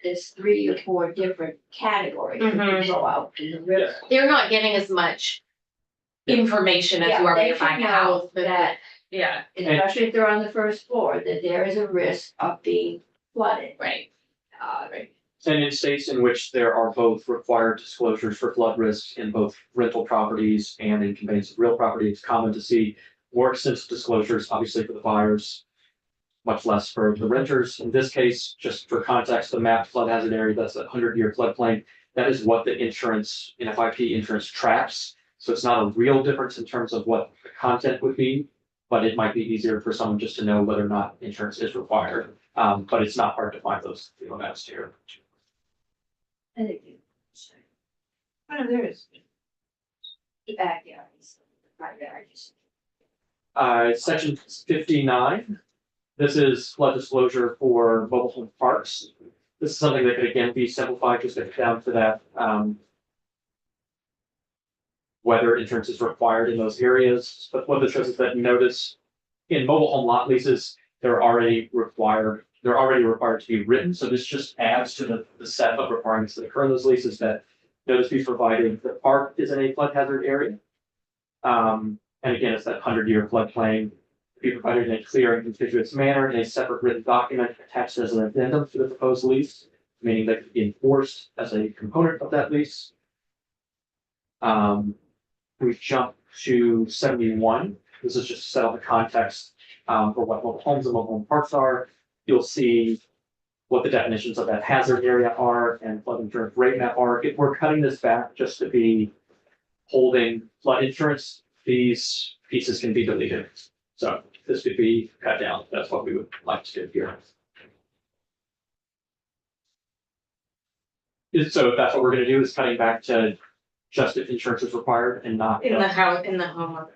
there's 3 or 4 different categories that Mhm. can go out in the river. They're not getting as much information as Yeah, you are when they you're should buying a know house. that, Yeah, especially if they're on the first floor, that there is a risk of being flooded. right. Right. And in states in which there are both required disclosures for flood risks in both rental properties and in conveyance of real property, it's common to see more extensive disclosures, obviously for the buyers, much less for the renters. In this case, just for context, the mapped flood hazard area, that's a 100-year floodplain. That is what the insurance, NFIP insurance tracks. So it's not a real difference in terms of what the content would be. but it might be easier for someone just to know whether or not insurance is required. But it's not hard to find those maps here. I think you. Oh, there is. The backyards, front yards. Section 59. This is flood disclosure for mobile home parks. This is something that could again be simplified, just get down to that, whether insurance is required in those areas. But what this shows is that notice in mobile home lot leases, they're already required to be written. So this just adds to the set of requirements that occur in those leases, that notice be provided, the park is in a flood hazard area. And again, it's that 100-year floodplain, be provided in a clear and conspicuous manner in a separate written document attached as an addendum to the proposed lease, meaning that it could be enforced as a component of that lease. We jump to 71. This is just to set up the context for what mobile homes and mobile home parks are. You'll see what the definitions of that hazard area are and flood insurance rate map are. If we're cutting this back just to be holding flood insurance, these pieces can be deleted. So this could be cut down. That's what we would like to do here. So if that's what we're going to do, is cutting back to just if insurance is required and not In the house, in the home.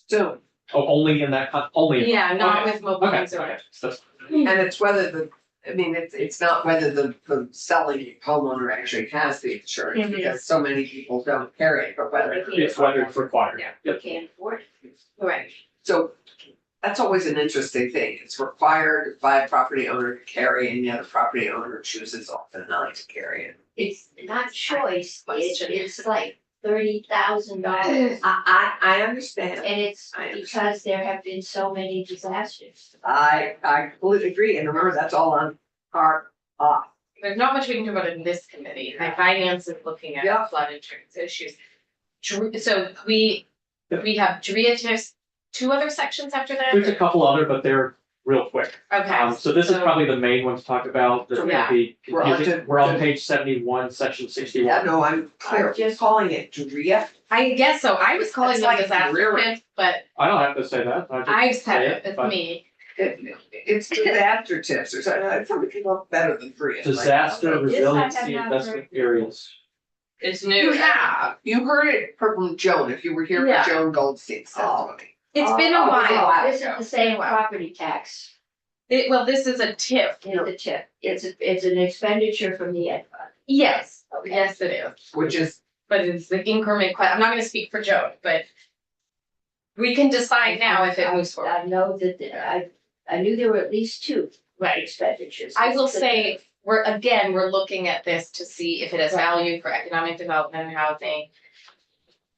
So, only in that only. Yeah, not Okay. with mobile Okay. homes or. That's- and it's whether it's not whether the selling homeowner actually has the insurance, Mhm. because so many people don't carry it, but whether. It's whether it's required. Yeah. Yep. Can't afford it. Right. So that's always an interesting thing. It's required by a property owner to carry, and yet a property owner chooses often not to carry it. It's not choice, Question. it's like $30,000. I understand. And it's I understand. because there have been so many disasters. I completely agree, and remember, that's all on our, There's not much we can do about it in this committee. My finance is looking Yeah. at flood insurance issues. So we have DRIA tips, 2 other sections after that? There's a couple other, but they're real quick. Okay. So this is probably the main one to talk about. That's Yeah. gonna be We're on confusing. to- We're on page 71, section 61. yeah, no, I'm clear, I'm just- calling it DRIA. I guess so. I was calling It's them like disaster dreary. tips, but I don't have to say that. I just I've said say it, it's but me. It's disaster tips, or something, something came up better than DRIA. Disaster This I resiliency have not investment areas. It's You new. have, you heard it from Joan, if you were here Yeah. for Joan Goldstein's testimony. It's been a while. This is the same property tax, Well, this is a tip. in the tip, it's an expenditure from the ed fund. Yes, Okay. yes, it is. Which is, But it's the increment, I'm not gonna speak for Joe, but we can decide now if it moves forward. I know that, I knew there were at least 2 Right. expenditures. I will say, we're looking at this to see if it has value for economic development and housing.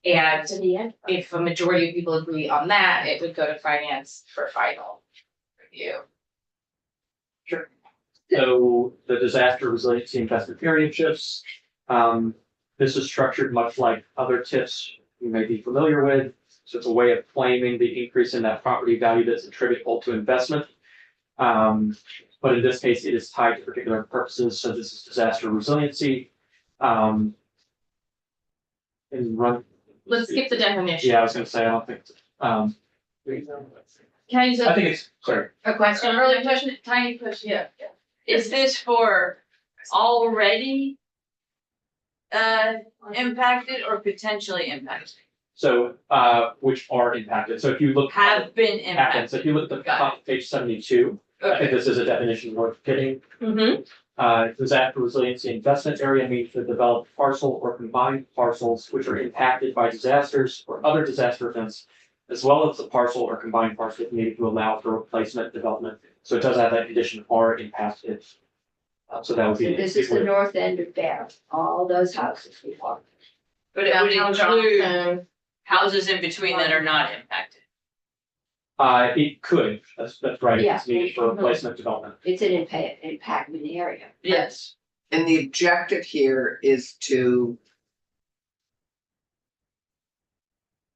And To the ed fund. if a majority of people agree on that, it would go to finance for final review. So the disaster resiliency investment period shifts. This is structured much like other tips you may be familiar with. So it's a way of claiming the increase in that property value that's attributable to investment. But in this case, it is tied to particular purposes. So this is disaster resiliency. And run. Let's skip the definition. Yeah, I was gonna say, I don't think, Can I use I think it's, sorry. A question, an early question, tiny question, yeah. Is this for already impacted or potentially impacted? So, which are impacted. So if you look. Have been Happened. impacted. So if you look at the Got top of page 72, I think Okay, this is a definition worth getting. Mm-hmm. Disaster resiliency investment area means to develop parcel or combined parcels which are impacted by disasters or other disaster events, as well as the parcel or combined parcel needed to allow for replacement development. So it does have that condition are impacted. So that would So be. this is the north end of Barrow, all those houses we want. but it would Downtown include Johnson. houses in between that are not impacted. It could, that's right, if it's Yeah. needed for replacement development. It's an impactment area. Yes. and the objective here is to,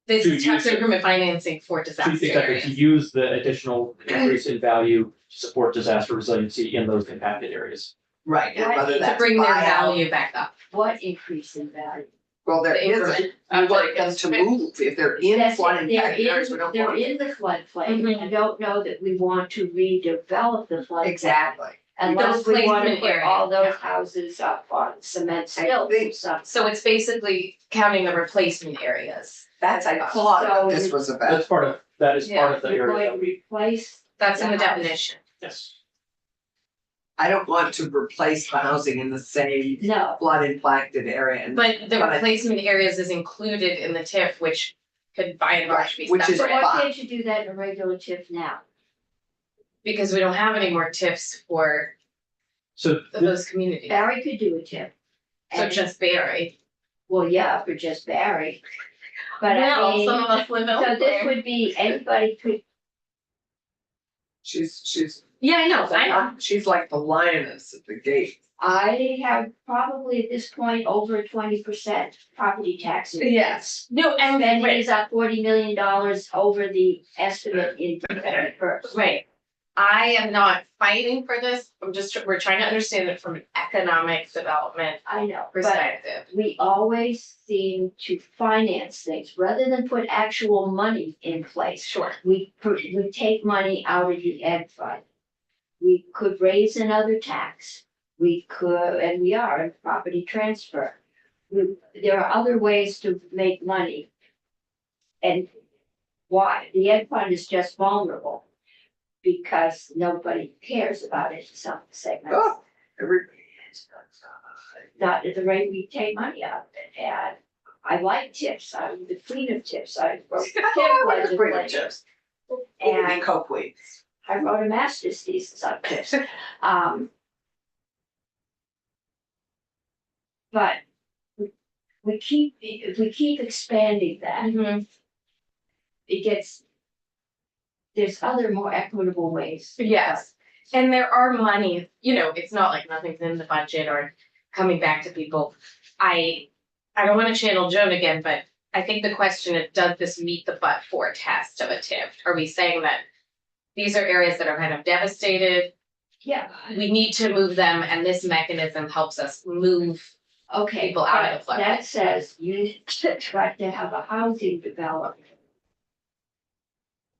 This To is tax use it. increment financing for disaster Exactly, areas. to use the additional increase in value to support disaster resiliency in those impacted areas. right, and Right, whether to that's To bring their buyout. value back up. What increase in value? Well, there The isn't. increment. I want them to move. If they're in That's it. flood They're impacted areas, we in, don't they're want them. in the floodplain. Mhm. I don't know that we want to redevelop the floodplain. Exactly. Unless we want to Replacement put area, all those yeah. houses up on cement I stilts or think- something. So it's basically counting the replacement areas. That's, I So thought this you- was about. That's part of, that is part of the You're area. going to replace, That's in the The house. definition. Yes. I don't want to replace the housing in the same no, flood impacted area and. But the But I- replacement areas is included in the TIF, which could by and large be Which is so separate. why fine. can't you do that in a regular TIF now? Because we don't have any more TIFs for So those communities. Barry could do a TIF. So And- just Barry. Well, yeah, for just Barry. But I Well, mean, some of us live so this elsewhere. would be, anybody could, She's, Yeah, I know. she's like the lioness at the gate. I have probably at this point over 20% property taxes. Yes. No, and Spending right, is up $40 million over the estimate in first. right. I am not fighting for this. We're trying to understand it from an economic development I know, but perspective. we always seem to finance things rather than put actual money in place. Sure. We take money out of the ed fund. We could raise another tax. We could, and we are in property transfer. There are other ways to make money. And why? The ed fund is just vulnerable because nobody cares about it in some segments. Oh, everybody is. Not at the rate we take money out of it. And I like tips. I'm the queen of tips. I wrote tip legislation. And And cope weights. I wrote a master's thesis on tips. But if we keep expanding that, Mhm. it gets, there's other more equitable ways. Yes, and there are money, it's not like nothing's in the budget or coming back to people. I don't wanna channel Joan again, but I think the question is, does this meet the but-for test of a TIF? Are we saying that these are areas that are kind of devastated, Yeah, we need to move them, and this mechanism helps us move okay, people out of the but flood. that says you try to have a housing development.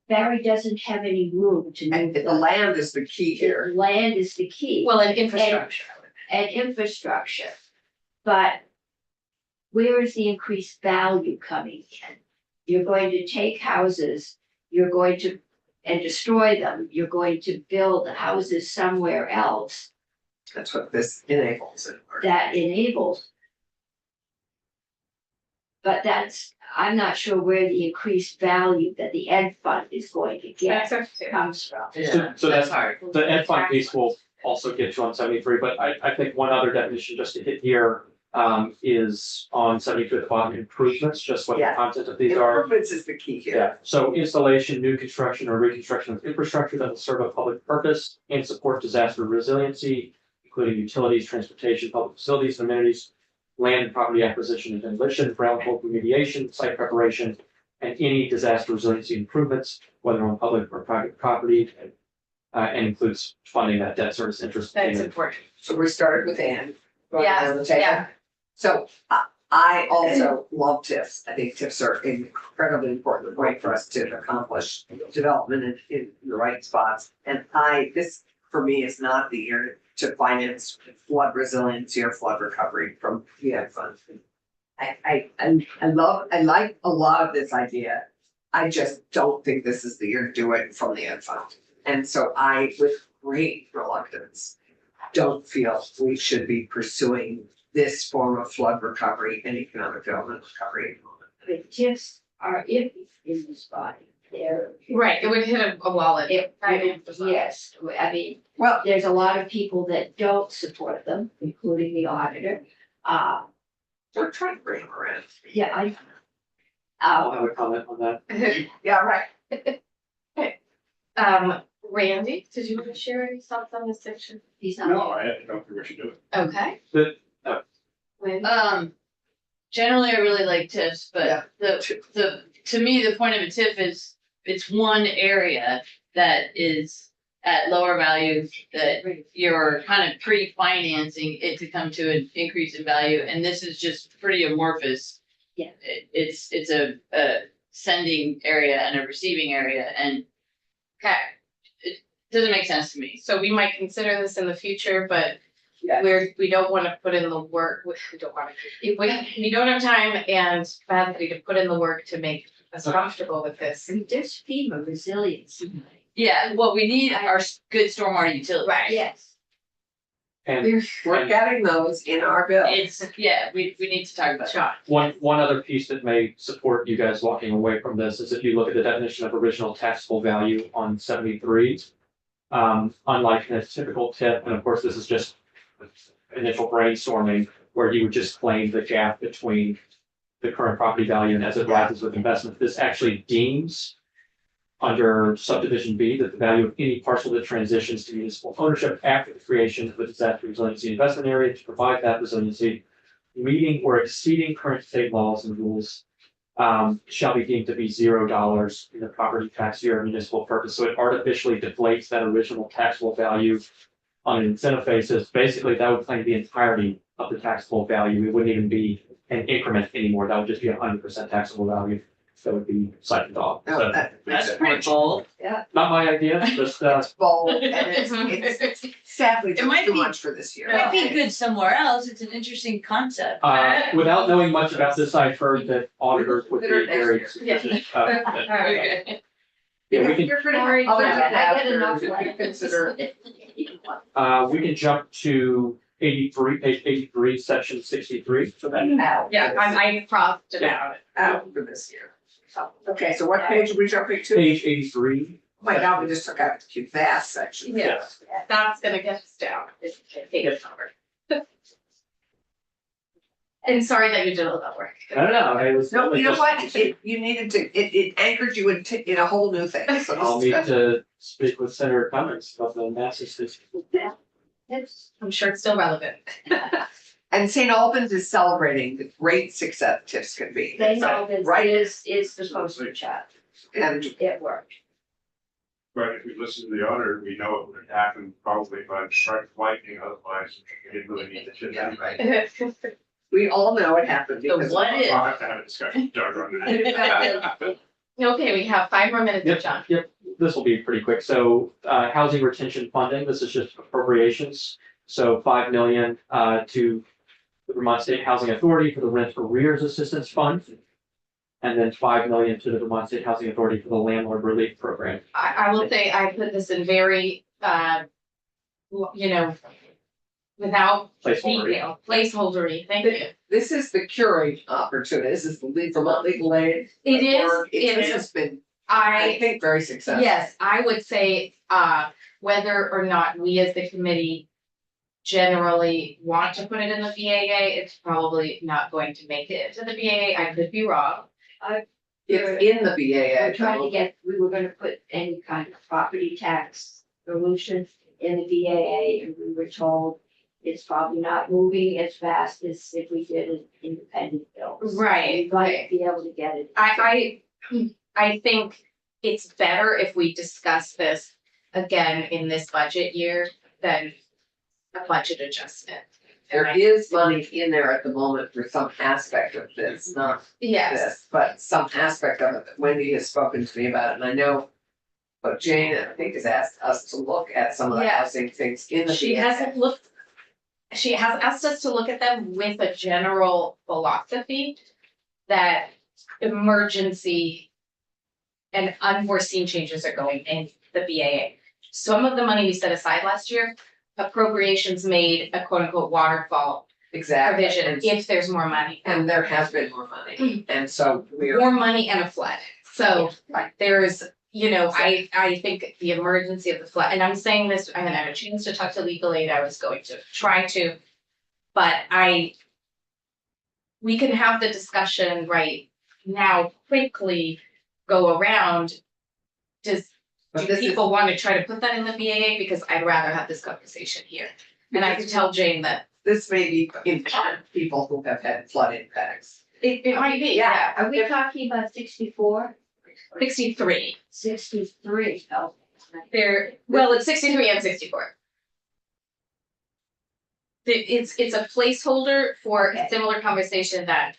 Barry doesn't have any room to And move the land is the key here. Land is the key. Well, and infrastructure. And infrastructure. But where is the increased value coming in? You're going to take houses, you're going to, and destroy them, you're going to build houses somewhere else That's what this enables. that enables. But I'm not sure where the increased value that the ed fund is going to get comes from. So that's, the ed fund piece will also get you on 73, but I think one other definition just to hit here is on 72 at the bottom, improvements, just what the Yeah. content of these are. Improvements is the key here. Yeah, so installation, new construction or reconstruction of infrastructure that will serve a public purpose and support disaster resiliency, including utilities, transportation, public facilities, and amenities, land and property acquisition and demolition, brownfield remediation, site preparation, and any disaster resiliency improvements, whether on public or private property, and includes funding that debt service interest That's payment. important. So we started with Ann. going Yes, down the table. yeah. So I also love TIFs. I think TIFs are an incredibly important way for us to accomplish development in the right spots. And this for me is not the year to finance flood resiliency or flood recovery from the ed fund. I like a lot of this idea. I just don't think this is the year to do it from the ed fund. And so I, with great reluctance, don't feel we should be pursuing this form of flood recovery and economic development recovery. The tips are iffy in this body. They're. Right, it would hit a wallet. Yes, I mean, Well, there's a lot of people that don't support them, including the auditor. we're trying to bring them around. Yeah, I'll have a comment on that. Yeah, right. Randy, did you want to share any thoughts on this section? he's not. No, I don't think we should do it. Okay. The- When, Generally, I really like TIFs, Yeah. but to me, the point of a TIF is it's one area that is at lower value that you're kind of pre-financing it to come to an increase in value, and this is just pretty amorphous. Yeah. It's a sending area and a receiving area, and Okay, it doesn't make sense to me. so we might consider this in the future, but Yeah. we don't wanna put in the work, we don't wanna. We don't have time and capacity to put in the work to make us comfortable with this. I mean, there's FEMA resilience. Yeah, what we need are good stormwater utilities. Right. Yes. And We're getting those in our bill. It's, yeah, we need to talk about that. Sean, one other piece that may support you guys walking away from this is if you look at the definition of original taxable value on 73. Unlike in a typical tip, and of course, this is just initial brainstorming, where you would just claim the gap between the current property value and as it rises with investment, this actually deems under subdivision B that the value of any parcel that transitions to municipal ownership after the creation of a disaster resiliency investment area to provide that resiliency, meeting or exceeding current state laws and rules, shall be deemed to be $0 in the property tax year of municipal purpose. So it artificially deflates that original taxable value on an incentive basis. Basically, that would claim the entirety of the taxable value. It wouldn't even be an increment anymore. That would just be 100% taxable value. That would be siphoned off. No, So, that makes That's it pretty much bold. not my idea, just, bold, and it's sadly It just might too be- much for this year. Might be good somewhere else. It's an interesting concept. without knowing much about this, I've heard that auditors would be very. Yeah. Okay. Yeah, we can, You're pretty, Sorry, other I than that, get enough. you could consider, we can jump to 83, page 83, section 63. So that, out. yeah, I crossed it out. Out for this year. Okay, so what page are we jumping to? page 83. Oh my God, we just took out the vast section. Yeah, that's gonna get us down, it's take us over. And sorry that you did all that work. I don't know, it was. No, you know just- what? You needed to, it anchored you in a whole new thing. So I'll this need is good. to speak with Senator Cummings about the massive system. That's, I'm sure it's still relevant. And St. Albans is celebrating the great success tips can be. they know that Right, is the poster child. and It worked. But if we listen to the auditor, we know it would happen probably by strike lightning, otherwise we didn't really need to chit Yeah, chat. right. We all know it happened The because. what if? I'll have to have a discussion with Doug on that. Okay, we have 5 more minutes, Yep, John. yep, this will be pretty quick. So, housing retention funding, this is just appropriations. So 5 million, to the Vermont State Housing Authority for the rent arrears assistance fund. And then 5 million to the Vermont State Housing Authority for the landlord relief program. I will say I put this in very, without Placeholder. detail, placeholdery, thank you. This is the curing opportunity. This is the Vermont Legal Aid. It is, work. it This is. has been, I think, very successful. Yes, I would say, whether or not we as the committee generally want to put it in the BAA, it's probably not going to make it into the BAA. I could be wrong. It's in the BAA. We're trying to get, we were gonna put any kind of property tax solution in the BAA, and we were told it's probably not moving as fast as if we did an independent bill. Right, We'd like to be able to get it. I think it's better if we discuss this again in this budget year than a budget adjustment. And There is money in there at the moment for some aspect of this, not Yes, this, but some aspect of it that Wendy has spoken to me about, and I know. But Jane, I think, has asked us to look at some of the Yeah. housing things in the. she BAA. hasn't looked, she has asked us to look at them with a general philosophy that emergency and unforeseen changes are going in the BAA. Some of the money we set aside last year, appropriations made a quote unquote waterfall Exactly. provision if there's more money. And there has been more money, and so we're, More money and a flood. So right, there's, I think the emergency of the flood, and I'm saying this, I haven't had a chance to talk to legal aid, I was going to try to. But we can have the discussion right now, quickly go around. Do but this is, people want to try to put that in the BAA? Because I'd rather have this conversation here. And I could tell Jane that this may be in part people who have had flood impacts. it might be, yeah, Are we talking about 64? 63. 63, oh. Well, it's 63 and 64. It's a placeholder for a Okay. similar conversation that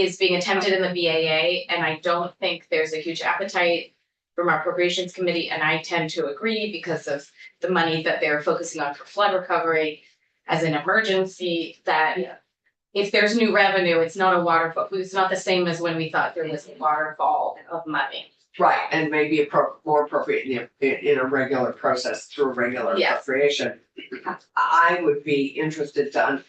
is being attempted in the BAA, and I don't think there's a huge appetite from our appropriations committee, and I tend to agree because of the money that they're focusing on for flood recovery as an emergency, that if there's new revenue, it's not a waterfall, it's not the same as when we thought there was a waterfall of money. Right, and maybe more appropriate in a regular process through a regular Yes. appropriation. I would be interested to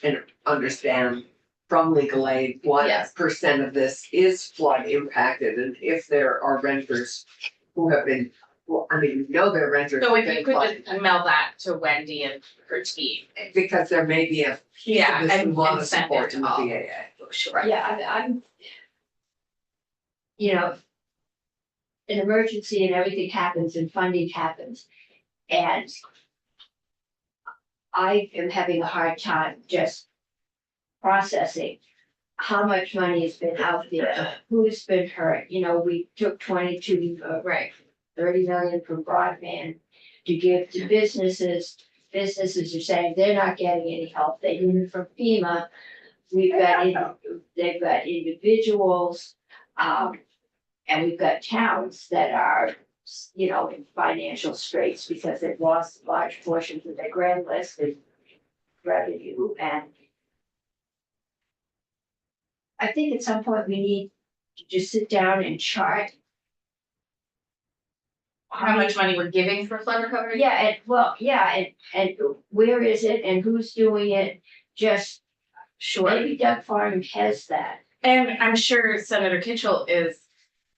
understand from legal aid, what Yes. percent of this is flood impacted, and if there are renters who have been, well, I mean, we know there are renters. So who've if you been could flooded, just email that to Wendy and her team. because there may be a piece Yeah, of this we and want to send it support to in the all. BAA. Sure. Yeah, I'm. You know. An emergency and everything happens and funding happens. And. I am having a hard time just processing how much money has been out there, who's been hurt. You know, we took 22, Right. 30 million from broadband to give to businesses. Businesses are saying they're not getting any help. They need it from FEMA. They've got individuals, and we've got towns that are, you know, in financial straits because they've lost large portions of their grand list and revenue. And I think at some point we need to just sit down and chart. How much money we're giving for flood recovery? Yeah, and well, yeah, and where is it and who's doing it? Just Sure. maybe Doug Farnham has that. And I'm sure Senator Kitchell is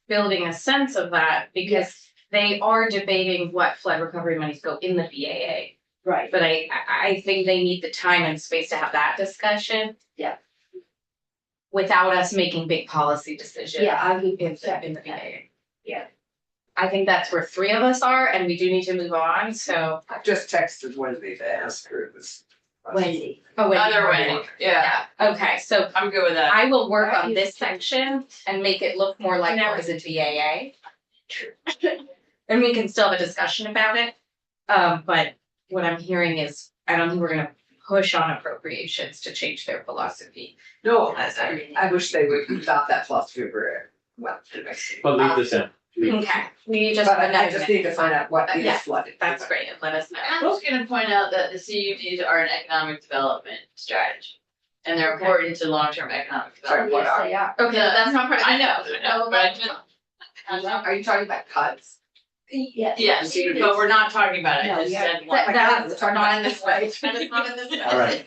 building a sense of that because they are debating what flood recovery monies go in the BAA. Right. But I think they need the time and space to have that discussion. Yeah. Without us making big policy decisions. Yeah, I would In the second that. BAA. Yeah. I think that's where three of us are and we do need to move on, so. I just texted Wendy to ask her this. Wendy. Oh, wait. Other way, yeah, Okay, so I'm good with that. I will work on this section and make it look more like what is a BAA. And we can still have a discussion about it. But what I'm hearing is, I don't think we're gonna push on appropriations to change their philosophy. No, As I- I wish they would adopt that philosophy for, well, But leave this in. Okay, we just. but I just need to find out what is Yeah, flooded. That's great, and let us know. I'm just gonna point out that the CUDs are an economic development strategy. And they're important to long-term economic Sorry, development. what Yes, are? they are. Okay, that's not part of. I know, but I just. Are you talking about cuts? Yes. Yes, but we're not talking about it, No, I just we said are- one. That's not in this way. That is not in this way. All right.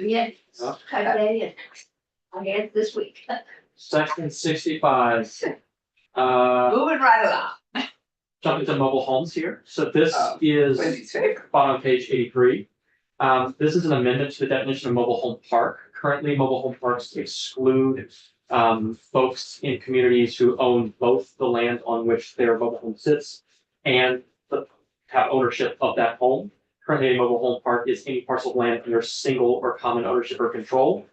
We had Oh. cut day and I had this week. Section 65. Moving right along. Jumping to mobile homes here. So this Oh, is Wendy's favorite. bottom of page 83. This is an amendment to the definition of mobile home park. Currently, mobile home parks exclude folks in communities who own both the land on which their mobile home sits and have ownership of that home. Currently, a mobile home park is any parcel of land under single or common ownership or control.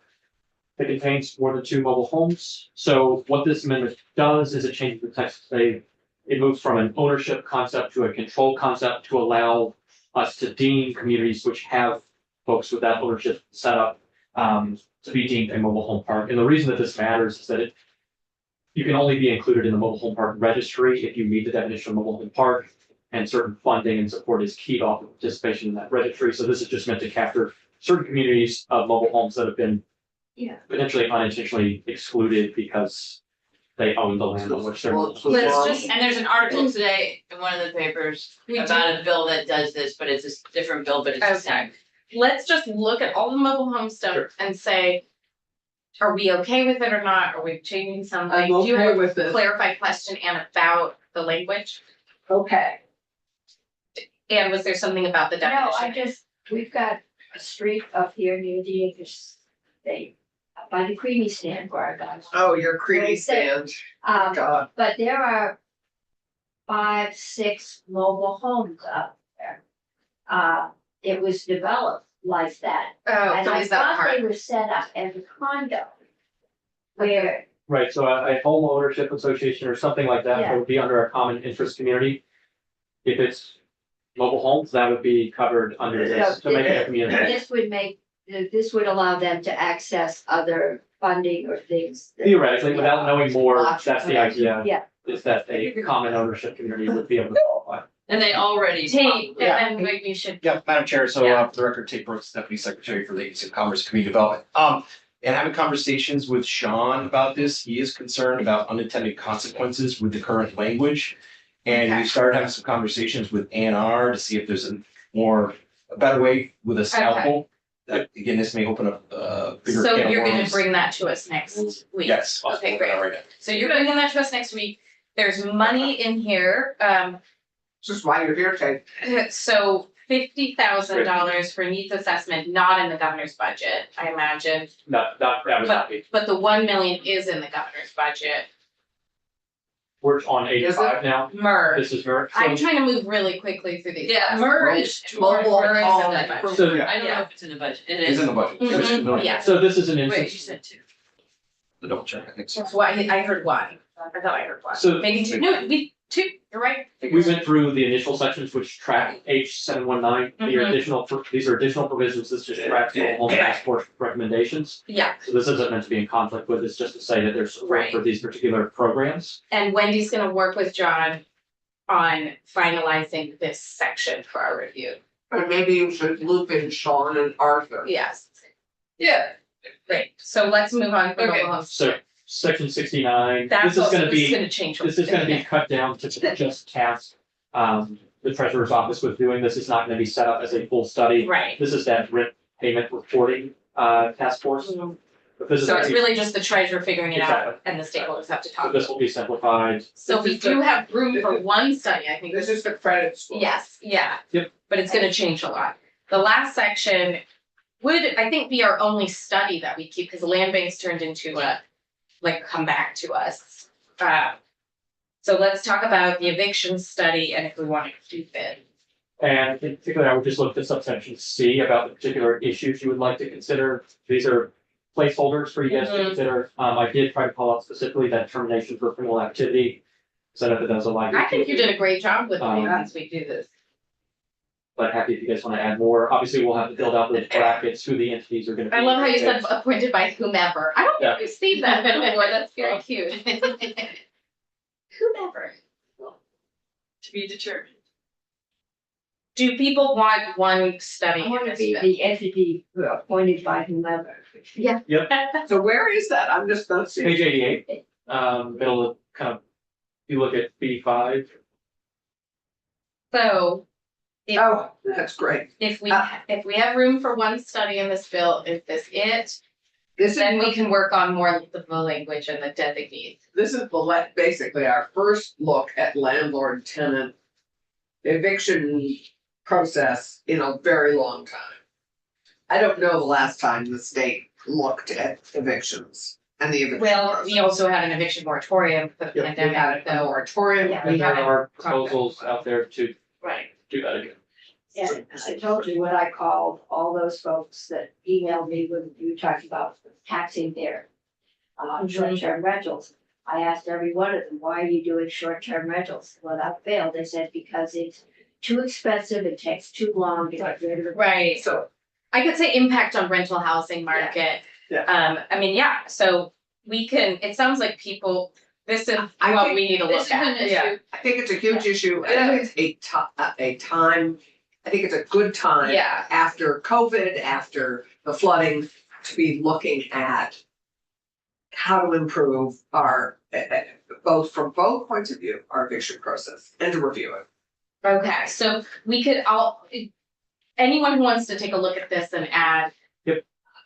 It contains more than 2 mobile homes. So what this amendment does is it changes the text to say it moves from an ownership concept to a control concept to allow us to deem communities which have folks with that ownership set up to be deemed a mobile home park. And the reason that this matters is that you can only be included in the mobile home park registry if you meet the definition of mobile home park, and certain funding and support is keyed off of participation in that registry. So this is just meant to capture certain communities of mobile homes that have been potentially unintentionally excluded because they own the land on which they're. Well, Let's just- And there's an article today in one of the papers We do- about a bill that does this, but it's a different bill, but it's the same. Let's just look at all the mobile home stuff and say, are we okay with it or not? Are we changing something? I'm Do you okay have with a this. clarified question, Anne, about the language? Okay. And was there something about the No, I definition? just, we've got a street up here near the Acres State, by the creamy stand where I got. Oh, your creamy stand. God. But there are 5, 6 mobile homes up there. It was developed like that. Oh, And so I is that thought part? they were set up as a condo. Where, Right, so a home ownership association or something like that Yeah. would be under a common interest community. If it's mobile homes, that would be covered under this to make it a community. this would allow them to access other funding or things. that- Theoretically, without knowing more, Lots of that's the time. idea. Yeah. Is that a common ownership community would be able to qualify. And they already. Tate, Yeah. and maybe you should. Yeah, Madam Chair, so Yeah. for the record, Tate Brooks, Deputy Secretary for the Agency of Commerce and Community Development. And having conversations with Sean about this, he is concerned about unintended consequences with the current language. And we Okay. started having some conversations with ANR to see if there's a better way with a scalpel. That, again, this may open up a bigger So can of you're gonna worms. bring that to us next week? Yes. I'll Okay, put that great. right now. So you're bringing that to us next week. There's money in here, This is why you're here, Tate. so $50,000 for needs assessment, not in the governor's budget, I imagine. That would not be, But the 1 million is in the governor's budget. we're on 85 now. MERS. This is very. I'm trying to move really quickly through these. Yeah, MERS MERS. Mobile MERS home is in the budget. So, I don't know if it's in the budget. It It's is. in the budget. Mhm, It's $2 million. yeah. so this is an Wait, you instance, said two. The double check, I think so. That's why I heard one. I thought I heard one. So- Maybe two. No, two. You're right. we went through the initial sections which track H 719. Mhm. These are additional provisions. This just tracks the home task force recommendations. Yeah. So this isn't meant to be in conflict with, it's just to say that there's support for these particular programs. And Wendy's gonna work with John on finalizing this section for our review. And maybe you should loop in Sean and Arthur. Yes. Yeah. Great. So let's move on. to Okay. mobile homes. So section 69, That's this is also, gonna this is be, gonna change. this is gonna be cut down to just task. The treasurer's office with doing this is not gonna be set up as a full study. Right. This is that rent payment reporting task force. But this is So it's actually- really just the treasurer figuring it out Exactly. and the stakeholders have to so talk. this will be simplified. So we do have room for one study, I think. This is the credit score. Yes, yeah. Yep. But it's gonna change a lot. The last section would, I think, be our only study that we keep, because land banks turned into come back to us. So let's talk about the eviction study and if we want to keep it. And in particular, I would just look at subsection C about the particular issues you would like to consider. These are placeholders for you guys to Mhm. consider. I did try to call out specifically that termination for criminal activity. So that does allow. I think you did a great job with me Um, as we do this. But happy if you guys want to add more. Obviously, we'll have to build out those brackets, who the entities are gonna be. I love how you said appointed by whomever. I don't Yeah. think we've seen that before. That's very cute. Whomever. To be determined. Do people want one study I in want to this be bill? the entity appointed by whomever. Yeah. So where is that? I'm just not seeing. Page 88, it'll kind of, you look at B5. So. If, Oh, that's great. if we have room for one study in this bill, is this it? This Then we is, can work on more of the language and the designees. this is basically our first look at landlord tenant eviction process in a very long time. I don't know the last time the state looked at evictions and the eviction Well, process. we also had an eviction moratorium for the We had pandemic, a though. moratorium. Yeah. And We there haven't are talked about proposals out there to Right. do that again. Yeah, I told you when I called all those folks that emailed me when you talked about taxing their short-term rentals. I asked every one of them, why are you doing short-term rentals? Without fail, they said because it's too expensive, it takes too long to get rid of it. Right, so I could say impact on rental housing market. Yeah. I mean, yeah, so we can, it sounds like people, this is I what think we need to This look is an at. issue. I think it's a huge issue. I think it's a time, I think it's a good time. Yeah. After COVID, after the flooding, to be looking at how to improve our, from both points of view, our eviction process and to review it. Okay, so we could anyone who wants to take a look at this and add. Yep.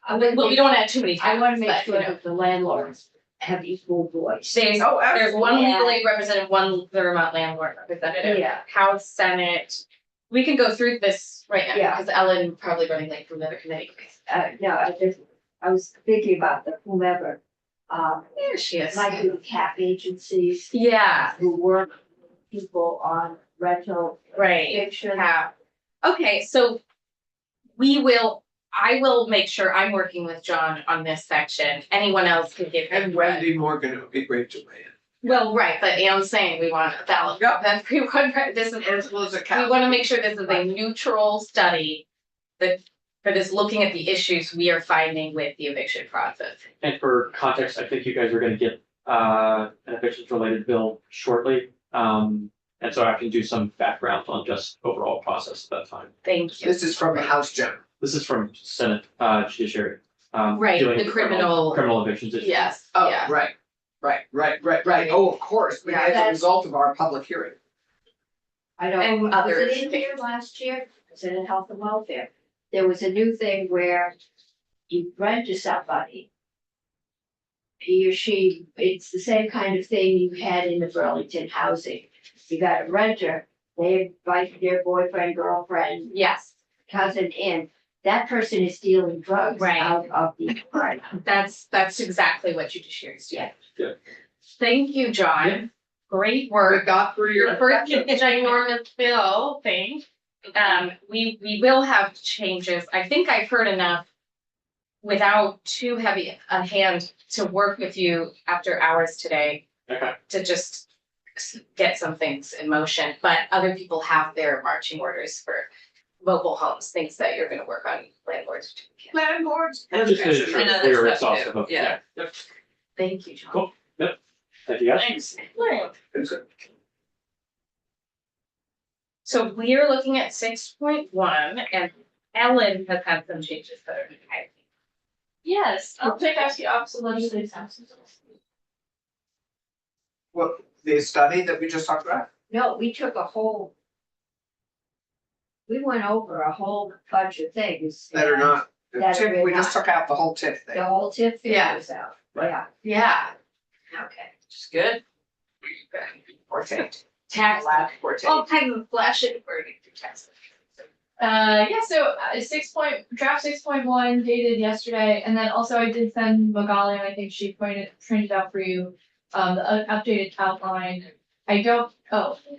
Well, we don't wanna add too many I tabs, wanna make but, you sure know, that the landlords have equal voice. there's Oh, there's one Yeah. legally represented, one Vermont landlord representative. Yeah. House, Senate. We can go through this right now, Yeah. because Ellen probably running late from another committee. No, I was thinking about the whomever, There she is. like the cap agencies Yeah, who work with people on rental right. eviction. Yeah. Okay, so I will make sure I'm working with John on this section. Anyone else can give. And input. Wendy Morgan, it would be great to weigh Well, right, but I'm saying we want a ballot. Yep. Everyone, this is, in. Angela's a we cat. wanna make sure this is a neutral study that but is looking at the issues we are finding with the eviction process. And for context, I think you guys are gonna get an evictions related bill shortly. And so I can do some background on just overall process at that time. Thank you. This is from the House Gym. This is from Senate Judiciary. Right, dealing the with criminal- Criminal evictions issue. Yes, Oh, yeah. right. Oh, of course, but Yeah, as a that's- result of our public hearing. I don't, And was others. it in here last year? Was it in health and welfare? There was a new thing where you rent to somebody. He or she, it's the same kind of thing you had in the Burlington housing. You got a renter, they invite their boyfriend, girlfriend, Yes, cousin in. That person is dealing drugs Right. out of the apartment. that's exactly what judiciary is doing. Yeah. Thank you, John. Great We work. got through your. First ginormous bill thing. We will have changes. I think I've heard enough without too heavy a hand to work with you after hours today Okay. to just get some things in motion, but other people have their marching orders for mobile homes, things that you're gonna work on landlords. Landlords. Just to ensure And that other we are stuff too, exhaustive of, yeah. Yep. Thank you, John. Cool. Thank you guys. Thanks. So we are looking at 6.1 and Ellen has had some changes that are. Yes, I'll take out the obsolete absences. What, the study that we just talked about? No, we took a whole. We went over a whole bunch of things. That are and not, the That tip, are we just not. took out the whole tip The thing. whole tip Yeah. figures out, Right. yeah, Yeah. okay. Which is good. Or tape. Tax, Or tape. all kinds of flashing for tax. Yeah, so draft 6.1 dated yesterday, and then also I did send Magali, and I think she printed out for you, the updated outline.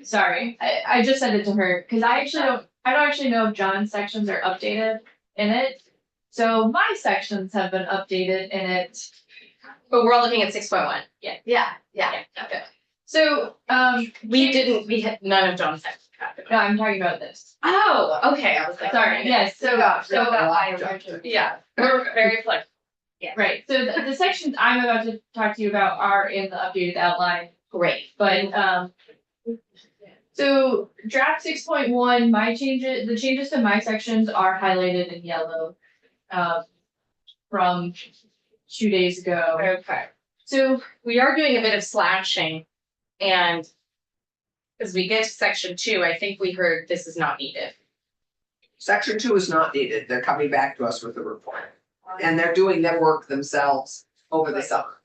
Sorry, I just sent it to her, cause I don't actually know if John's sections are updated in it. So my sections have been updated in it. But we're all looking at 6.1. Yeah. Yeah, okay. So, We had none of John's sections. no, I'm talking about this. Oh, okay, I was like. Sorry, yes, so Yeah, we're very flexible. right, so the sections I'm about to talk to you about are in the updated outline. Great. But, so draft 6.1, the changes to my sections are highlighted in yellow. From 2 days ago. Okay. So we are doing a bit of slashing and as we get to section 2, I think we heard this is not needed. Section 2 is not needed. They're coming back to us with a report. And they're doing their work themselves over the summer.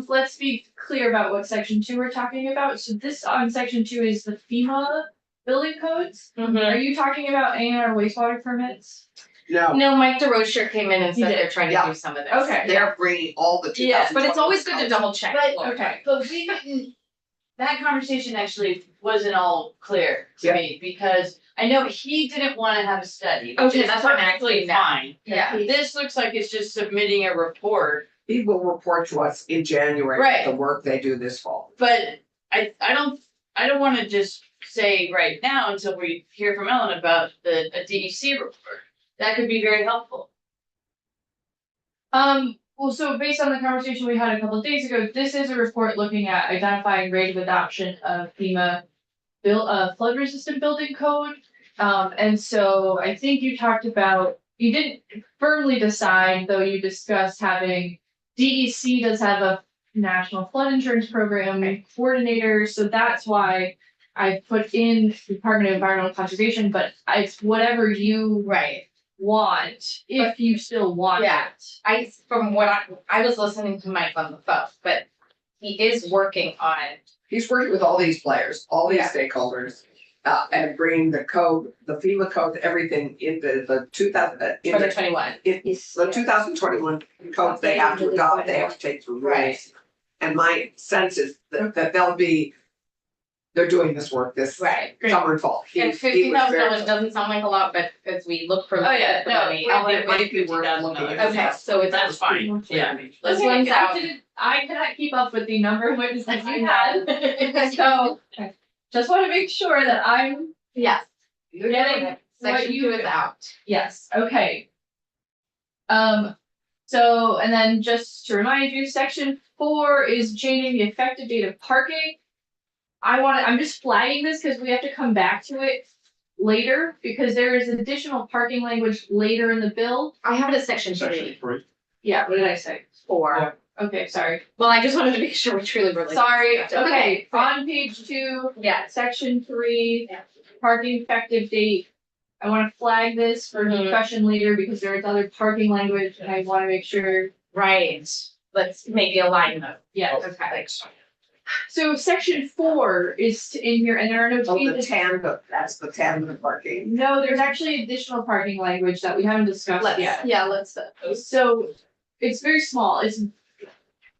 Let's be clear about what section 2 we're talking about. So this on section 2 is the FEMA building codes. Are you talking about A&R wastewater permits? No, No, Mike DeRocher came in and He said did. they're trying to Yeah. do some of this. Okay. they're bringing all the. Yeah, but it's 2020 always good to double check. But, okay, But we didn't, that conversation actually wasn't all clear to me, because I know he didn't wanna have a study. which Okay, is that's what I'm perfectly asking now. fine. Yeah. This looks like it's just submitting a report, He will report to us in January, Right. the work they do this fall. but I don't wanna just say right now until we hear from Ellen about a DEC report. That could be very helpful. Well, so based on the conversation we had a couple of days ago, this is a report looking at identifying rate of adoption of FEMA flood resistant building code. And so I think you talked about, you didn't firmly decide, though you discussed having DEC does have a national flood insurance program coordinator, so that's why I put in Department of Environmental Conservation, but it's whatever you Right. want, if you still want Yeah. it. From what I was listening to Mike on the phone, but he is working on. He's working with all these players, all these Yeah. stakeholders. And bringing the code, the FEMA code, everything into the 2021. The 2021 codes they have to adopt, they have to take through rules. Right. And my sense is that they're doing this work this Right. summer and fall. He- And he was $50,000 very- doesn't sound like a lot, but as we look for. Oh, yeah, the no, money, It might be worth looking at. Okay, so it's. That's fine, yeah. This Okay, one's out. I cannot keep up with the number of witnesses you had, so just wanna make sure that I'm Yes. getting Section what you 2 is out. Yes, okay, So, and then just to remind you, section 4 is changing the effective date of parking. I'm just flagging this because we have to come back to it later, because there is additional parking language later in the bill. I have it as section Section 3, 3. Yeah, what did I say? 4. Okay, sorry. Well, I just wanted to make sure we truly were. Sorry, okay, on page 2, Yeah. section 3, parking effective date. I wanna flag this for Mhm. discussion later because there is other parking language and I wanna make sure, Right. Let's maybe align them. yeah. Okay. So section 4 is in here and there are no Oh, the changes. tandem, that's the tandem parking. No, there's actually additional parking language that we haven't discussed yet. Let's. So it's very small,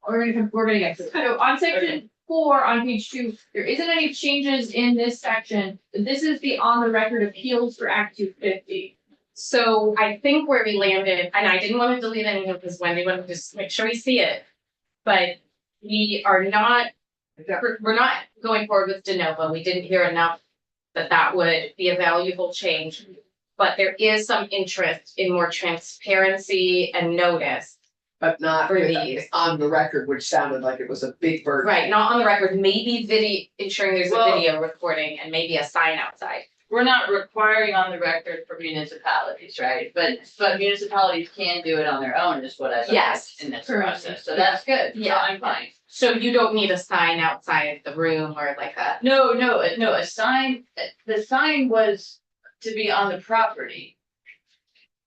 we're gonna get to it. So on section 4 on page 2, there isn't any changes in this section. This is the on the record appeals for Act 250. So I think where we landed, and I didn't want to delete anything because Wendy wanted to just make sure we see it. But we are not, we're not going forward with de novo. We didn't hear enough that would be a valuable change. But there is some interest in more transparency and notice. But not For with- these. on the record, which sounded like it was a big burden. Right, not on the record, maybe ensuring there's a Well- video recording and maybe a sign outside. We're not requiring on the record for municipalities, right? But municipalities can do it on their own, is what I've Yes, learned in this correct. process, so that's good, so Yeah. I'm fine. So you don't need a sign outside the room or like a. No, a sign, the sign was to be on the property.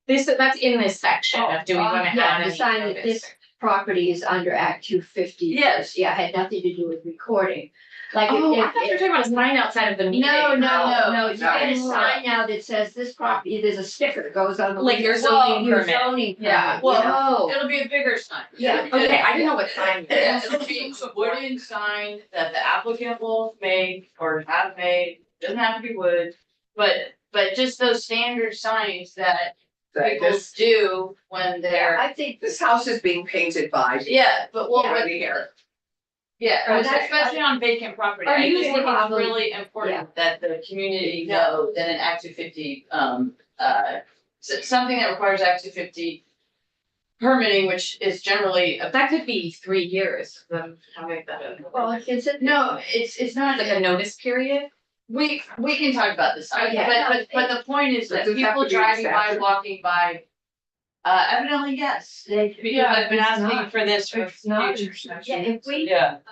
That's in this section of do we wanna Yeah, add the any sign that notice? this property is under Act 250. Yes. Yeah, had nothing to do with recording. Like if- Oh, I if- thought you were talking about a sign outside of the meeting. No, No. you get a No. sign now that says this property, there's a sticker that goes on the. Like your window. zoning Your permit. zoning Yeah, permit, well, yeah. Oh, It'll be a bigger sign. Yeah. okay, I didn't know what sign. Yeah, it'll be a wooden sign that the applicant will make or have made, doesn't have to be wood. But just those standard signs that That people this, do when they're, I think this house is being painted by. yeah, but well, Right here. yeah, that's- especially on vacant property, Or I you just can think it's probably- really important that the community know that an Act 250, something that requires Act 250 permitting, which is generally, That could be 3 years, them having that. well, it's a. no, it's not, Like a notice period? we can talk about this, Yeah. but the point is Does that this have people to be driving by, accepted? walking by, evidently, yes, because Yeah, I've been it's asking not- for this for It's not future. intersection.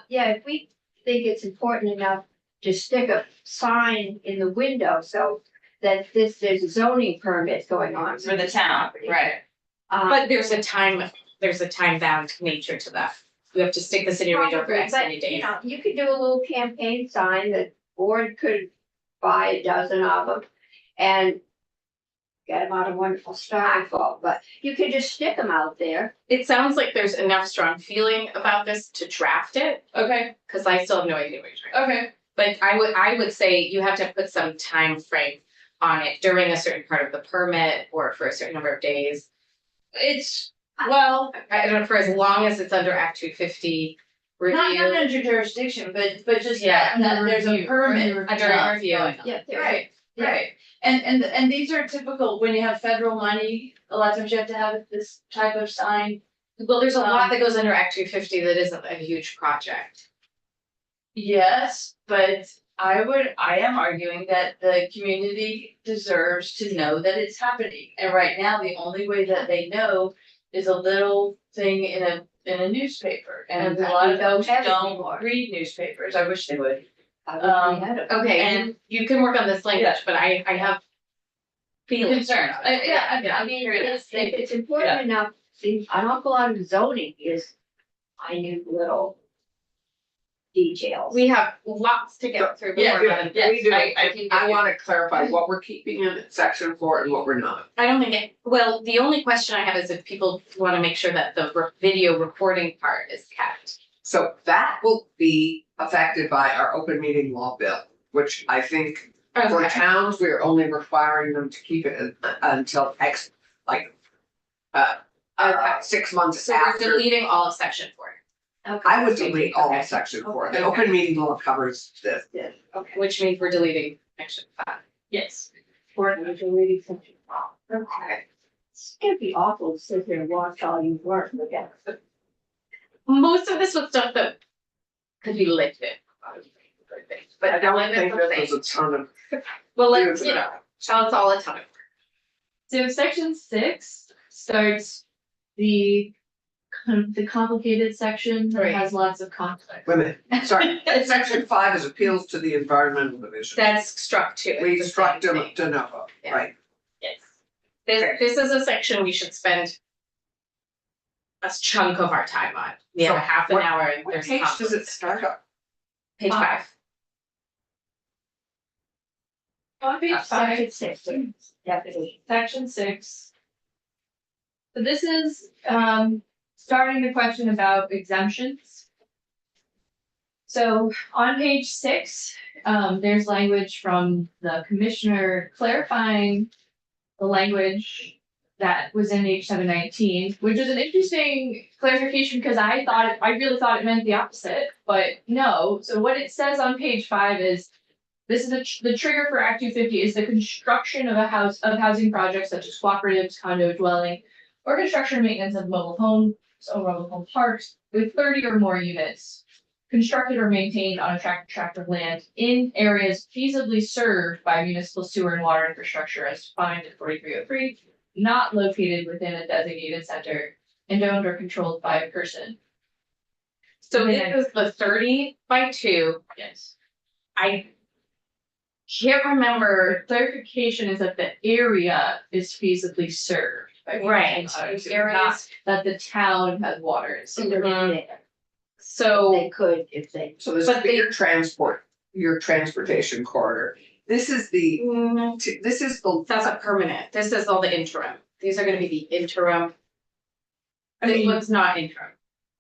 Yeah, if we think it's important enough to stick a sign in the window so that there's a zoning permit going on. For the town, right? But there's a time bound nature to that. You have to stick the city window for Probably, X many but, days. you know, you could do a little campaign sign that board could buy a dozen of them and get them out of wonderful styrofoam, but you could just stick them out there. It sounds like there's enough strong feeling about this to draft it, Okay, cause I still have no idea what you're trying. okay. But I would say you have to put some time frame on it during a certain part of the permit or for a certain number of days. It's, well, I don't know, for as long as it's under Act 250 not review. under jurisdiction, but just Yeah, that there's a review, permit. under review. going on. Yeah, there- Right, right. And these are typical, when you have federal money, a lot of times you have to have this type of sign. Well, there's a lot that goes under Act 250 that isn't a huge project. Yes, but I am arguing that the community deserves to know that it's happening. And right now, the only way that they know is a little thing in a newspaper. And a lot of we don't folks have it don't anymore. read newspapers. I wish they would. I wish we had it. Okay, And- you can work on this language, but I have feelings. Concerned. I mean, it's important enough, see, an awful lot of zoning is minute little details. We have lots to get through. Yeah, before then. yeah. We do. I can I give you- wanna clarify what we're keeping in section 4 and what we're not. I don't think well, the only question I have is if people wanna make sure that the video recording part is kept. So that will be affected by our open meeting law bill, which I think for Okay, towns, we're only requiring them to keep it until X, like, Okay. 6 months so we're after. deleting all of section 4, Okay. I would delete all Okay. of section 4. The Okay. open meeting law covers this. Yeah, okay. which means we're deleting section 5. Yes. Or deleting section. Okay. It's gonna be awful to sit there and watch all you work again. Most of this was stuff that could be lifted. But I don't none of think it that was there's a ton of. well, let's, you know, tell us all a ton of. So section 6 starts the the complicated section that Right. has lots of conflict. Wait a minute, sorry, section 5 is appeals to the environmental division. That's struck too. We It's the struck same de thing. de novo, Yeah. right? Yes. This is a section we should spend a chunk of our time on. We have So a half an what- hour and What there's page does conflict. it start up? Page 5. On page 5, Section 6, definition. section 6. So this is starting the question about exemptions. So on page 6, there's language from the commissioner clarifying the language that was in H 719, which is an interesting clarification because I really thought it meant the opposite, but no. So what it says on page 5 is this is the trigger for Act 250 is the construction of housing projects such as cooperatives, condo dwelling, or construction and maintenance of mobile homes or mobile home parks with 30 or more units constructed or maintained on a tract of land in areas feasibly served by municipal sewer and water infrastructure as defined in 4303, not located within a designated center and owned or controlled by a person. So Yeah. this is the 30/2. Yes. I can't remember. Clarification is that the area is feasibly served. by Right. municipal water, Areas- not that the town has water and So sewer. they're in there. So They could if they. So this But is for your transportation corridor. This is the, this is the, that's a permanent. This is all the interim. These are gonna be the interim. I This mean, one's not interim.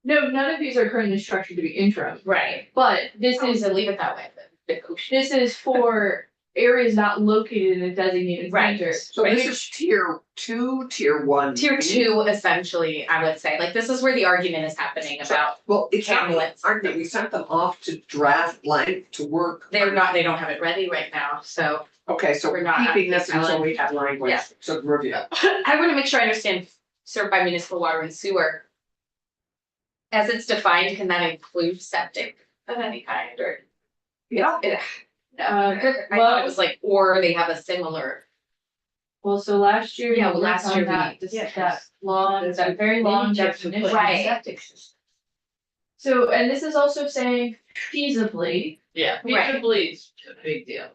no, none of these are currently structured to be interim, Right. but this This is is, leave it that way, the ocean. this is for areas not located in a designated Right. center. so this is tier 2, tier 1. Tier 2, essentially, I would say, like, this is where the argument is happening about, Well, it's not, Hamlets. aren't they, we sent them off to draft blank to work. they don't have it ready right now, so. Okay, so We're we're not keeping this acting until on- we have language Yeah. to review. I wanna make sure I understand served by municipal water and sewer. As it's defined, can that include septic of any kind, or? Yeah. I thought it was like, or they have a similar. Well, so last year, Yeah, you well, worked last year on that, we- that very long definition. Right. So, and this is also saying feasibly, Yeah, Right. feasibly is a big deal.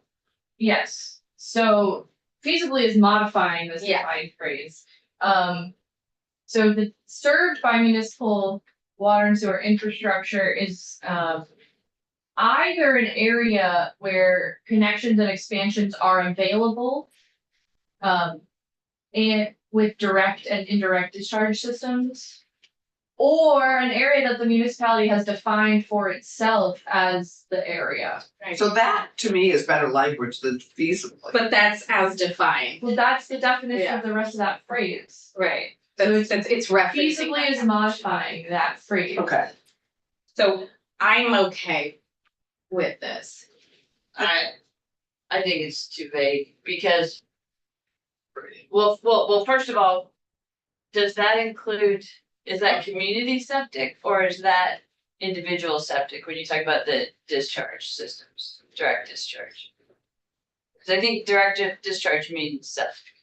yes, so feasibly is modifying this Yeah. defined phrase. So the served by municipal water and sewer infrastructure is, either an area where connections and expansions are available. And with direct and indirect discharge systems. Or an area that the municipality has defined for itself as the area. So that to me is better language than feasibly. But that's as defined, Well, that's the definition Yeah. of the rest of that phrase. right? So It's referencing. Feasibly is modifying that phrase. Okay, So I'm okay with this. I think it's too vague because. Well, first of all, does that include, is that community septic or is that individual septic when you talk about the discharge systems, direct discharge? Cause I think direct discharge means septic.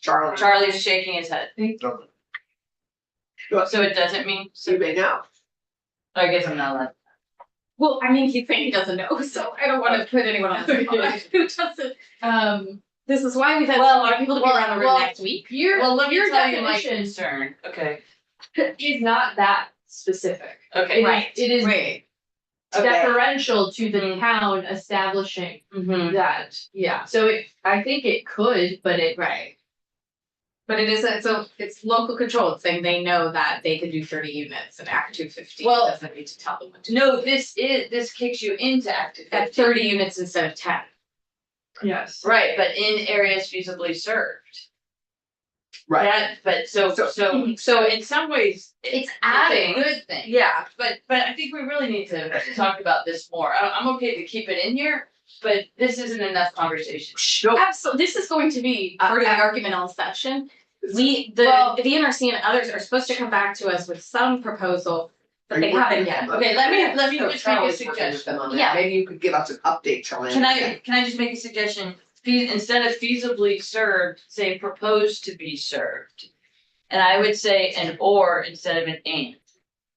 Charlie. Charlie's shaking his head, Go- so it doesn't mean, You may know. I guess I'm not allowed. Well, I mean, he's saying he doesn't know, so I don't wanna put anyone on the spot who doesn't. This is why we've had a lot of people to be around the room well, next week. Well, let me your tell you my definition concern, okay, is not that specific. okay. It is Right. deferential to the town establishing Mm-hmm. that, yeah, so I think it could, but it. Right. But it isn't, so it's local control, it's saying they know that they could do 30 units and Act 250 Well, doesn't need to tell them what to do. No, this kicks you into active. At 30 units instead of 10. Yes. Right, but in areas feasibly served. Right. That, but so in some ways, It's a adding. good thing. Yeah. But I think we really need to talk about this more. I'm okay to keep it in here, but this isn't enough conversation. Nope. Absolutely, this is going to be part of the argumental section. The Well- NRC and others are supposed to come back to us with some proposal, but Are they you working haven't with yet. them on Okay, let me So just make a Charlie's working with suggestion. them on that. Yeah. Maybe you could give us an update, Charlie. Can I just make a suggestion? Instead of feasibly served, say proposed to be served. And I would say an or instead of an and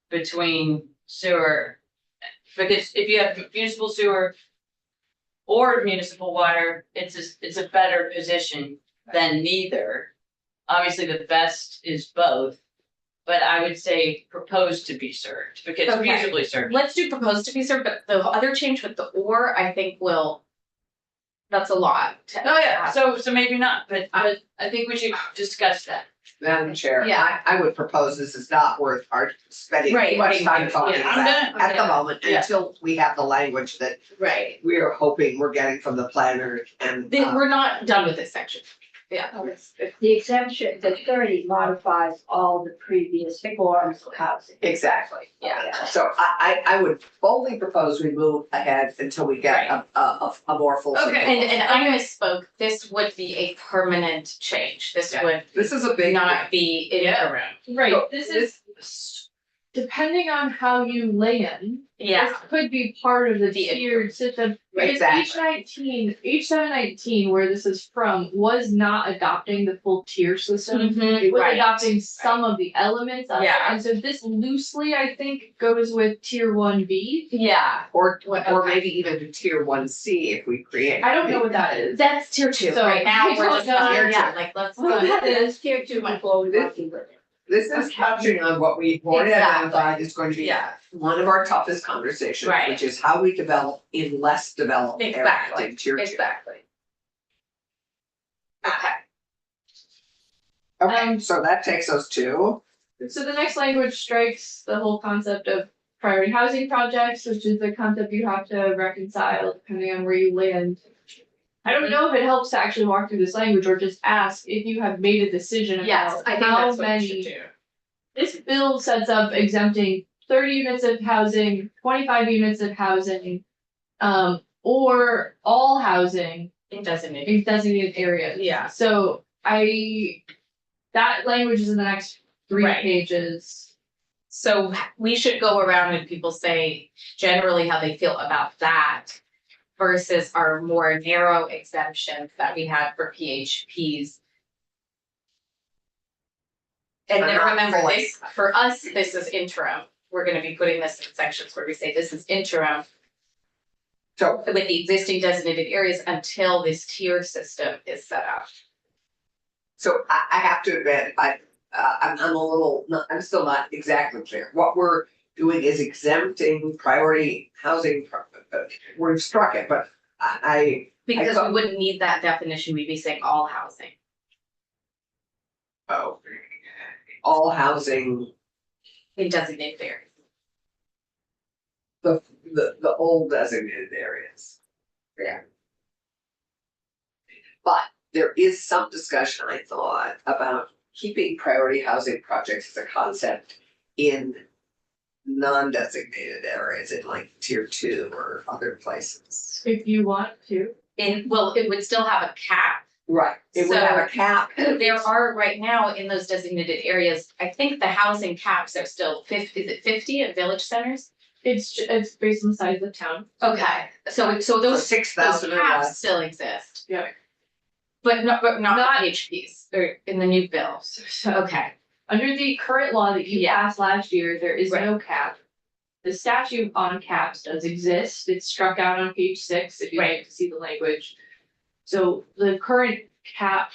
between sewer. Because if you have municipal sewer or municipal water, it's a better position than neither. Obviously, the best is both, but I would say proposed to be served because Okay. feasibly served. Let's do proposed to be served, but the other change with the or, I think that's a lot. Oh, yeah, so maybe not, but I think we should discuss that. Madam Chair, Yeah. I would propose this is not worth our spending Right, too much right, time yeah, talking I'm about done. at the moment Yeah. until we have the language that Right. we are hoping we're getting from the planner and. We're not done with this section. Yeah. The exemption, the 30 modifies all the previous forms of housing. Exactly. Yeah. So I would boldly propose we move ahead until we get a more full. Okay. And I misspoke, this would be a permanent change. This Yeah. would This is a big. not be interim. Right, So this is, depending on how you land, Yeah. this could be part of the tiered system. Because Exactly. H 719, where this is from, was not adopting the full tier system. It was Right. adopting some of the elements of it, Yeah. and so this loosely, I think, goes with tier 1B. Yeah. Or Okay. maybe even to tier 1C if we create. I don't know what that is. That's tier 2. So, Right now, we we're don't just, know. yeah, like, let's. That's tier 2 before we working with it. This is touching on what we've already Exactly. identified is going to be Yeah. one of our toughest conversations, Right. which is how we develop in less developed areas Exactly. in tier 2. Exactly. Okay. Okay, so that takes us to, So the next language strikes the whole concept of priority housing projects, which is the concept you have to reconcile depending on where you land. I don't know if it helps to actually walk through this language or just ask if you have made a decision Yes, about I think how that's what we should many. do. This bill sets up exempting 30 units of housing, 25 units of housing, or all housing It doesn't need. in designated areas. Yeah. So that language is in the next 3 Right. pages. So we should go around and people say generally how they feel about that versus our more narrow exemptions that we had for PHPs. And then remember this, for us, this is interim. We're gonna be putting this in sections where we say this is interim so with the existing designated areas until this tier system is set up. So I have to admit, I'm a little, I'm still not exactly clear. What we're doing is exempting priority housing. We've struck it, but Because we thought- wouldn't need that definition, we'd be saying all housing. all housing, In designated areas. the old designated areas. Yeah. But there is some discussion, I thought, about keeping priority housing projects as a concept in non-designated areas in like tier 2 or other places. If you want to. Well, it would still have a cap. Right, it would have a cap. There are right now in those designated areas, I think the housing caps are still 50, is it 50 at village centers? It's based on the size of the town. Okay, so So those 6,000 or caps less. still exist. Yeah. But not Not- HPs or in the new bills. So Okay, under the current law that you passed last year, there is no cap. The statute on caps does exist. It's struck out on page 6 if you'd like to see the language. So the current cap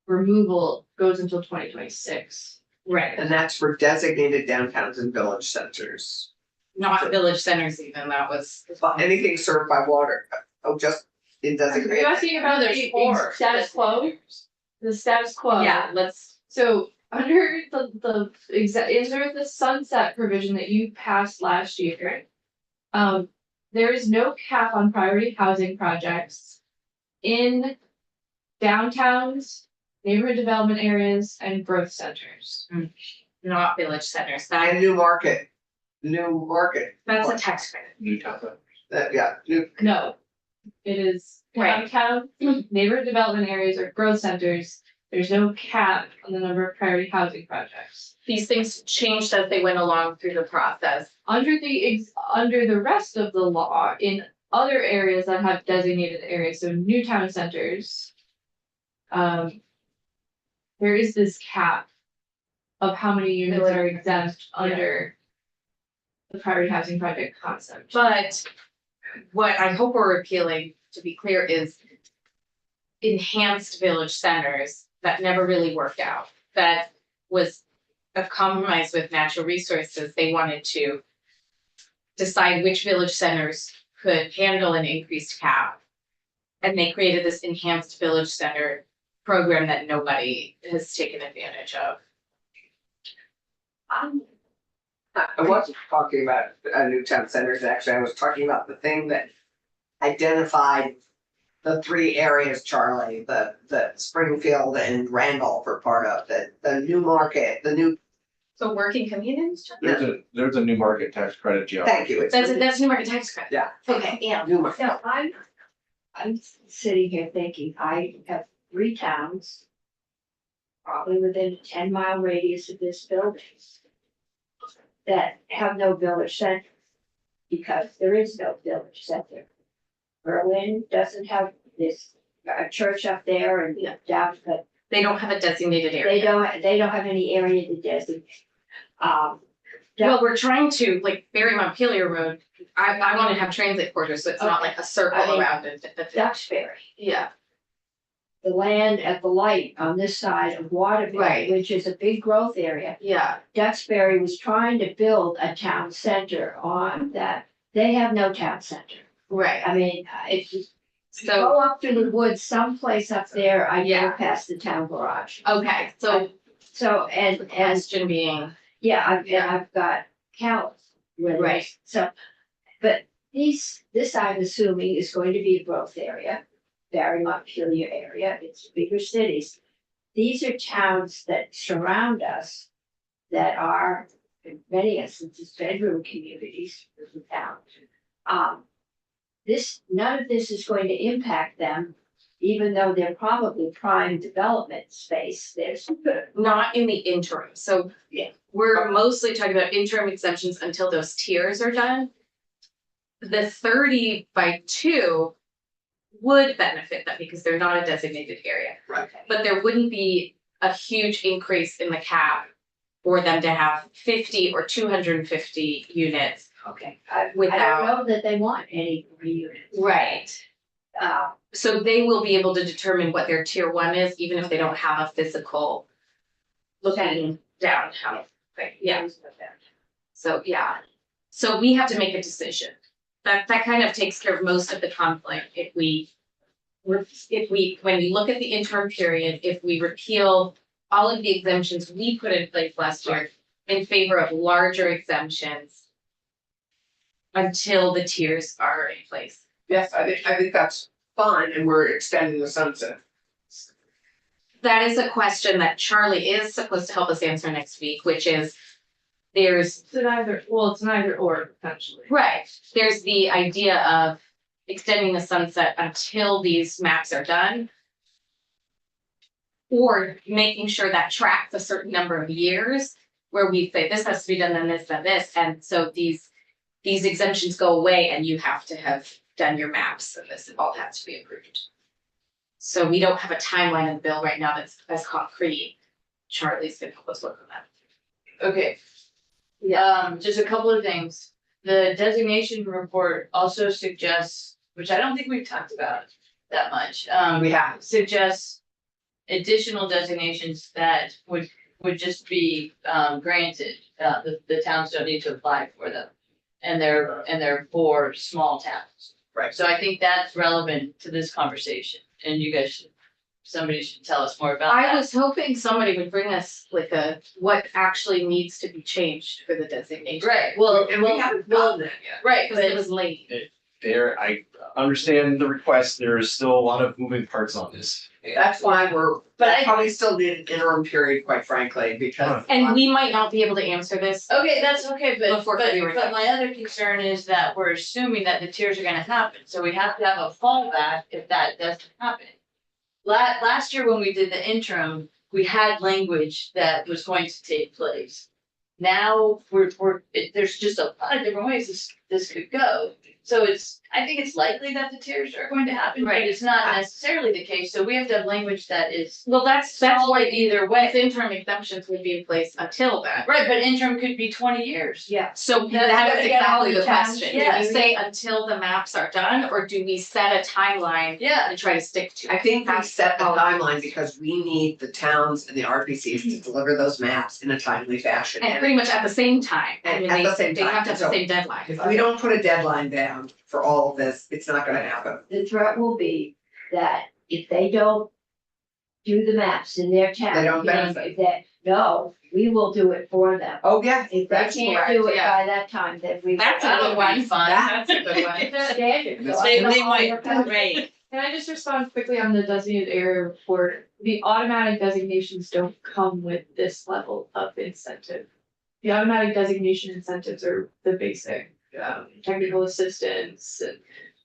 removal goes until 2026. right. And that's for designated downtowns and village centers. Not village centers even, that was. But anything served by water, just in Are designated. you asking about There's the 4 status quo? The status quo. Yeah, let's, So under under the sunset provision that you passed last year. There is no cap on priority housing projects in downtowns, neighborhood development areas, and growth centers. not village centers, And new market, that's a tax credit. New town. yeah, new, No, It is Right. downtown, neighborhood development areas or growth centers. There's no cap on the number of priority housing projects. These things changed as they went along through the process. Under the rest of the law, in other areas that have designated areas, so new town centers. There is this cap of how many units are exempt under the priority housing project concept. But what I hope we're repealing, to be clear, is enhanced village centers that never really worked out. That was a compromise with natural resources. They wanted to decide which village centers could handle an increased cap. And they created this enhanced village center program that nobody has taken advantage of. I wasn't talking about new town centers, actually, I was talking about the thing that identified the three areas, Charlie, the Springfield and Randolph are part of, the new market, the new, So working communities? There's a new market tax credit, Joe. thank you. It's That's new market tax credit. Yeah. Okay, yeah. New market. No, I'm sitting here thinking, I have 3 towns. Probably within a 10-mile radius of this building. That have no village center. Because there is no village center. Berlin doesn't have this, a church up there and down, but They don't have a designated they area. don't have any area to designate. Well, we're trying to, like Barry Montpelier Road, I wanna have transit corridors, so it's not like a circle I mean, around it. Duxbury, Yeah, the land at the light on this side of Waterbury, Right. which is a big growth area. yeah, Duxbury was trying to build a town center on that. They have no town center. right. I mean, if you So, go up to the woods, someplace up there, I Yeah. go past the town garage. okay, so So, the and question being, yeah, Yeah. I've got cows. with Right. it. So, but this I'm assuming is going to be a growth area, very Montpelier area, it's bigger cities. These are towns that surround us that are, in many instances, bedroom communities of the town. None of this is going to impact them, even though they're probably prime development space. There's, not in the interim, so. Yeah. We're mostly talking about interim exemptions until those tiers are done. The 30/2 would benefit them because they're not a designated area. Right. But there wouldn't be a huge increase in the cap for them to have 50 or 250 units. okay, I Without- don't know that they want any more units. Right. Uh, So they will be able to determine what their tier 1 is, even if they don't have a physical looking down house. Right, yeah. So, yeah. So we have to make a decision. That kind of takes care of most of the conflict if we, when we look at the interim period, if we repeal all of the exemptions we put in place last year in favor of larger exemptions until the tiers are in place. Yes, I think that's fine, and we're extending the sunset. That is a question that Charlie is supposed to help us answer next week, which is there's It's an either or potentially. right, there's the idea of extending the sunset until these maps are done. Or making sure that tracks a certain number of years where we say this has to be done, then this, then this, and so these exemptions go away and you have to have done your maps and this all has to be approved. So we don't have a timeline in the bill right now that's as concrete. Charlie's gonna help us work on that. Okay. Just a couple of things. The designation report also suggests, which I don't think we've talked about that much, We have. suggests additional designations that would just be granted. The towns don't need to apply for them. And they're for small towns. Right. So I think that's relevant to this conversation, and you guys somebody should tell us more about that. I was hoping somebody would bring us like what actually needs to be changed for the designation. Right, well, And we haven't done that yet. right, Because it but was late. I understand the request. There is still a lot of moving parts on this. That's why we're, But I- probably still need an interim period, quite frankly, because. And we might not be able to answer this. Okay, that's okay, but Before February but my other concern is that we're assuming that the tiers are gonna happen, so we have to have a fallback if that doesn't happen. Last year when we did the interim, we had language that was going to take place. Now, there's just a lot of different ways this could go. So I think it's likely that the tiers are going to happen, but Right. it's not necessarily the case, so we have to have language that is Well, that's solid why either these way. interim exemptions would be in place until then. Right, but interim could be 20 years. Yeah. So That's that what is we gotta exactly hold the the challenge. question. Do Yeah. we say until the maps are done, or do we set a timeline Yeah, and try to stick to? I it? think we That's set the all. timeline because we need the towns and the RPCs to deliver those maps in a timely fashion. And pretty much at the same time. I And mean, at the same they have time, to have so the same deadline. If we don't put a deadline down for all of this, it's not gonna happen. The threat will be that if they don't do the maps in their town. They don't benefit. That, no, we will do it for them. Oh, yeah, If they that's can't correct, do it yeah. by that time, then we. That's a that'll good one. be fun. That's a good one. Standard. So I They don't know how might, you're gonna- great. Can I just respond quickly on the designated area report? The automatic designations don't come with this level of incentive. The automatic designation incentives are the basic, technical assistance and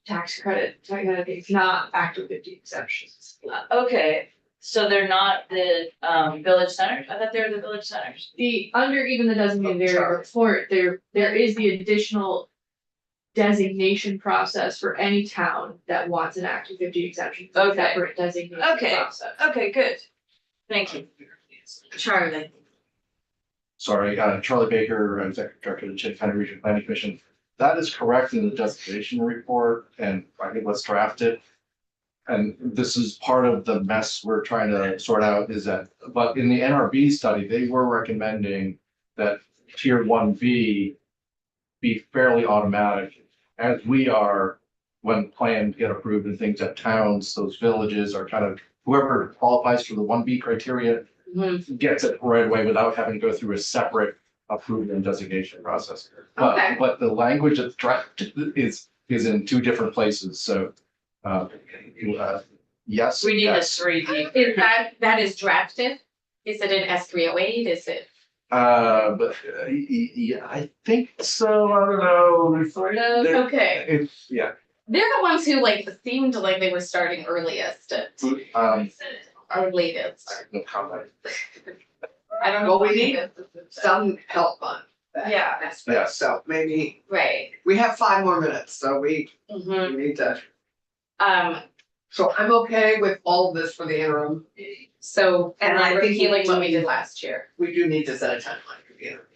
tax credit, that kind of things, not Act 50 exceptions. Okay, so they're not the village centers? I thought they were the village centers. Under even the designated area Sorry. report, there is the additional designation process for any town that wants an Act 50 exception. It's a Okay. Separate designation Okay. process. Okay, good. Thank you. Charlie. Sorry, Charlie Baker, Executive Director of the Chaffey County Regional Planning Commission. That is correct in the designation report, and I think let's draft it. And this is part of the mess we're trying to sort out is that, but in the NRB study, they were recommending that tier 1B be fairly automatic, as we are when plans get approved and things at towns, those villages are kind of, whoever qualifies for the 1B criteria gets it right away without having to go through a separate approval and designation process. Okay. But the language that's drafted is in two different places, so yes. We need a yes. 3D. Is that is drafted? Is it an S308? Is it? But yeah, I think so, I don't know. Sort of. There- Okay. It's, yeah, They're the ones who like seemed like they were starting earliest or latest. no comment. I don't know. Well, we what need it is. some help on that Yeah. aspect, Yeah. so maybe, Right. we have 5 more minutes, so we Mhm. need to. Um, So I'm okay with all of this for the interim. so, and And I I'm think we repealing what we need- did last year. We do need to set a timeline for the interim.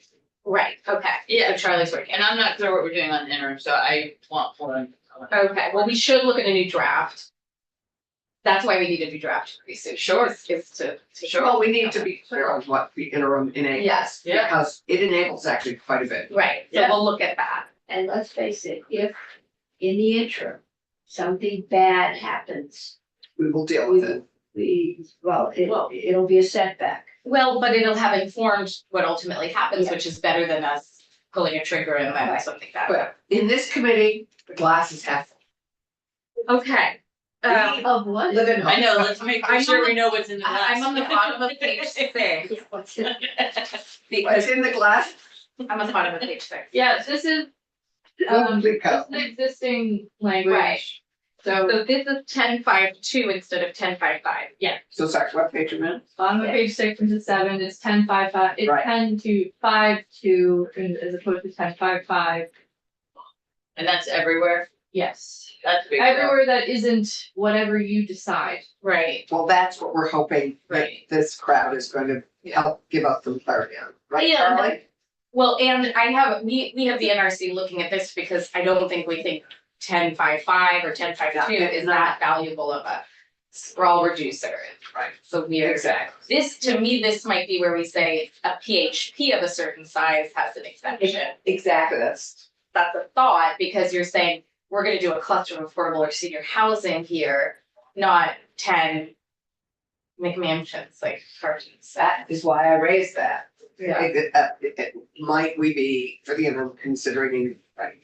Right, okay. Yeah. So Charlie's working. And I'm not clear what we're doing on the interim, so I want one. Okay, well, we should look at a new draft. That's why we need a new draft pretty soon. Sure. Is to. Well, we need to be clear on what the interim enables. Yes, Yeah. Because it enables actually quite a bit. right, so Yeah. we'll look at that. And let's face it, if in the interim, something bad happens, We will deal with it. well, it'll be a setback. Well, but it'll have informed what ultimately happens, Yeah. which is better than us pulling a trigger and then Right. something bad. But in this committee, the glass is half full. Okay. Of what? Live in hope. I know, let's make I'm sure on we the- know what's in the glass. I'm on the bottom of page 6. What's Because in the glass? I'm on the bottom of page 6. Yeah, this is, Holy this cow. is the existing language. Right. So, So this is 10.5.2 instead of 10.5.5. So sorry, what page are you in? bottom of page 6 into 7, it's 10.5.5, it's Right. 10.5.2 as opposed to 10.5.5. And that's everywhere? Yes. That's big. Everywhere that isn't whatever you decide. Right. Well, that's what we're hoping that Right. this crowd is going to help give us some clarity on, right, Yeah. Charlie? Well, and I have, we have the NRC looking at this because I don't think we think 10.5.5 or 10.5.2 Yeah, is no. that valuable of a sprawl reducer. Right. So weird. Exactly. This, to me, this might be where we say a PHP of a certain size has an exception. Exactly, that's, That's a thought, because you're saying, we're gonna do a cluster of affordable or senior housing here, not 10 McMansions, like cartoons. that is why I raised that. Yeah. Might we be, for the interim, considering, right?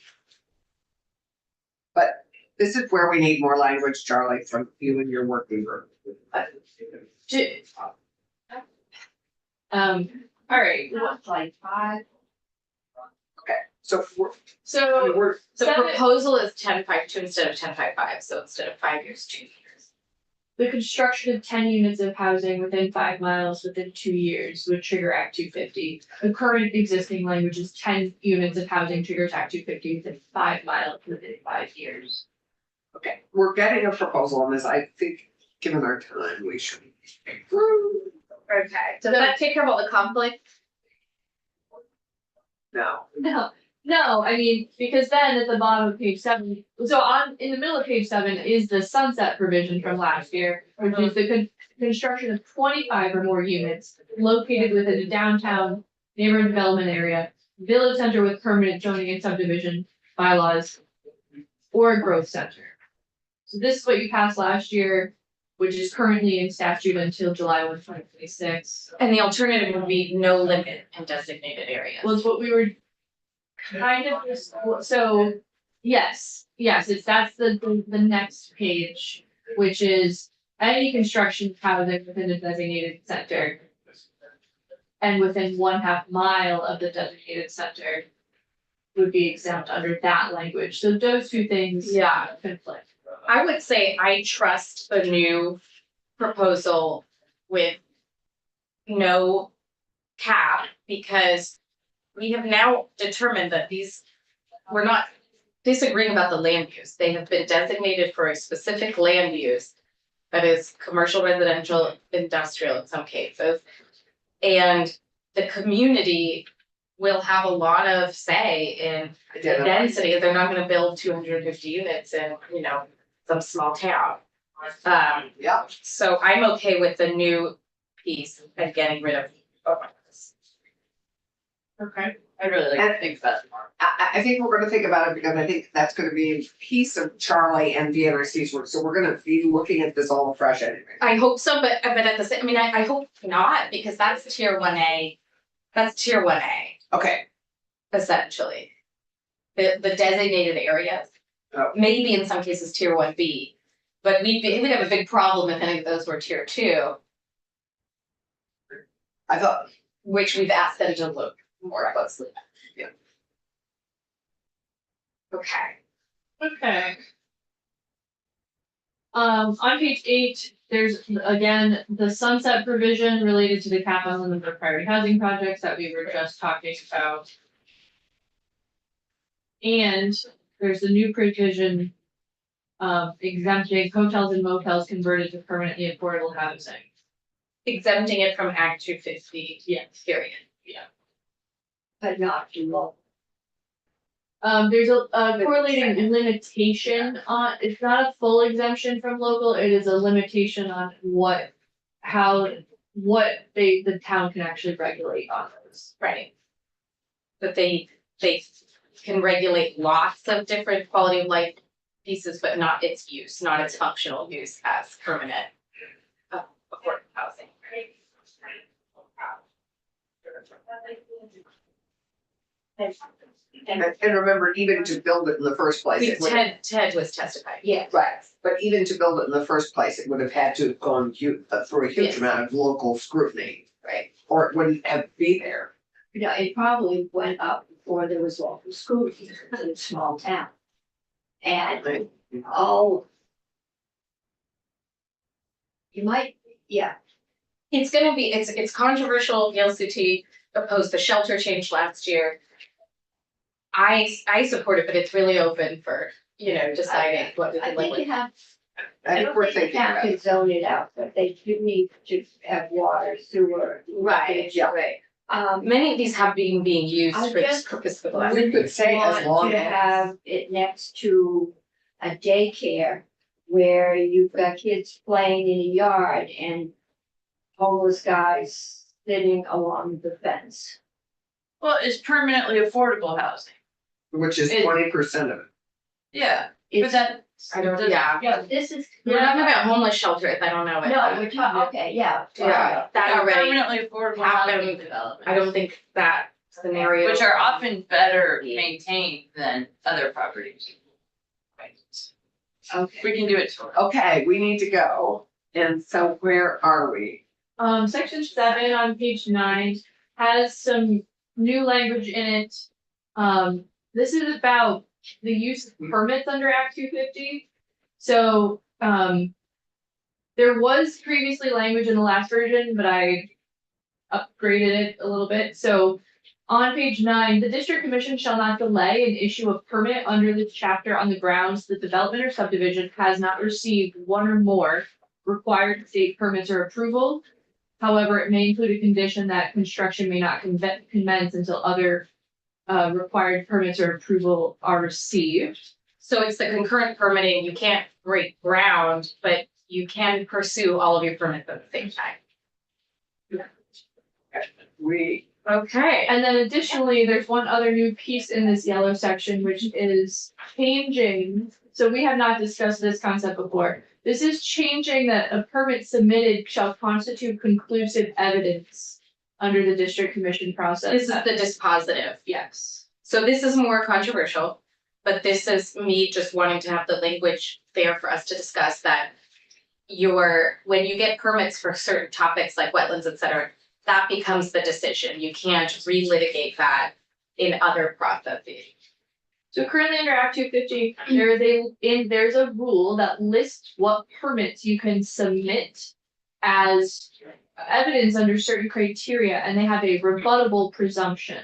But this is where we need more language, Charlie, from you and your working group. All right, Not like five. So so we're, The Seven- proposal is 10.52 instead of 10.55, so instead of 5 years, 2 years. the construction of 10 units of housing within 5 miles within 2 years would trigger Act 250. The current existing language is 10 units of housing triggers Act 250 within 5 miles within 5 years. okay, we're getting a proposal on this. I think, given our time, we should. Okay, does that take care of all the conflict? No. No, I mean, because then at the bottom of page 7, in the middle of page 7 is the sunset provision from last year, which is the construction of 25 or more units located within a downtown neighborhood development area, village center with permanent zoning and subdivision bylaws, or a growth center. So this is what you passed last year, which is currently in statute until July 1, 2026. And the alternative would be no limit in designated areas. Was what we were kind of, so, yes, that's the next page, which is any construction housing within a designated center. And within 1/2 mile of the designated center would be exempt under that language, so those two things. Yeah. Conflict. I would say I trust the new proposal with no cap, because we have now determined that we're not disagreeing about the land use. They have been designated for a specific land use that is commercial, residential, industrial in some cases. And the community will have a lot of say in the density. They're not gonna build 250 units in, some small town. Yeah, So I'm okay with the new piece and getting rid of this. Okay, I'd really like to think about it more. I think we're gonna think about it because I think that's gonna be a piece of Charlie and VNRC's work. So we're gonna be looking at this all fresh anyway. I hope so, but at the same, I hope not, because that's tier 1A. That's tier 1A, Okay, essentially. The designated areas. Oh. Maybe in some cases tier 1B, but we'd have a big problem if any of those were tier 2, I thought, which we've asked them to look more closely at. Yeah. Okay. Okay. On page 8, there's again, the sunset provision related to the cap on limit for priority housing projects that we were just talking about. And there's the new provision of exempting hotels and motels converted to permanently affordable housing. Exempting it from Act 250, Yes. period. But not too low. There's a correlating limitation on, it's not a full exemption from local, it is a limitation on the town can actually regulate on those. Right. But they can regulate lots of different quality of life pieces, but not its use, not its functional use as permanent affordable housing. and remember, even to build it in the first place, it would. Ted was testifying. Yeah. Right, but even to build it in the first place, it would have had to have gone through a huge Yes. amount of local scrutiny, Right. or it wouldn't have been there. It probably went up before there was local schools in a small town. And, you might, yeah, It's gonna be, it's controversial, VLCT opposed the shelter change last year. I support it, but it's really open for, deciding what we I can live think you with. have, I think we're thinking town about can it. zone it out, but they do need to have water, sewer. Right, Yeah. right. Um, Many of these have been being used I for this just purpose for the last. We could say as long want to as, have it next to a daycare where you've got kids playing in a yard and homeless guys sitting along the fence. Well, it's permanently affordable housing. which is 20% of it. Yeah, but It's, that. I don't, yeah. yeah, this is. We're talking about homeless shelters, I don't know it. No, we're talking, okay, yeah. Yeah, that already, Permanently affordable housing happened. development. I don't think that scenario. Which are often better maintained than other properties. Okay. We can do it tomorrow. Okay, we need to go. And so where are we? Section 7 on page 9 has some new language in it. This is about the use of permits under Act 250. So, there was previously language in the last version, but I upgraded it a little bit. So on page 9, the district commission shall not delay and issue a permit under this chapter on the grounds that development or subdivision has not received one or more required state permits or approval. However, it may include a condition that construction may not commence until other required permits or approval are received. So it's the concurrent permitting, you can't break ground, but you can pursue all of your permits at the same time. Okay. And then additionally, there's one other new piece in this yellow section, which is changing. So we have not discussed this concept before. This is changing that a permit submitted shall constitute conclusive evidence under the district commission process. This is the dispositive. Yes. So this is more controversial, but this is me just wanting to have the language there for us to discuss that when you get permits for certain topics like wetlands, et cetera, that becomes the decision. You can't relitigate that in other processes. So currently under Act 250, there's a rule that lists what permits you can submit as evidence under certain criteria, and they have a rebuttable presumption.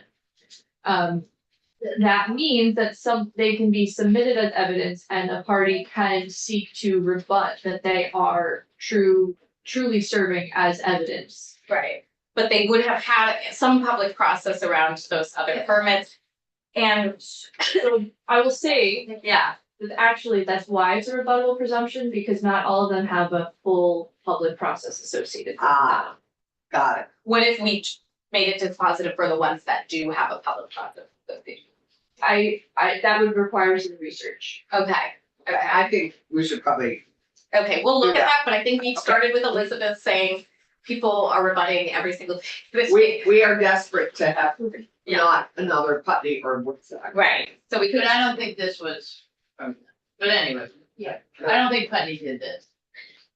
That means that they can be submitted as evidence, and a party can seek to rebut that they are truly serving as evidence. Right. But they would have had some public process around those other permits. And So I will say, yeah, that actually that's why it's a rebuttable presumption, because not all of them have a full public process associated with that. Got it. what if we made it dispositive for the ones that do have a public process association? That would require some research. Okay. I think we should probably, Okay, we'll look at Yeah. that, but I think we started with Elizabeth saying people are rebutting every single thing this we, week. we are desperate to have Yeah. not another Putney or Woodstock. Right, so we could, But I don't think this was, but anyway. Yeah. I don't think Putney did this.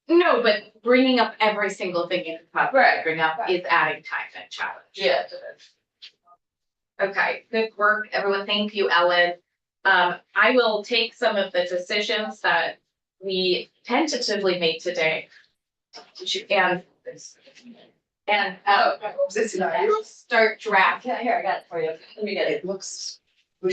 no, but bringing up every single thing in the public, Right. bring up is adding time and challenge. Yeah. Okay, good work, everyone. Thank you, Ellen. I will take some of the decisions that we tentatively made today. And This is start draft. Here, I got it for you. Let me get it. It looks